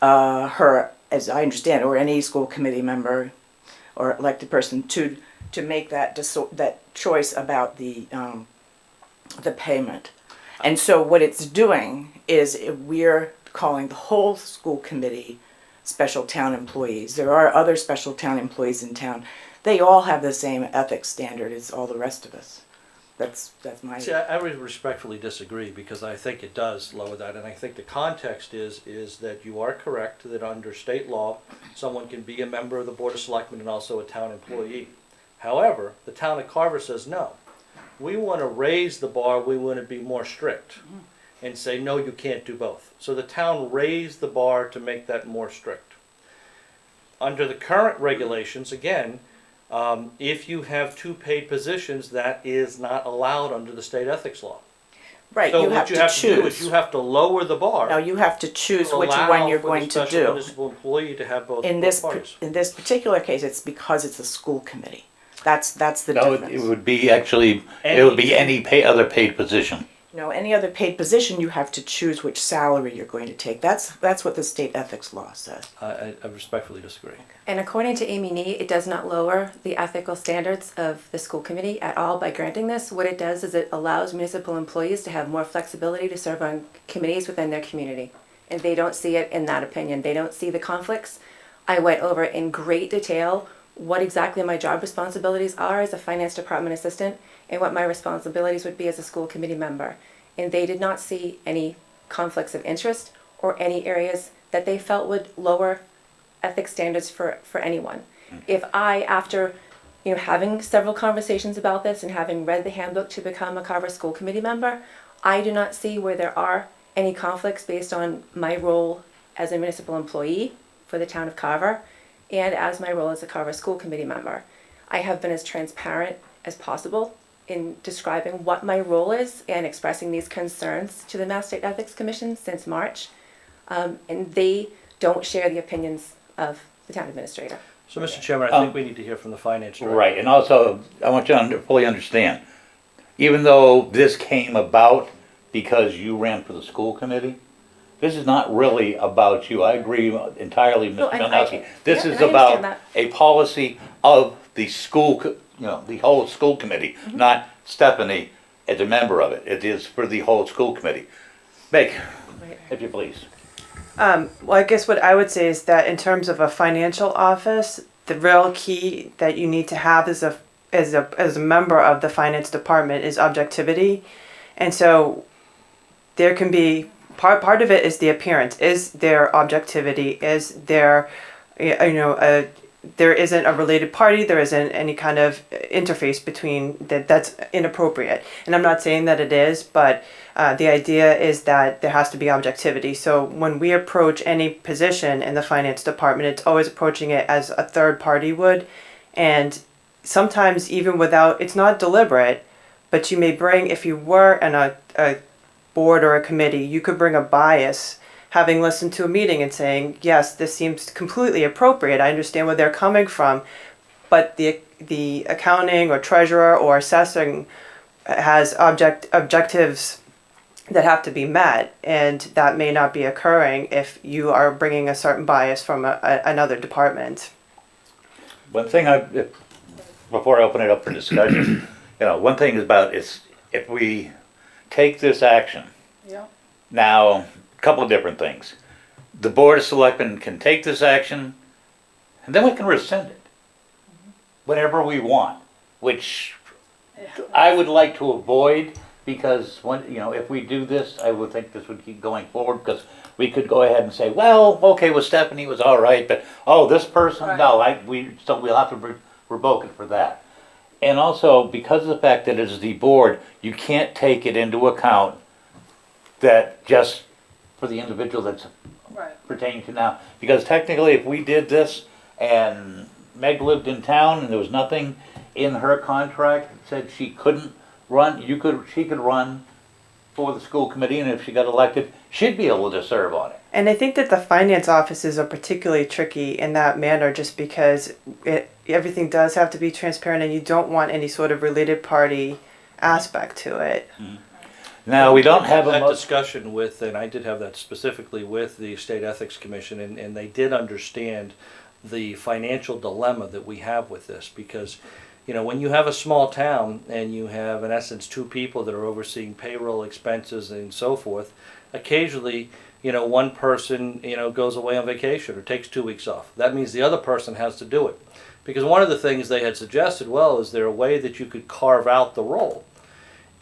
her, as I understand, or any school committee member or elected person to make that choice about the payment. And so what it's doing is we're calling the whole school committee special town employees. There are other special town employees in town. They all have the same ethics standard as all the rest of us. That's my... See, I would respectfully disagree because I think it does lower that, and I think the context is that you are correct that under state law, someone can be a member of the Board of Selectmen and also a town employee. However, the town of Carver says no. We want to raise the bar, we want to be more strict and say, no, you can't do both. So the town raised the bar to make that more strict. Under the current regulations, again, if you have two paid positions, that is not allowed under the state ethics law. Right, So you what have you to have choose. to do is you have to lower the bar. No, you have to choose to which allow one you're for going the to special do. municipal employee to have both, In both parties. this particular case, it's because it's a school committee. That's the No, difference. it would be actually, it would be any other paid position. No, any other paid position, you have to choose which salary you're going to take. That's what the state ethics law says. I respectfully disagree. And according to Amy Nee, it does not lower the ethical standards of the school committee at all by granting this. What it does is it allows municipal employees to have more flexibility to serve on committees within their community. And they don't see it in that opinion. They don't see the conflicts. I went over in great detail what exactly my job responsibilities are as a finance department assistant and what my responsibilities would be as a school committee member. And they did not see any conflicts of interest or any areas that they felt would lower ethics standards for anyone. If I, after having several conversations about this and having read the handbook to become a Carver school committee member, I do not see where there are any conflicts based on my role as a municipal employee for the town of Carver and as my role as a Carver school committee member. I have been as transparent as possible in describing what my role is and expressing these concerns to the Mass State Ethics Commission since March. And they don't share the opinions of the town administrator. So, Mr. Chairman, I think we need to hear from the finance director. Right, and also, I want you to fully understand, even though this came about because you ran for the school committee, this is not really about you. I agree entirely, No, Mr. and Donowski. This yeah, is and I about understand that. a policy of the school, the whole school committee, Mm-hmm. not Stephanie as a member of it. It is for the whole school committee. Meg, if you please. Well, I guess what I would say is that in terms of a financial office, the real key that you need to have as a member of the finance department is objectivity. And so there can be part of it is the appearance, is there objectivity, is there there isn't a related party, there isn't any kind of interface between that's inappropriate. And I'm not saying that it is, but the idea is that there has to be objectivity. So when we approach any position in the finance department, it's always approaching it as a third party would. And sometimes even without, it's not deliberate, but you may bring, if you were in a board or a committee, you could bring a bias, having listened to a meeting and saying, yes, this seems completely appropriate. I understand where they're coming from, but the accounting or treasurer or assessing has objectives that have to be met, and that may not be occurring if you are bringing a certain bias from another department. One thing before I open it up for discussion, one thing is about is if we take this action. Yeah. Now, a couple of different things. The Board of Selectmen can take this action, and then we can rescind it whenever we want, which I would like to avoid, because if we do this, I would think this would keep going forward, because we could go ahead and say, well, okay, with Stephanie it was all right, but this person, Right. no, we'll have to revoke it for that. And also, because of the fact that it is the board, you can't take it into account that just for the individual that's Right. pertaining to now. Because technically, if we did this and Meg lived in town and there was nothing in her contract that said she couldn't run, she could run for the school committee, and if she got elected, she'd be able to serve on it. And I think that the finance offices are particularly tricky in that manner just because everything does have to be transparent and you don't want any sort of related party aspect to it. Now, we don't have that a discussion with, and I did have that specifically with the State Ethics Commission, and they did understand the financial dilemma that we have with this because, you know, when you have a small town and you have, in essence, two people that are overseeing payroll expenses and so forth, occasionally, you know, one person, you know, goes away on vacation or takes 2 weeks off. That means the other person has to do it. Because one of the things they had suggested, well, is there a way that you could carve out the role?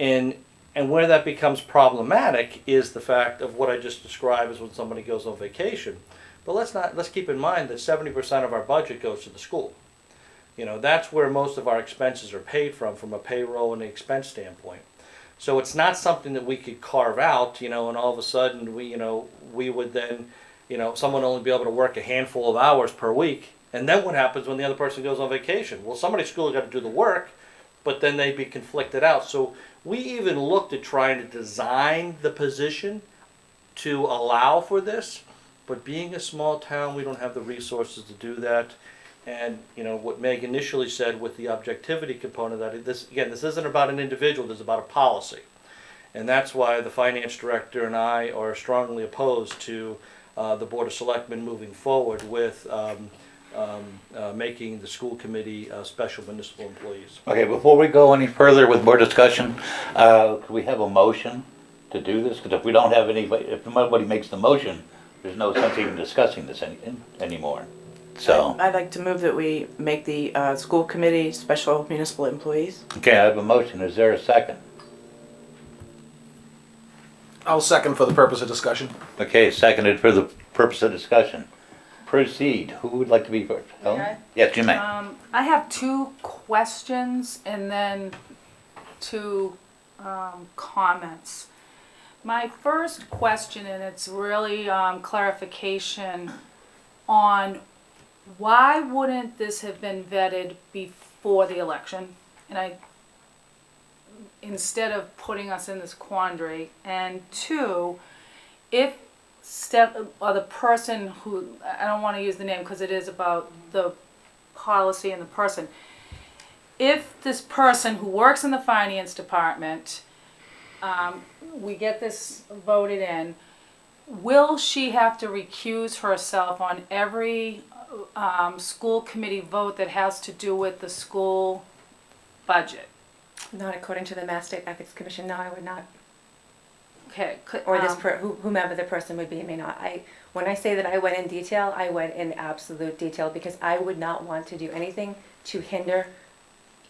And where that becomes problematic is the fact of what I just described as when somebody goes on vacation. But let's keep in mind that 70% of our budget goes to the school. You know, that's where most of our expenses are paid from a payroll and expense standpoint. So it's not something that we could carve out, you know, and all of a sudden we would then, you know, someone only be able to work a handful of hours per week. And then what happens when the other person goes on vacation? Well, somebody's school got to do the work, but then they'd be conflicted out. So we even looked at trying to design the position to allow for this, but being a small town, we don't have the resources to do that. And you know what Meg initially said with the objectivity component of that, this isn't about an individual, this is about a policy. And that's why the finance director and I are strongly opposed to the Board of Selectmen moving forward with making the school committee special municipal employees. Okay, before we go any further with more discussion, could we have a motion to do this? Because if we don't have anybody, if nobody makes the motion, there's no sense even discussing this anymore. So. I'd like to move that we make the school committee special municipal employees. Okay, I have a motion. Is there a second? I'll second for the purpose of discussion. Okay, seconded for the purpose of discussion. Proceed. Who would like to be first? Helen? Okay. Yes, you may. I have 2 questions and then 2 comments. My first question, and it's really clarification on why wouldn't this have been vetted before the election? And instead of putting us in this quandary. And 2, if the person who, I don't want to use the name because it is about the policy and the person. If this person who works in the finance department, we get this voted in, will she have to recuse herself on every school committee vote that has to do with the school budget? Not according to the Mass State Ethics Commission, no, I would not. Okay. Or whomever the person would be, may not. When I say that I went in detail, I went in absolute detail because I would not want to do anything to hinder,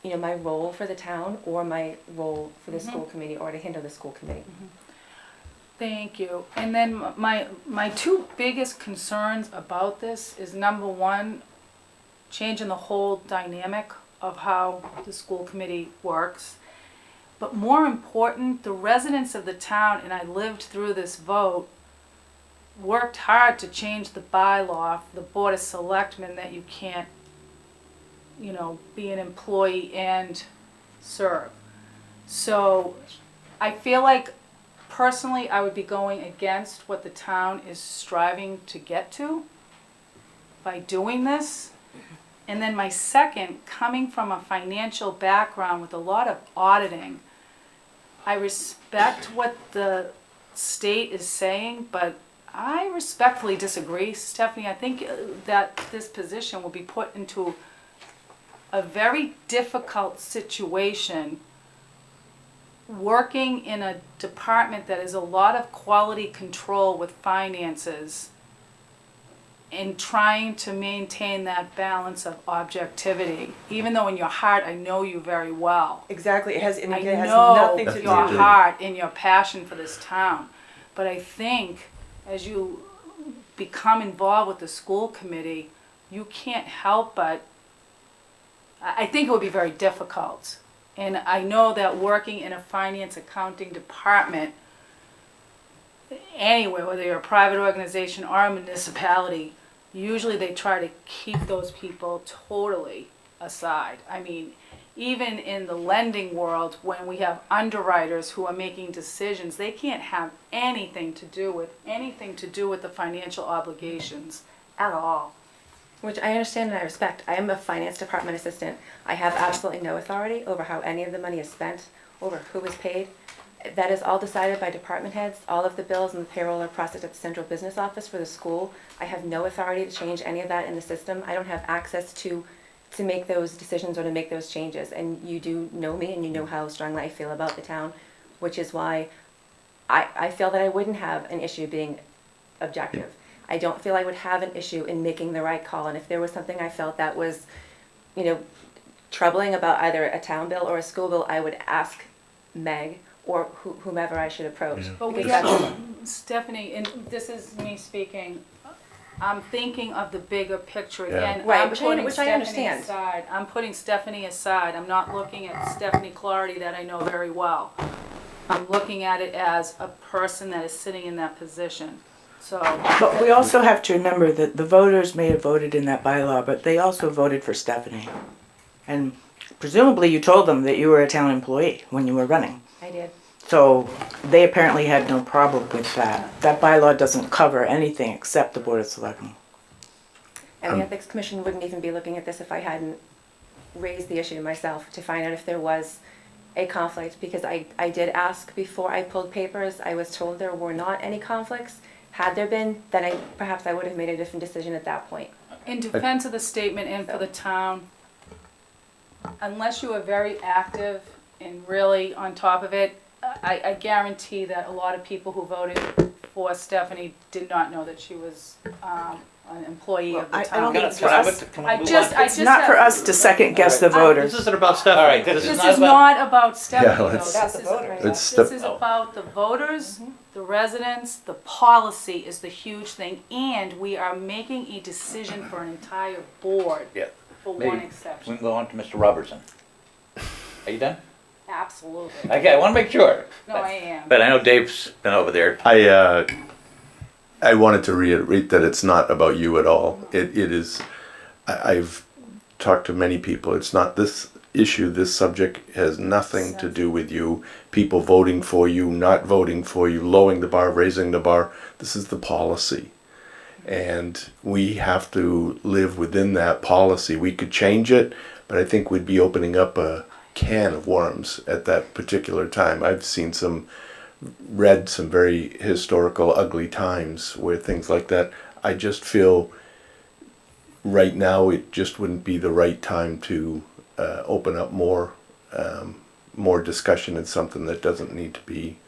you know, my role for the town or my role for the school committee or to hinder the school committee. Thank you. And then my 2 biggest concerns about this is number 1, changing the whole dynamic of how the school committee works. But more important, the residents of the town, and I lived through this vote, worked hard to change the bylaw for the Board of Selectmen that you can't, you know, be an employee and serve. So I feel like personally I would be going against what the town is striving to get to by doing this. And then my second, coming from a financial background with a lot of auditing, I respect what the state is saying, but I respectfully disagree, Stephanie. I think that this position will be put into a very difficult situation working in a department that is a lot of quality control with finances and trying to maintain that balance of objectivity, even though in your heart I know you very well. Exactly. It has I nothing to know do your with heart and your passion for this town. But I think as you become involved with the school committee, you can't help but, I think it would be very difficult. And I know that working in a finance accounting department, anywhere, whether you're a private organization or a municipality, usually they try to keep those people totally aside. I mean, even in the lending world, when we have underwriters who are making decisions, they can't have anything to do with the financial obligations at all. Which I understand and I respect. I am a finance department assistant. I have absolutely no authority over how any of the money is spent, over who is paid. That is all decided by department heads. All of the bills and the payroll are processed at the central business office for the school. I have no authority to change any of that in the system. I don't have access to make those decisions or to make those changes. And you do know me and you know how strongly I feel about the town, which is why I feel that I wouldn't have an issue being objective. I don't feel I would have an issue in making the right call. And if there was something I felt that was, troubling about either a town bill or a school bill, I would ask Meg or whomever I should approach. But we have, Stephanie, and this is me speaking, I'm thinking of the bigger picture again. Right, I'm which putting I Stephanie understand. aside. I'm putting Stephanie aside. I'm not looking at Stephanie Clardy that I know very well. I'm looking at it as a person that is sitting in that position. So. But we also have to remember that the voters may have voted in that bylaw, but they also voted for Stephanie. And presumably you told them that you were a town employee when you were running. I did. So they apparently had no problem with that. That bylaw doesn't cover anything except the Board of Selectmen. And the Ethics Commission wouldn't even be looking at this if I hadn't raised the issue myself to find out if there was a conflict, because I did ask before I pulled papers. I was told there were not any conflicts. Had there been, then perhaps I would have made a different decision at that point. In defense of the statement and for the town, unless you are very active and really on top of it, I guarantee that a lot of people who voted for Stephanie did not know that she was an employee of the town. I don't think it's for Can I us. move- can we move just- on? I It's not for us to second guess the voters. This isn't about Stephanie. All right, this This is is not about. not about Stephanie, Yeah, though. let's- This is about- let's This step- is about the voters, the residents, the policy is the huge thing, and we are making a decision for an entire board, Yeah. for Maybe one We exception. can go on to Mr. Robertson. Are you done? Absolutely. Okay, I want to make sure. No, I am. But I know Dave's been over there. I wanted to reiterate that it's not about you at all. It is. I've talked to many people. It's not this issue. This subject has nothing to do with you. People voting for you, not voting for you, lowering the bar, raising the bar. This is the policy, and we have to live within that policy. We could change it, but I think we'd be opening up a can of worms at that particular time. I've read some very historical, ugly times where things like that. I just feel right now it just wouldn't be the right time to open up more discussion in something that doesn't need to be.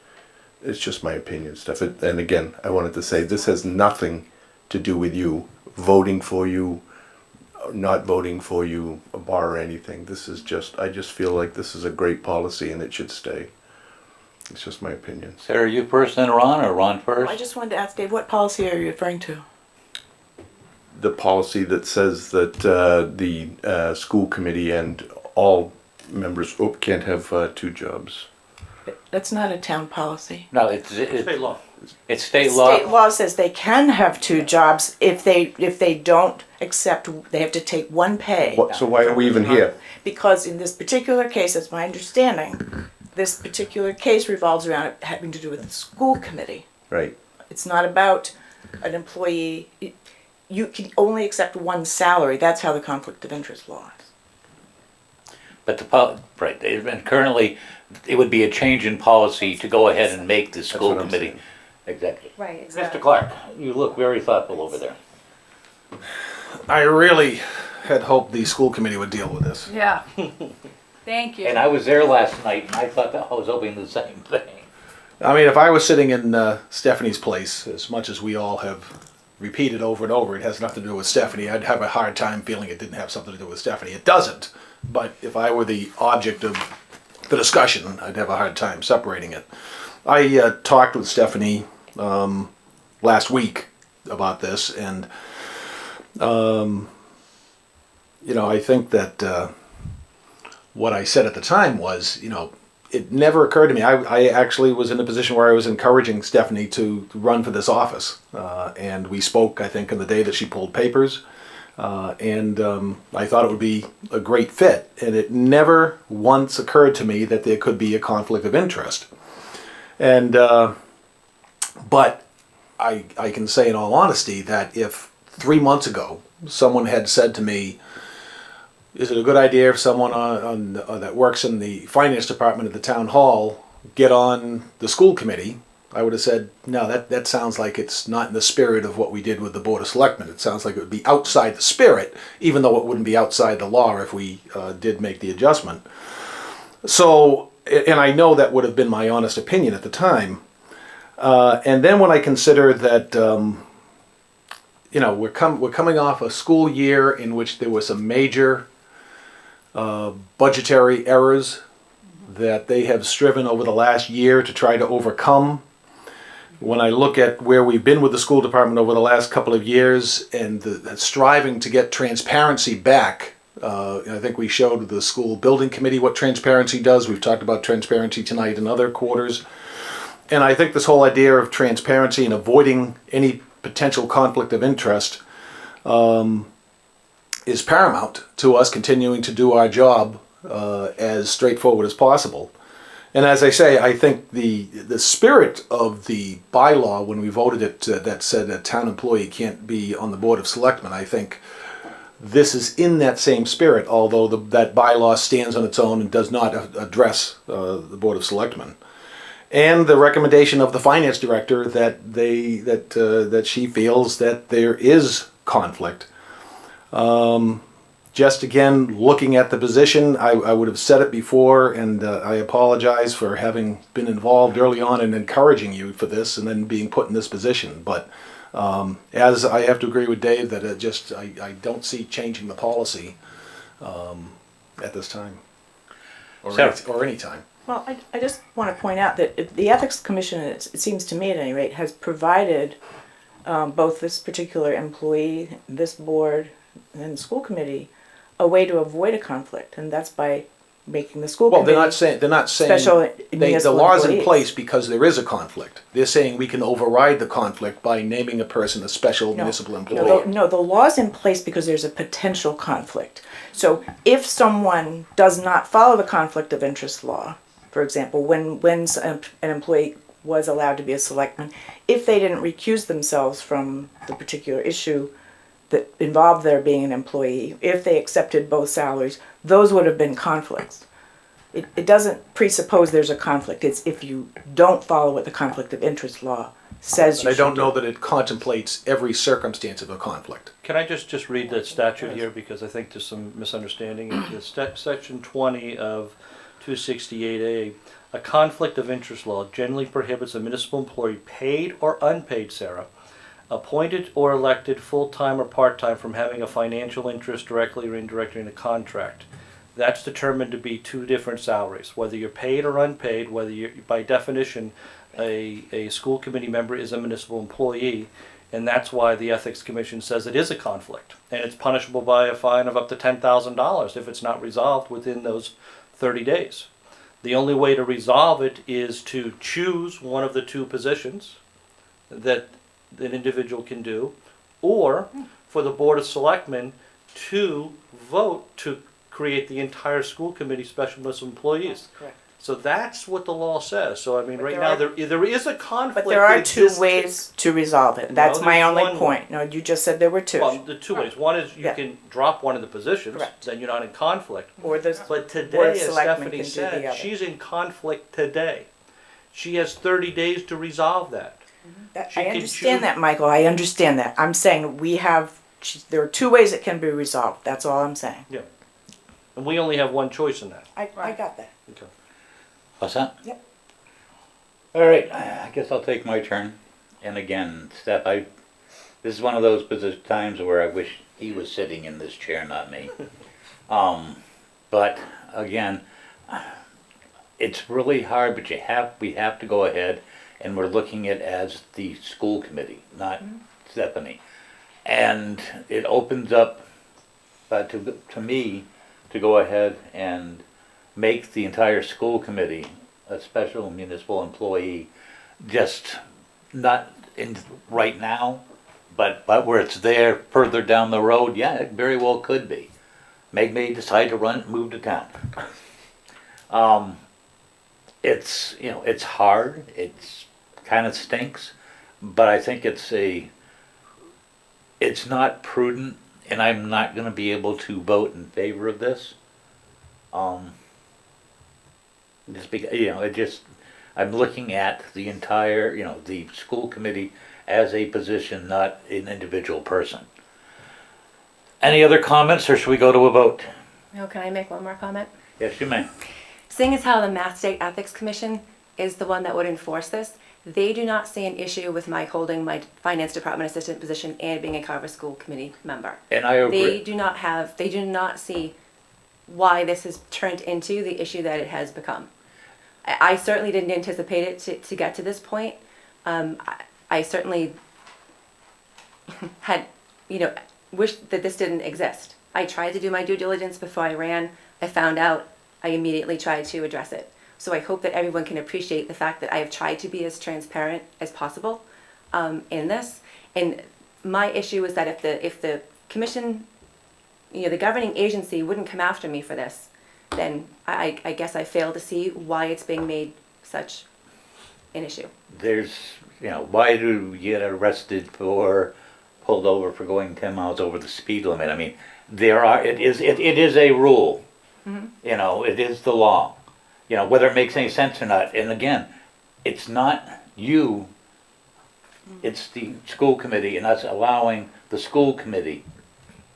It's just my opinion stuff. And again, I wanted to say this has nothing to do with you voting for you, not voting for you, a bar or anything. This is just, I just feel like this is a great policy and it should stay. It's just my opinion. Sarah, you first, then Ron, or Ron I first? just wanted to ask Dave, what policy are you referring to? The policy that says that the school committee and all members can't have 2 jobs. That's not a town policy. No, it's State law. It's state law. State law says they can have 2 jobs if they don't accept, they have to take one pay. So why are we even here? Because in this particular case, that's my understanding, this particular case revolves around it having to do with the school committee. Right. It's not about an employee. You can only accept one salary. That's how the conflict of interest law is. But right, and currently, it would be a change in policy to go ahead and make the school what I'm committee. saying. Exactly. Right, exactly. Mr. Clark, you look very thoughtful over there. I really had hoped the school committee would deal with this. Yeah. Thank you. And I was there last night, and I thought that I was hoping the same thing. I mean, if I was sitting in Stephanie's place, as much as we all have repeated over and over, it has nothing to do with Stephanie, I'd have a hard time feeling it didn't have something to do with Stephanie. It doesn't. But if I were the object of the discussion, I'd have a hard time separating it. I talked with Stephanie last week about this, and I think that what I said at the time was, it never occurred to me. I actually was in a position where I was encouraging Stephanie to run for this office, and we spoke, I think, on the day that she pulled papers. And I thought it would be a great fit. And it never once occurred to me that there could be a conflict of interest. And but I can say in all honesty that if 3 months ago someone had said to me, is it a good idea if someone that works in the finance department at the town hall get on the school committee, I would have said, no, that sounds like it's not in the spirit of what we did with the Board of Selectmen. It sounds like it would be outside the spirit, even though it wouldn't be outside the law if we did make the adjustment. So, and I know that would have been my honest opinion at the time. And then when I consider that, we're coming off a school year in which there were some major budgetary errors that they have striven over the last year to try to overcome. When I look at where we've been with the school department over the last couple of years and the striving to get transparency back, I think we showed the school building committee what transparency does. We've talked about transparency tonight in other quarters. And I think this whole idea of transparency and avoiding any potential conflict of interest is paramount to us continuing to do our job as straightforward as possible. And as I say, I think the spirit of the bylaw when we voted it that said a town employee can't be on the Board of Selectmen, I think this is in that same spirit, although that bylaw stands on its own and does not address the Board of Selectmen. And the recommendation of the finance director that she feels that there is conflict. Just again, looking at the position, I would have said it before, and I apologize for having been involved early on and encouraging you for this and then being put in this position. But as I have to agree with Dave that I don't see changing the policy at this time or any time. Well, I just want to point out that the Ethics Commission, it seems to me at any rate, has provided both this particular employee, this board, and the school committee a way to avoid a conflict, and that's by making the school committee. Well, they're not saying special the law's in employees. place because there is a conflict. They're saying we can override the conflict by naming a person a special municipal employee. No, the law's in place because there's a potential conflict. So if someone does not follow the conflict of interest law, for example, when an employee was allowed to be a selectman, if they didn't recuse themselves from the particular issue that involved their being an employee, if they accepted both salaries, those would have been conflicts. It doesn't presuppose there's a conflict. It's if you don't follow what the conflict of interest law says you I don't should know do. that it contemplates every circumstance of a conflict. Can I just read the statute here because I think there's some misunderstanding. It's Section 20 of 268A. A conflict of interest law generally prohibits a municipal employee, paid or unpaid, Sarah, appointed or elected full-time or part-time, from having a financial interest directly or indirectly in a contract. That's determined to be two different salaries, whether you're paid or unpaid, whether you're, by definition, a school committee member is a municipal employee, and that's why the Ethics Commission says it is a conflict, and it's punishable by a fine of up to $10,000 if it's not resolved within those 30 days. The only way to resolve it is to choose one of the two positions that an individual can do, or for the Board of Selectmen to vote to create the entire school committee special municipal employees. Correct. So that's what the law says. So I mean, But right there now are- there is a conflict. But there are that two exists. ways to resolve it. No, That's my there's only one point. No, you just said there were two. Well, the two ways. One is you Yeah. can drop one of the positions, Correct. then you're not in conflict. Or the But Board of today, as Selectmen Stephanie can do the said, other. she's in conflict today. She has 30 days to resolve that. She I can understand choose- that, Michael. I understand that. I'm saying there are two ways it can be resolved. That's all I'm saying. Yeah. And we only have one choice in that. I got that. Okay. What's that? Yep. All right, I guess I'll take my turn. And again, Steph, this is one of those times where I wish he was sitting in this chair, not me. But again, it's really hard, but we have to go ahead, and we're looking at as the school committee, not Stephanie. And it opens up to me to go ahead and make the entire school committee a special municipal employee, just not in right now, But where it's there further down the road, yeah, it very well could be. Meg may decide to move to town. It's, you know, it's hard, it's kind of stinks, but I think it's not prudent, and I'm not gonna be able to vote in favor of this. Just because, you know, I'm looking at the entire, you know, the school committee as a position, not an individual person. Any other comments, or should we go to a vote? No, can I make one more comment? Yes, you may. Seeing as how the Mass State Ethics Commission is the one that would enforce this, they do not see an issue with my holding my finance department assistant position and being a Carver School Committee member. And I agree. They do not see why this has turned into the issue that it has become. I certainly didn't anticipate it to get to this point. I certainly had, you know, wished that this didn't exist. I tried to do my due diligence before I ran. I found out. I immediately tried to address it. So I hope that everyone can appreciate the fact that I have tried to be as transparent as possible in this. And my issue is that if the commission, you know, the governing agency wouldn't come after me for this, then I guess I fail to see why it's being made such an issue. There's, you know, why do you get arrested for, pulled over for going 10 miles over the speed limit? I mean, it is a rule. Mm-hmm. You know, it is the law. You know, whether it makes any sense or not. And again, it's not you, it's the school committee, and us allowing the school committee,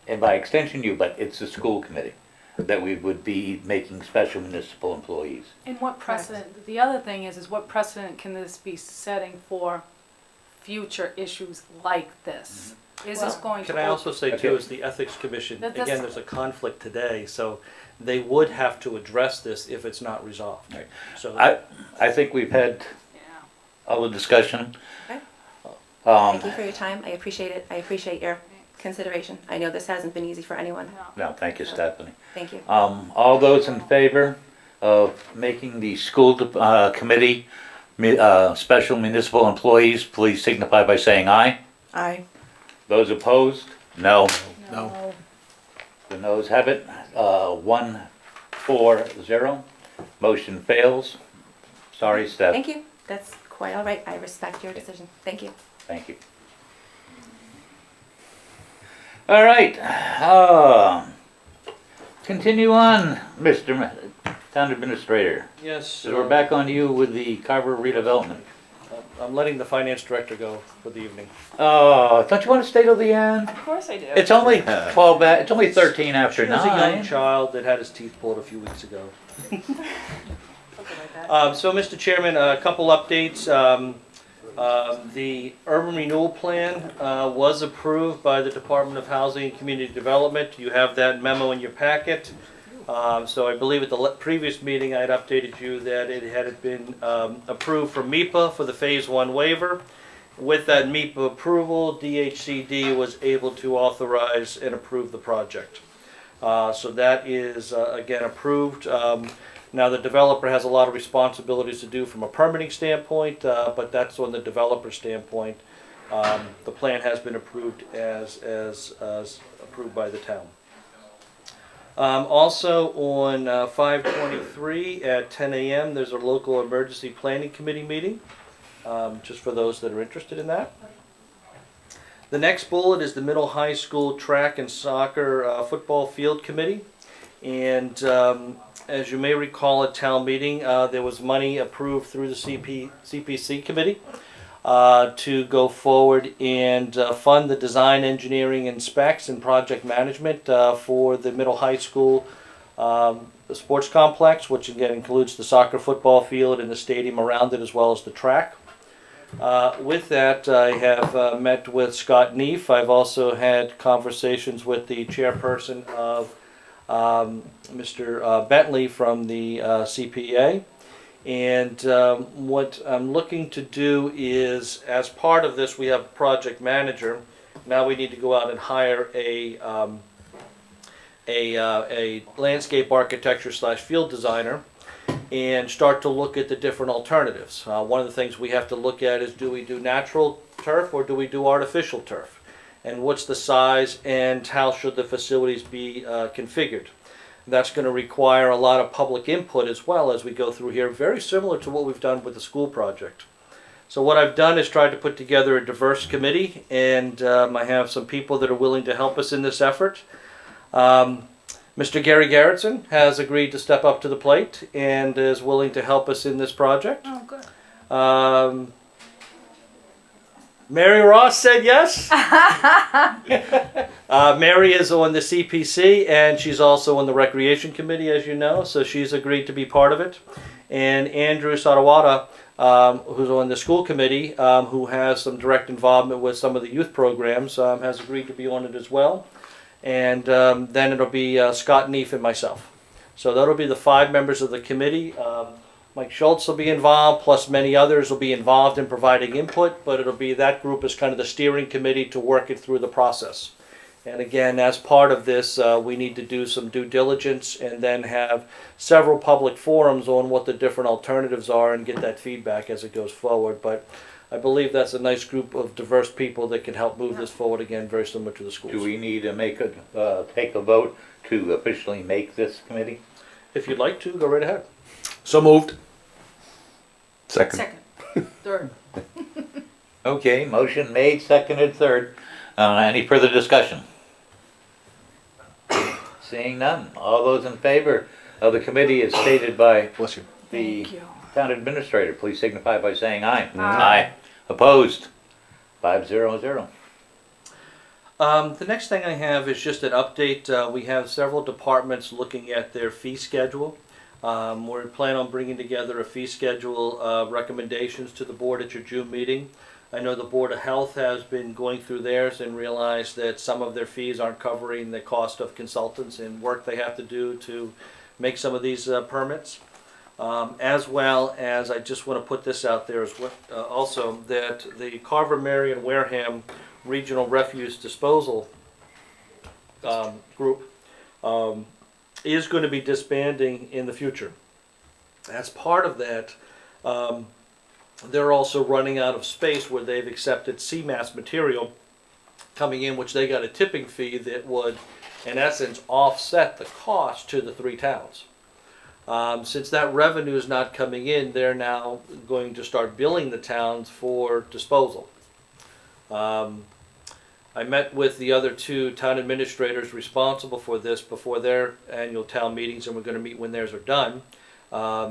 and by extension you, but it's the school committee, that we would be making special municipal employees. And what precedent, the other thing is what precedent can this be setting for future issues like this? Is this going to... Can I also say too, as the Ethics Commission, again, there's a conflict today, so they would have to address this if it's not resolved. Right. So I think we've had all the discussion. Okay. Thank you for your time. I appreciate it. I appreciate your consideration. I know this hasn't been easy for anyone. No, thank you, Stephanie. Thank you. All those in favor of making the school committee special municipal employees, please signify by saying aye. Aye. Those opposed? No. No. The noes have it. 1-4-0. Motion fails. Sorry, Steph. Thank you. That's quite all right. I respect your decision. Thank you. Thank you. All right. Continue on, Mr. Town Administrator. yes, So we're back on you with the Carver redevelopment. I'm letting the finance director go for the evening. Oh, don't you want to stay till the end? Of course I do. It's only 12. It's only 13 after He was a young 9. child that had his teeth pulled a few weeks ago. So, Mr. Chairman, a couple updates. The urban renewal plan was approved by the Department of Housing and Community Development. You have that memo in your packet. So I believe at the previous meeting I had updated you that it had been approved for MEPA for the Phase 1 waiver. With that MEPA approval, DHCD was able to authorize and approve the project. So that is, again, approved. Now the developer has a lot of responsibilities to do from a permitting standpoint, but that's on the developer standpoint. The plan has been approved as approved by the town. Also on 5/23 at 10 a.m. there's a local emergency planning committee meeting, just for those that are interested in that. The next bullet is the middle high school track and soccer football field committee. And as you may recall at town meeting, there was money approved through the CPC committee to go forward and fund the design, engineering, and specs and project management for the middle high school the sports complex, which again includes the soccer football field and the stadium around it, as well as the track. With that, I have met with Scott Neef. I've also had conversations with the chairperson of Mr. Bentley from the CPA. And what I'm looking to do is, as part of this, we have a project manager. Now we need to go out and hire a landscape architecture / field designer and start to look at the different alternatives. One of the things we have to look at is, do we do natural turf or do we do artificial turf? and what's the size, and how should the facilities be configured. That's going to require a lot of public input as well as we go through here, very similar to what we've done with the school project. So what I've done is tried to put together a diverse committee, and I have some people that are willing to help us in this effort. Mr. Gary Garrettson has agreed to step up to the plate and is willing to help us in this project. Oh, good. Mary Ross said yes. Mary is on the CPC, and she's also on the Recreation Committee, as you know, so she's agreed to be part of it. And Andrew Sadawada, who's on the school committee, who has some direct involvement with some of the youth programs, has agreed to be on it as well. And then it'll be Scott Neef and myself. So that'll be the 5 members of the committee. Mike Schultz will be involved, plus many others will be involved in providing input, but it'll be that group as kind of the steering committee to work it through the process. And again, as part of this, we need to do some due diligence and then have several public forums on what the different alternatives are and get that feedback as it goes forward. But I believe that's a nice group of diverse people that can help move this forward, again, very similar to the schools. Do we need to take a vote to officially make this committee? If you'd like to, go right ahead. So moved. Second. Third. Okay, motion made, seconded, third. Any further discussion? Seeing none. All those in favor of the committee as stated by Bless you. the town administrator, please signify by saying aye. Aye. Opposed? 5-0-0. The next thing I have is just an update. We have several departments looking at their fee schedule. We're planning on bringing together a fee schedule recommendations to the board at your June meeting. I know the Board of Health has been going through theirs and realized that some of their fees aren't covering the cost of consultants and work they have to do to make some of these permits. As well as, I just want to put this out there as well, also that the Carver, Marion, Wareham Regional Refuse Disposal group is going to be disbanding in the future. As part of that, they're also running out of space where they've accepted CMAS material coming in, which they got a tipping fee that would, in essence, offset the cost to the 3 towns. Since that revenue is not coming in, they're now going to start billing the towns for disposal. I met with the other 2 town administrators responsible for this before their annual town meetings, and we're going to meet when theirs are done,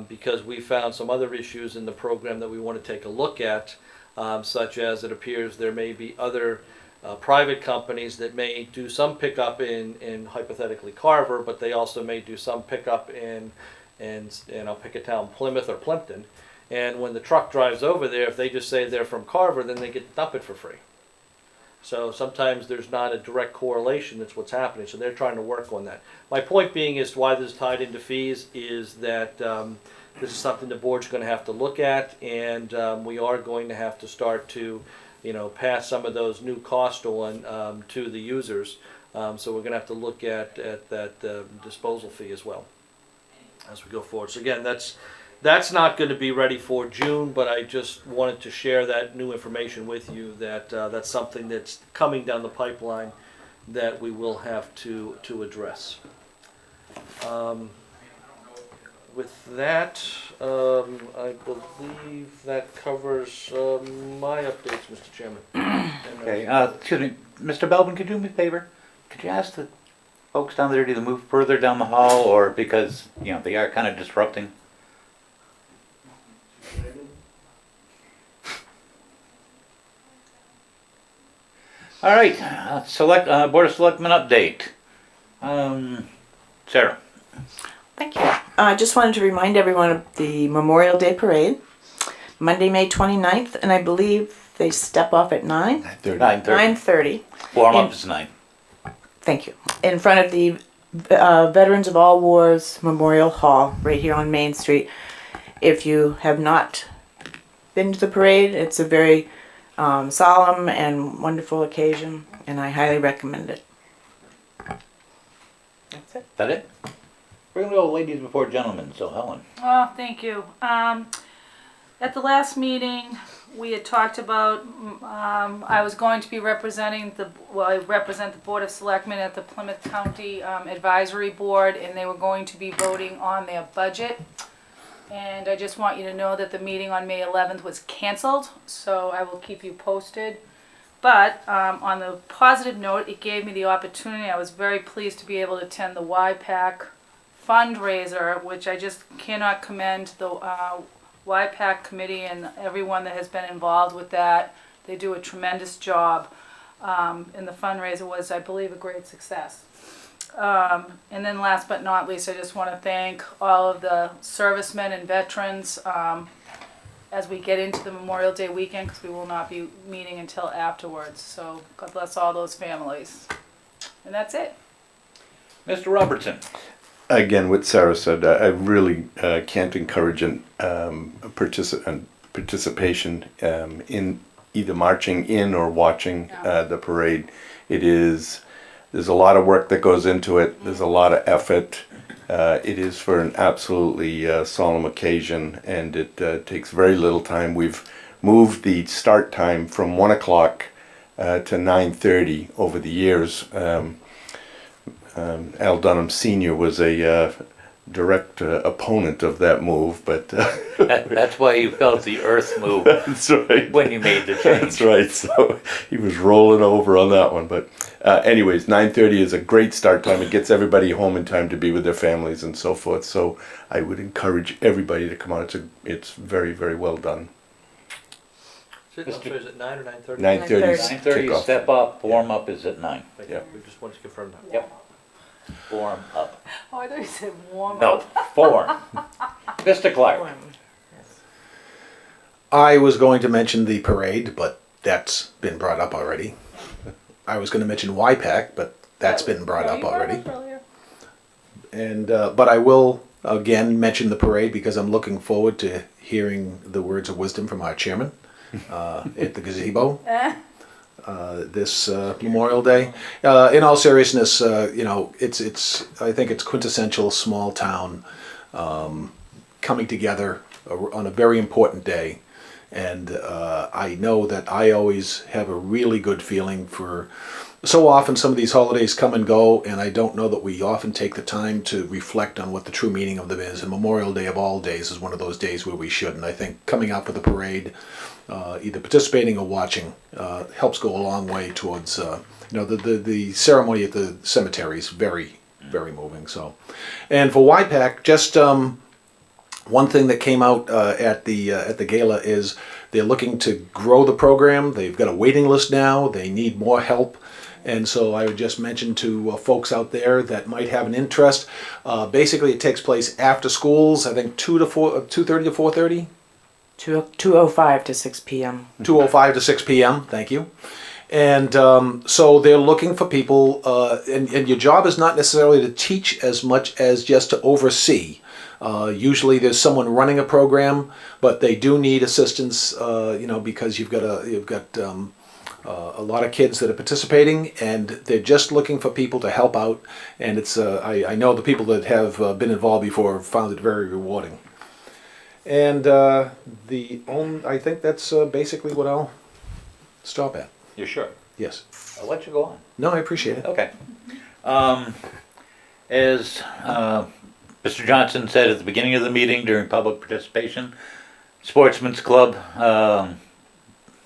because we found some other issues in the program that we want to take a look at, such as it appears there may be other private companies that may do some pickup in hypothetically Carver, but they also may do some pickup in I'll pick a town, Plymouth or Plimpton. And when the truck drives over there, if they just say they're from Carver, then they get to dump it for free. So sometimes there's not a direct correlation. That's what's happening. So they're trying to work on that. My point being is why this is tied into fees is that this is something the board's going to have to look at, and we are going to have to start to, pass some of those new costs on to the users. So we're going to have to look at that disposal fee as well as we go forward. So again, that's not going to be ready for June, but I just wanted to share that new information with you, that that's something that's coming down the pipeline that we will have to address. With that, I believe that covers my updates, Mr. Chairman. Okay, excuse me, Mr. Belvin, could you do me a favor? Could you ask the folks down there to either move further down the hall, or because, they are kind of disrupting? All right, Board of Selectmen update. Sarah. Thank you. I just wanted to remind everyone of the Memorial Day Parade, Monday, May 29th, and I believe they step off at 9? 9:30. Warm up is 9. Thank you. In front of the Veterans of All Wars Memorial Hall, right here on Main Street. If you have not been to the parade, it's a very solemn and wonderful occasion, and I highly recommend it. That's it. That it? We're going to go ladies before gentlemen, so Helen. Oh, thank you. At the last meeting, we had talked about, I was going to be representing I represent the Board of Selectmen at the Plymouth County Advisory Board, and they were going to be voting on their budget. And I just want you to know that the meeting on May 11th was canceled, so I will keep you posted. But on the positive note, it gave me the opportunity, I was very pleased to be able to attend the YPAC fundraiser, which I just cannot commend the YPAC committee and everyone that has been involved with that. They do a tremendous job, and the fundraiser was, I believe, a great success. And then last but not least, I just want to thank all of the servicemen and veterans as we get into the Memorial Day weekend, because we will not be meeting until afterwards. So God bless all those families. And that's it. Mr. Robertson. Again, what Sarah said, I really can't encourage participation in either marching in or watching the parade. There's a lot of work that goes into it. There's a lot of effort. It is for an absolutely solemn occasion, and it takes very little time. We've moved the start time from 1 o'clock to 9:30 over the years. Al Dunham Sr. was a direct opponent of that move, but that's why you felt the earth move. That's right. When you made the change. That's right. So he was rolling over on that one. But anyways, 9:30 is a great start time. It gets everybody home in time to be with their families and so forth. So I would encourage everybody to come out. It's very, very well done. So is it 9 or 9:30? 9:30. 9:30, step up, warm up is at 9. Yeah. We just wanted to confirm that. Yep. Form up. Oh, I thought you said warm No, up. form. Mr. Clark. I was going to mention the parade, but that's been brought up already. I was going to mention YPAC, but that's been brought up already. And but I will again mention the parade because I'm looking forward to hearing the words of wisdom from our chairman at the gazebo. This Memorial Day. In all seriousness, it's I think it's quintessential small town coming together on a very important day, and I know that I always have a really good feeling for. So often some of these holidays come and go, and I don't know that we often take the time to reflect on what the true meaning of them is. And Memorial Day of all days is one of those days where we should. And I think coming out for the parade, either participating or watching, helps go a long way towards, the ceremony at the cemetery is very, very moving. So, and for YPAC, just one thing that came out at the gala is they're looking to grow the program. They've got a waiting list now. They need more help. And so I would just mention to folks out there that might have an interest. Basically, it takes place after schools. I think 2:30 to 4:30. 2:05 to 6 p.m. 2:05 to 6 p.m. Thank you. And so they're looking for people, and your job is not necessarily to teach as much as just to oversee. Usually there's someone running a program, but they do need assistance, because you've got a lot of kids that are participating, and they're just looking for people to help out. And it's I know the people that have been involved before found it very rewarding. And I think that's basically what I'll stop at. You're sure? Yes. I'll let you go on. No, I appreciate it. Okay. As Mr. Johnson said at the beginning of the meeting during public participation, Sportsman's Club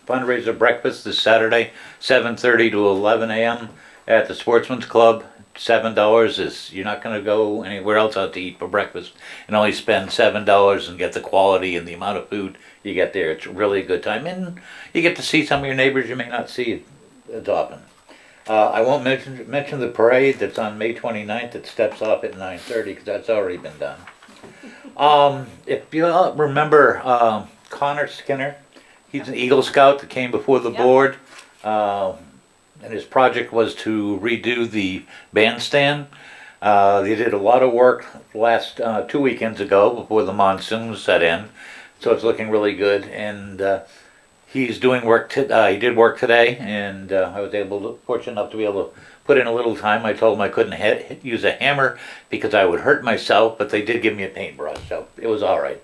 fundraiser breakfast this Saturday, 7:30 to 11 a.m. at the Sportsman's Club. $7 is, you're not going to go anywhere else out to eat for breakfast and only spend $7 and get the quality and the amount of food you get there. It's really a good time, and you get to see some of your neighbors you may not see as often. I won't mention the parade that's on May 29th that steps off at 9:30 because that's already been done. If you remember Connor Skinner, he's an Eagle Scout that came before the board. And his project was to redo the bandstand. They did a lot of work last 2 weekends ago before the monsoon set in, so it's looking really good. And he's doing work. He did work today, and I was fortunate enough to be able to put in a little time. I told him I couldn't use a hammer because I would hurt myself, but they did give me a paintbrush, so it was all right.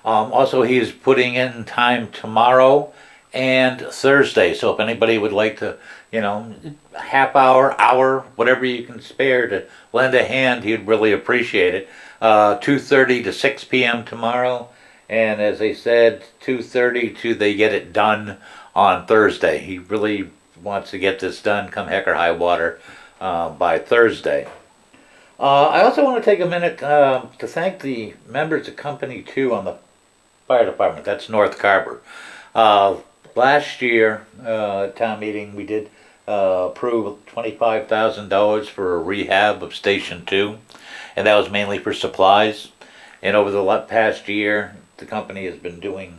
Also, he is putting in time tomorrow and Thursday. So if anybody would like to, half hour, whatever you can spare to lend a hand, he'd really appreciate it. 2:30 to 6 p.m. tomorrow. And as I said, 2:30 to they get it done on Thursday. He really wants to get this done come heck or high water by Thursday. I also want to take a minute to thank the members of Company 2 on the fire department. That's North Carver. Last year, town meeting, we did approve $25,000 for a rehab of Station 2, and that was mainly for supplies. And over the past year, the company has been doing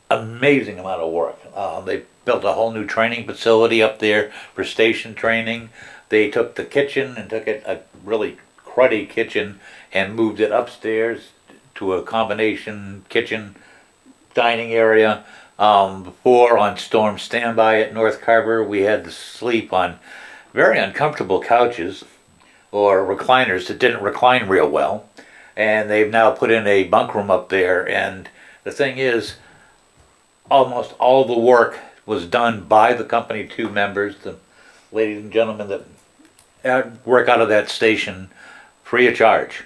amazing amount of work. They built a whole new training facility up there for station training. They took the kitchen and took it, a really cruddy kitchen, and moved it upstairs to a combination kitchen dining area. Before on storm standby at North Carver, we had to sleep on very uncomfortable couches or recliners that didn't recline real well. And they've now put in a bunk room up there. And the thing is, almost all the work was done by the Company 2 members, the ladies and gentlemen that work out of that station free of charge.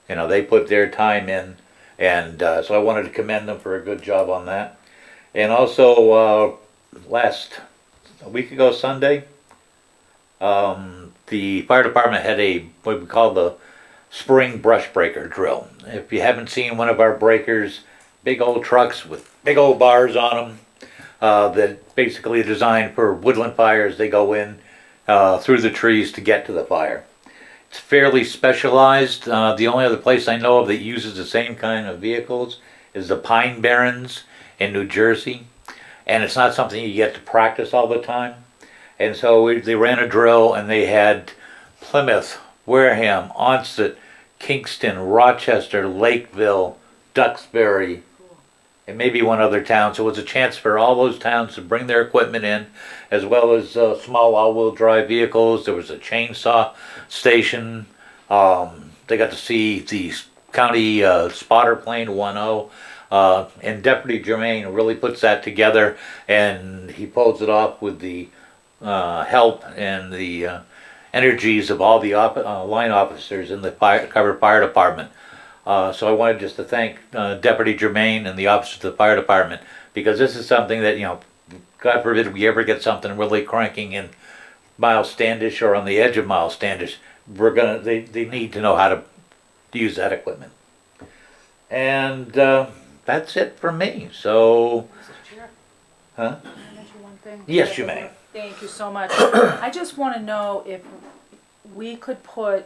They put their time in, and so I wanted to commend them for a good job on that. And also, a week ago Sunday, the fire department had what we call the spring brush breaker drill. If you haven't seen one of our breakers, big old trucks with big old bars on them that basically are designed for woodland fires. They go in through the trees to get to the fire. It's fairly specialized. The only other place I know of that uses the same kind of vehicles is the Pine Barrens in New Jersey. And it's not something you get to practice all the time. And so they ran a drill, and they had Plymouth, Wareham, Onset, Kingston, Rochester, Lakeville, Duxbury, and maybe one other town. So it was a chance for all those towns to bring their equipment in, as well as small all-wheel drive vehicles. There was a chainsaw station. They got to see the county spotter plane 1-0. And Deputy Germain really puts that together, and he pulls it off with the help and the energies of all the line officers in the Carver Fire Department. So I wanted just to thank Deputy Germain and the officers of the fire department, because this is something that, God forbid we ever get something really cranking in Miles Standish or on the edge of Miles Standish, they need to know how to use that equipment. And that's it for me. So, huh? Can I mention one thing? Yes, you may. Thank you so much. I just want to know if we could put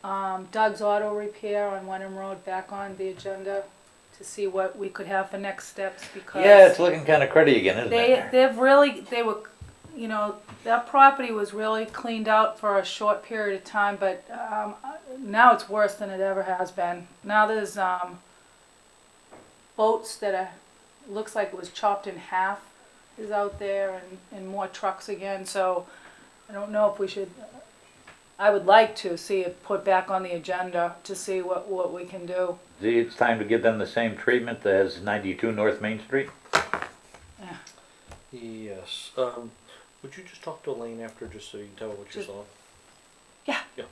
Doug's Auto Repair on Wenham Road back on the agenda to see what we could have for next steps, because Yeah, it's looking kind of cruddy again, isn't that property was really cleaned out for a short period of time, but now it's worse than it ever has been. Now there's boats that looks like it was chopped in half is out there, and more trucks again. So I don't know if we should. I would like to see it put back on the agenda to see what we can do. It's time to give them the same treatment as 92 North Main Street. Yeah. Yes. Would you just talk to Elaine after, just so you can tell her what you saw? Yeah. Yeah,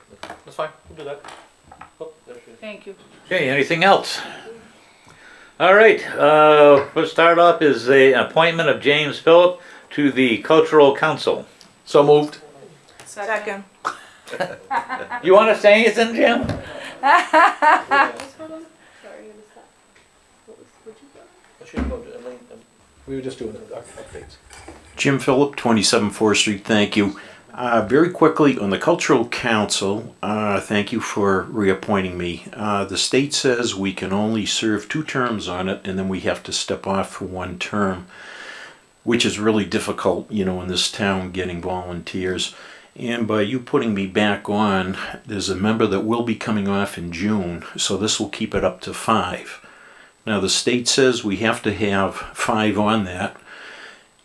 that's fine. We'll do that. Oh, there she is. Thank you. Okay, anything else? All right, we'll start off is the appointment of James Phillip to the Cultural Council. So moved. Second. You want to say anything, Jim? We were just doing updates. Jim Phillip, 27 4th Street, thank you. Very quickly, on the Cultural Council, thank you for reappointing me. The state says we can only serve 2 terms on it, and then we have to step off for 1 term, which is really difficult, in this town, getting volunteers. And by you putting me back on, there's a member that will be coming off in June, so this will keep it up to 5. Now, the state says we have to have 5 on that.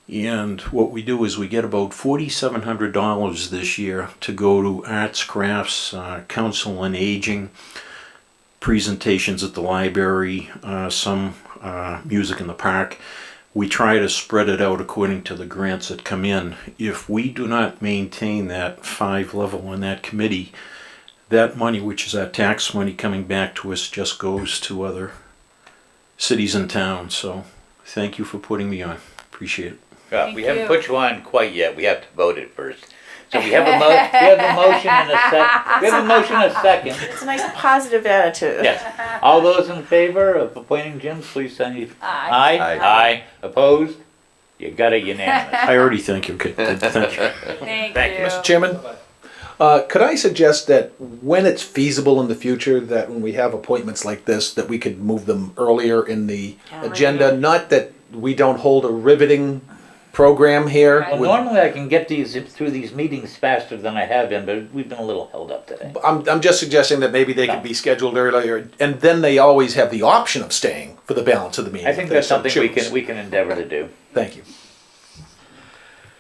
And what we do is we get about $4,700 this year to go to arts, crafts, council on aging, presentations at the library, some music in the park. We try to spread it out according to the grants that come in. If we do not maintain that 5 level on that committee, that money, which is our tax money coming back to us, just goes to other cities and towns. So thank you for putting me on. Appreciate it. We haven't put you on quite yet. We have to vote it first. So we have a motion and a second. We have a motion and a second. It's a nice positive attitude. Yes. All those in favor of appointing Jim, please say aye. Aye. Aye. Opposed? You got it unanimous. I already thank you. Okay. Thank you. Thank you. Mr. Chairman, could I suggest that when it's feasible in the future, that when we have appointments like this, that we could move them earlier in the agenda? Not that we don't hold a riveting program here. Well, normally I can get these through these meetings faster than I have been, but we've been a little held up today. I'm just suggesting that maybe they could be scheduled earlier, and then they always have the option of staying for the balance of the meeting. I think that's something we can endeavor to do. Thank you.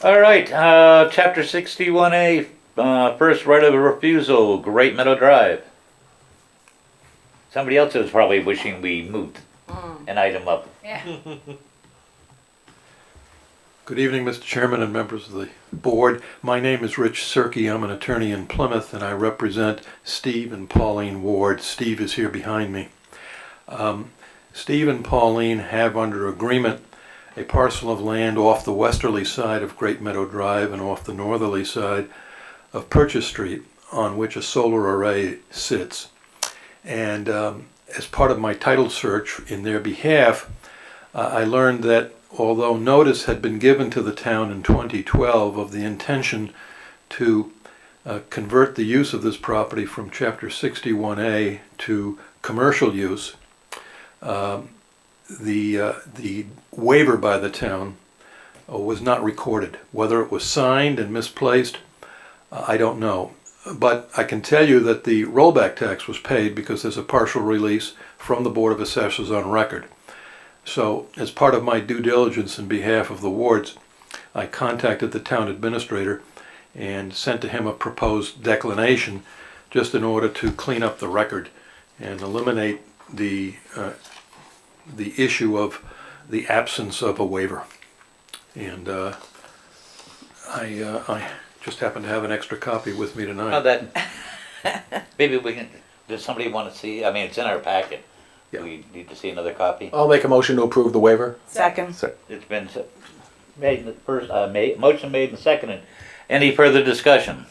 All right, Chapter 61A, first right of refusal, Great Meadow Drive. Somebody else is probably wishing we moved an item up. Yeah. Good evening, Mr. Chairman and members of the board. My name is Rich Serkey. I'm an attorney in Plymouth, and I represent Steve and Pauline Ward. Steve is here behind me. Steve and Pauline have under agreement a parcel of land off the westerly side of Great Meadow Drive and off the northerly side of Purchase Street, on which a solar array sits. And as part of my title search in their behalf, I learned that although notice had been given to the town in 2012 of the intention to convert the use of this property from Chapter 61A to commercial use, the waiver by the town was not recorded. Whether it was signed and misplaced, I don't know. But I can tell you that the rollback tax was paid because there's a partial release from the Board of Assessors on record. So, as part of my due diligence in behalf of the wards, I contacted the town administrator and sent to him a proposed declination just in order to clean up the record and eliminate the issue of the absence of a waiver. And I just happen to have an extra copy with me tonight. Oh, that maybe we can. Does somebody want to see? I mean, it's in our packet. Do we need to see another copy? I'll make a motion to approve the waiver. Second. It's been made first. Motion made and seconded. Any further discussion?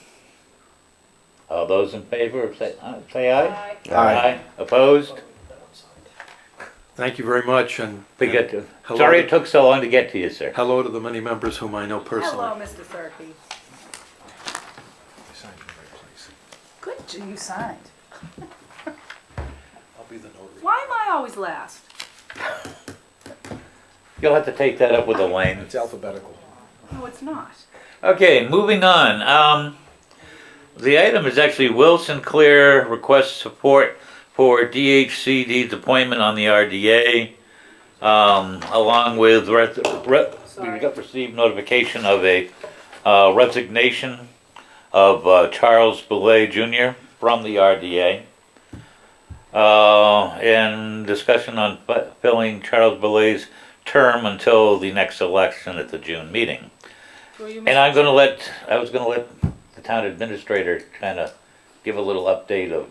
All those in favor say aye. Aye. Opposed? Thank you very much, and Sorry it took so long to get to you, sir. Hello to the many members whom I know personally. Hello, Mr. Thurkey. Good, you signed. I'll be the notary. Why am I always last? You'll have to take that up with Elaine. It's alphabetical. No, it's not. Okay, moving on. The item is actually Will Sinclair requests support for DHCD's appointment on the RDA, along with we got received notification of a resignation of Charles Belay Jr. from the RDA, and discussion on filling Charles Belay's term until the next election at the June meeting. And I was going to let the town administrator kind of give a little update of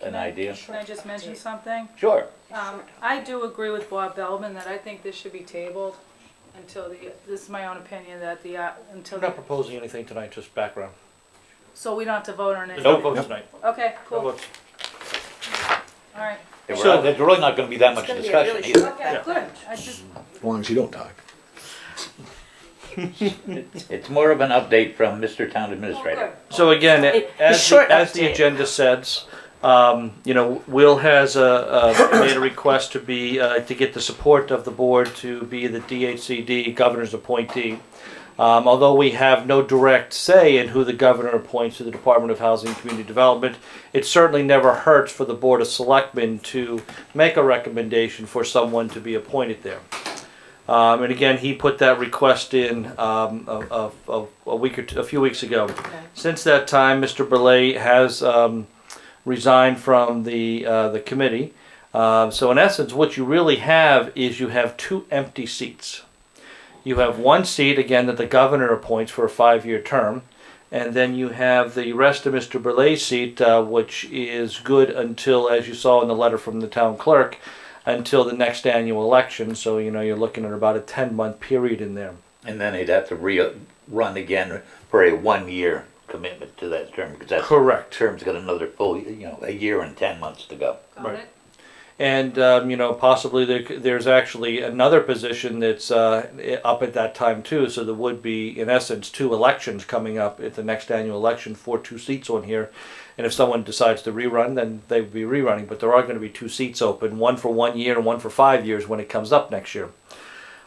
an idea. Can I just mention something? Sure. I do agree with Bob Belbin that I think this should be tabled until this is my own opinion, that until We're not proposing anything tonight, just background. so we don't have to vote on it. No votes tonight. Okay, cool. No votes. All right. So there's really not going to be that much discussion either. Okay, good. I just, As long as you don't talk. It's more of an update from Mr. Town Administrator. So again, as the agenda says, Will has made a request to be to get the support of the board to be the DHCD governor's appointee. Although we have no direct say in who the governor appoints to the Department of Housing and Community Development, it certainly never hurts for the Board of Selectmen to make a recommendation for someone to be appointed there. And again, he put that request in a few weeks ago. Since that time, Mr. Belay has resigned from the committee. So in essence, what you really have is you have 2 empty seats. You have 1 seat, again, that the governor appoints for a 5-year term, and then you have the rest of Mr. Burley's seat, which is good until, as you saw in the letter from the town clerk, until the next annual election. So, you're looking at about a 10-month period in there. And then they'd have to run again for a 1-year commitment to that term, because that Correct. term's got another full, a year and 10 months to go. Right. And, possibly there's actually another position that's up at that time too. So there would be, in essence, 2 elections coming up at the next annual election for 2 seats on here. And if someone decides to rerun, then they would be rerunning. But there are going to be 2 seats open, one for 1 year and one for 5 years when it comes up next year.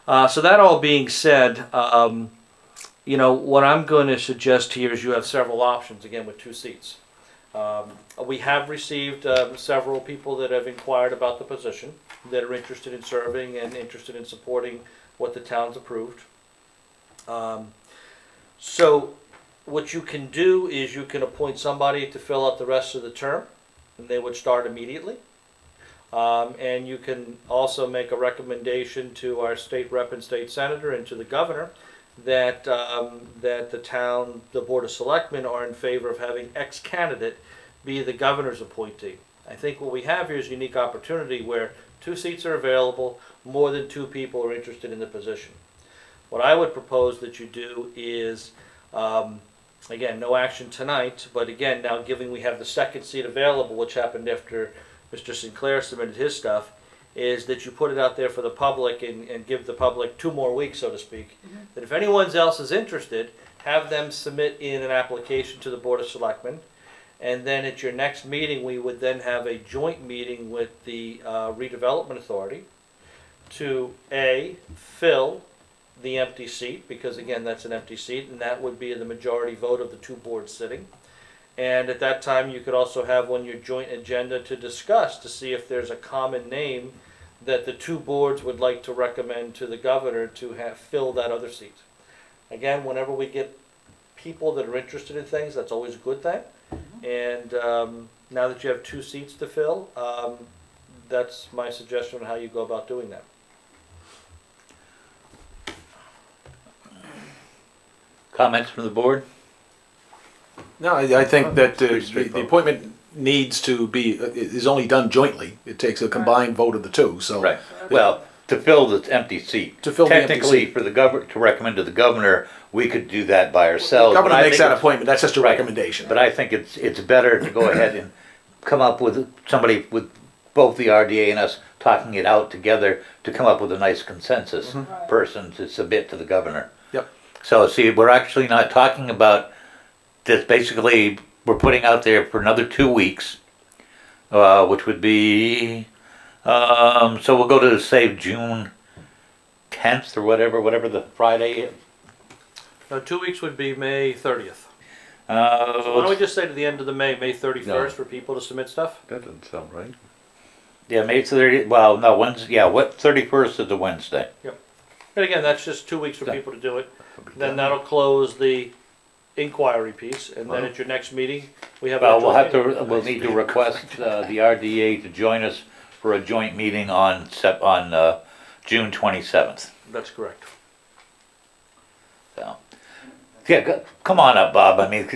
So that all being said, what I'm going to suggest here is you have several options, again, with 2 seats. We have received several people that have inquired about the position, that are interested in serving and interested in supporting what the town's approved. So what you can do is you can appoint somebody to fill out the rest of the term, and they would start immediately. And you can also make a recommendation to our state rep and state senator and to the governor that the Board of Selectmen are in favor of having X candidate be the governor's appointee. I think what we have here is a unique opportunity where 2 seats are available, more than 2 people are interested in the position. What I would propose that you do is, again, no action tonight, but again, now given we have the 2nd seat available, which happened after Mr. Sinclair submitted his stuff, is that you put it out there for the public and give the public 2 more weeks, so to speak. That if anyone else is interested, have them submit in an application to the Board of Selectmen. And then at your next meeting, we would then have a joint meeting with the Redevelopment Authority to fill the empty seat, because again, that's an empty seat, and that would be the majority vote of the 2 boards sitting. And at that time, you could also have on your joint agenda to discuss to see if there's a common name that the 2 boards would like to recommend to the governor to have fill that other seat. Again, whenever we get people that are interested in things, that's always a good thing. And now that you have 2 seats to fill, that's my suggestion on how you go about doing that. Comments from the board? No, I think that the appointment needs to be, is only done jointly. It takes a combined vote of the 2, so. Right. Well, to fill the empty seat. To fill the empty Technically, seat. for the governor, to recommend to the governor, we could do that by ourselves. The governor but I makes think that appointment, that's just a recommendation. But I think it's better to go ahead and come up with somebody with both the RDA and us talking it out together to come up with a nice consensus person to submit to the governor. Yep. So see, we're actually not talking about this. Basically, we're putting out there for another 2 weeks, which would be, so we'll go to say June 10th or whatever the Friday is. No, 2 weeks would be May 30th. So why Uh, don't we just say to the end of the May 31st for people to submit stuff? That doesn't sound right. yeah, May 30th. Well, no, Wednesday. Yeah, what 31st is a Wednesday. And again, that's just 2 weeks for people to do it. Then that'll close the inquiry piece, and then at your next meeting, we have. Well, we'll need to request the RDA to join us for a joint meeting on June 27th. That's correct. So, yeah, come on up, Bob. I mean,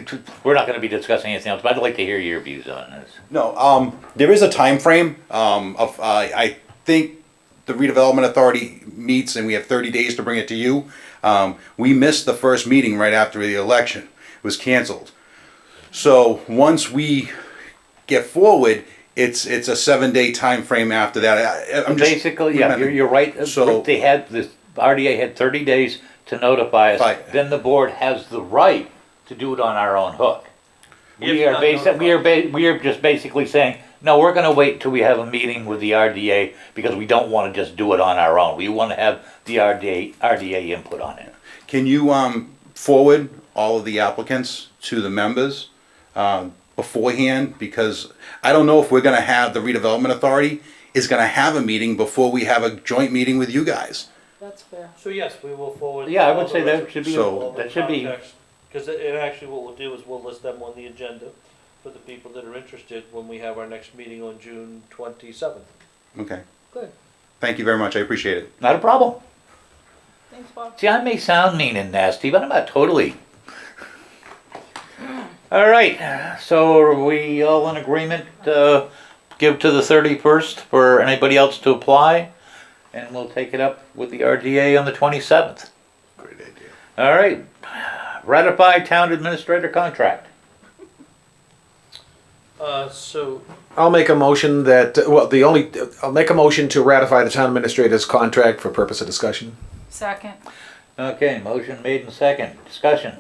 we're not going to be discussing anything else, but I'd like to hear your views on this. No, there is a time frame of I think the redevelopment authority meets and we have 30 days to bring it to you. We missed the first meeting right after the election. It was canceled. So once we get forward, it's a 7-day time frame after that. I'm just basically, yeah, you're right. So they had the RDA had 30 days to notify us. Right. Then the board has the right to do it on our own hook. We are just basically saying, no, we're going to wait until we have a meeting with the RDA because we don't want to just do it on our own. We want to have the RDA input on it. Can you forward all of the applicants to the members beforehand? Because I don't know if we're going to have the redevelopment authority is going to have a meeting before we have a joint meeting with you guys. That's fair. So yes, we will forward. Yeah, I would say that should be. So- That should be. Because actually what we'll do is we'll list them on the agenda, for the people that are interested when we have our next meeting on June 27th. Okay. Good. Thank you very much. I appreciate it. Not a problem. Thanks, Bob. See, I may sound mean and nasty, but I'm not totally. All right, so are we all in agreement to give to the 31st for anybody else to apply? And we'll take it up with the RDA on the 27th. Great idea. All right, ratify town administrator contract. So I'll make a motion that, I'll make a motion to ratify the town administrator's contract for purpose of discussion. Second. Okay, motion made and second. Discussion.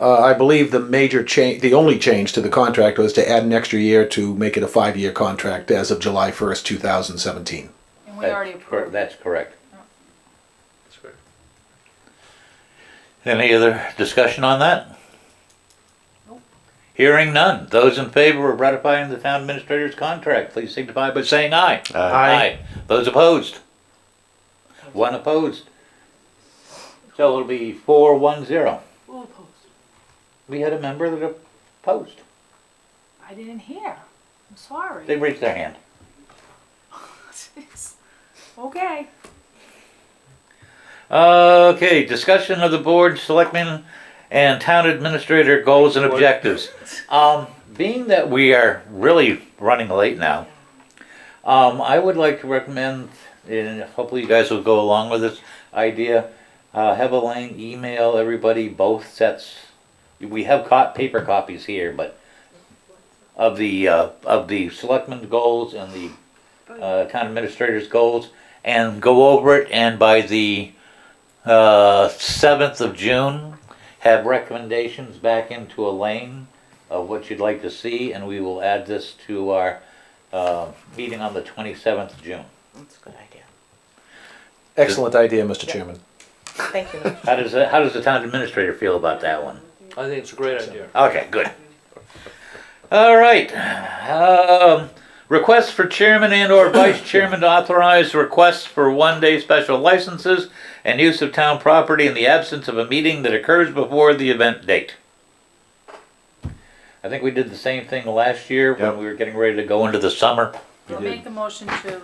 I believe the major change, the only change to the contract was to add an extra year to make it a 5-year contract as of July 1st, 2017. And we already approved. That's correct. that's great. Any other discussion on that? Hearing none. Those in favor of ratifying the town administrator's contract, please signify by saying aye. Aye. Those opposed? One opposed. So it'll be 4-1-0. Who opposed? We had a member that opposed. I didn't hear. I'm sorry. They raised their hand. Jeez. Okay. Okay, discussion of the board, selectmen, and town administrator goals and objectives. Being that we are really running late now, I would like to recommend, and hopefully you guys will go along with this idea, have Elaine email everybody both sets. We have paper copies here, but of the selectmen's goals and the town administrator's goals, and go over it, and by the 7th of June, have recommendations back into Elaine of what you'd like to see, and we will add this to our meeting on the 27th of June. That's a good idea. Excellent idea, Mr. Chairman. Thank you. How does the town administrator feel about that one? I think it's a great idea. Okay, good. All right. Requests for chairman and or vice chairman to authorize requests for one-day special licenses and use of town property in the absence of a meeting that occurs before the event date. I think we did the same thing last year when we were getting ready to go into the summer. I'll make the motion to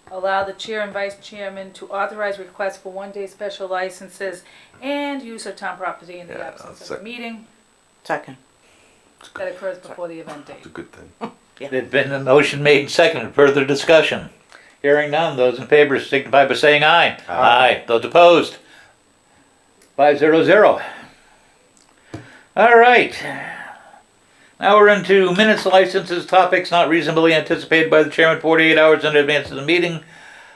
allow the chair and vice chairman to authorize requests for one-day special licenses and use of town property in the absence of a meeting Second. that occurs before the event date. It's a good thing. There's been a motion made and seconded. Further discussion. Hearing none. Those in favor signify by saying aye. Aye. Those opposed? 5-0-0. All right. Now we're into minutes, licenses, topics not reasonably anticipated by the chairman 48 hours in advance of the meeting.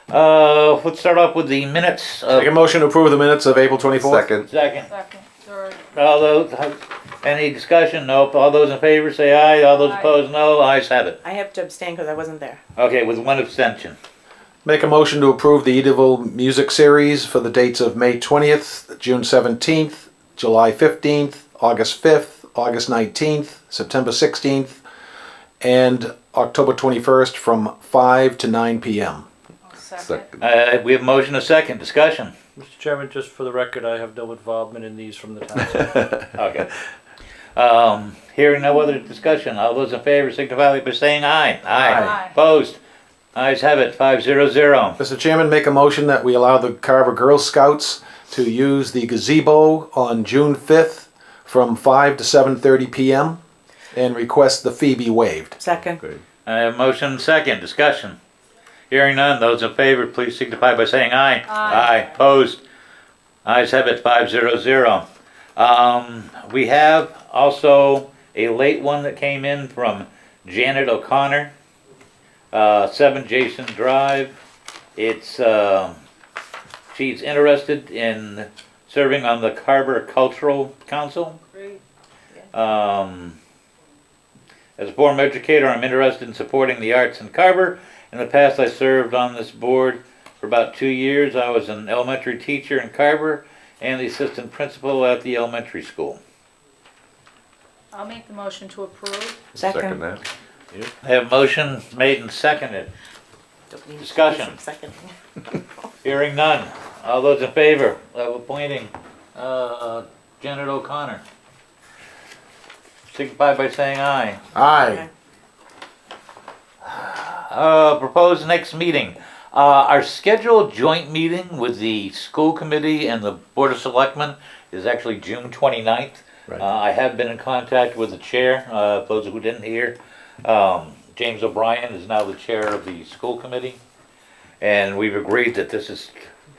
Let's start off with the minutes. Make a motion to approve the minutes of April 24th. Second. Second, third. All those, any discussion? Nope. All those in favor say aye. All those opposed, no. Ayes have it. I have to abstain because I wasn't there. Okay, with one abstention. Make a motion to approve the Ediville Music Series for the dates of May 20th, June 17th, July 15th, August 5th, August 19th, September 16th, and October 21st from 5 to 9 p.m. Second. We have a motion a second. Discussion. Mr. Chairman, just for the record, I have no involvement in these from the town. Okay. Hearing no other discussion, all those in favor signify by saying aye. Aye. Opposed? Ayes have it, 5-0-0. Mr. Chairman, make a motion that we allow the Carver Girl Scouts to use the gazebo on June 5th from 5 to 7:30 p.m. and request the fee be waived. Second. I have motion second. Discussion. Hearing none, those in favor please signify by saying aye. Aye. Opposed? Ayes have it, 5-0-0. We have also a late one that came in from Janet O'Connor, 7 Jason Drive. It's she's interested in serving on the Carver Cultural Council. Great. As a former educator, I'm interested in supporting the arts in Carver. In the past, I served on this board for about 2 years. I was an elementary teacher in Carver and the assistant principal at the elementary school. I'll make the motion to approve. Second that. I have a motion made and seconded. Discussion. Second. Hearing none. All those in favor of appointing Janet O'Connor. signify by saying aye. Aye. Proposed next meeting. Our scheduled joint meeting with the school committee and the Board of Selectmen is actually June 29th. Right. I have been in contact with the chair, those who didn't hear. James O'Brien is now the chair of the school committee. And we've agreed that this is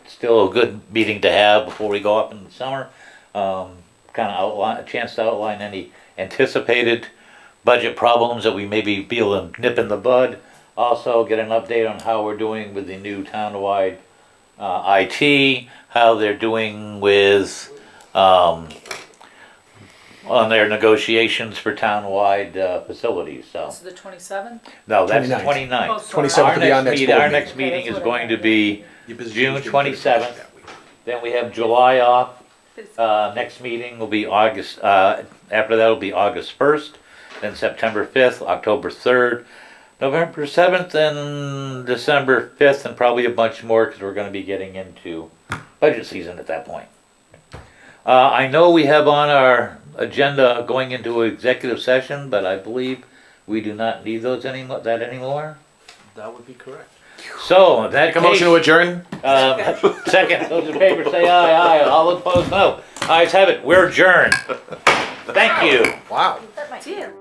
still a good meeting to have before we go up in the summer. Kind of outline, a chance to outline any anticipated budget problems that we maybe be able to nip in the bud. Also get an update on how we're doing with the new townwide IT, how they're doing with on their negotiations for townwide facilities. So This is the 27th? no, that's the 29th. 29th. Oh, sorry. 27th will be our next board Our meeting. next meeting Okay, is that's going what I to be You're busy June Tuesday, 27th. that week. Then we have July off. Next meeting will be August, after that will be August 1st, then September 5th, October 3rd, November 7th, and December 5th, and probably a bunch more because we're going to be getting into budget season at that point. I know we have on our agenda going into executive session, but I believe we do not need those anymore. That would be correct. So in that Make a motion to adjourn? second, those in favor say aye, aye. All opposed, no. Ayes have it. We're adjourned. Thank you. Wow. Dear.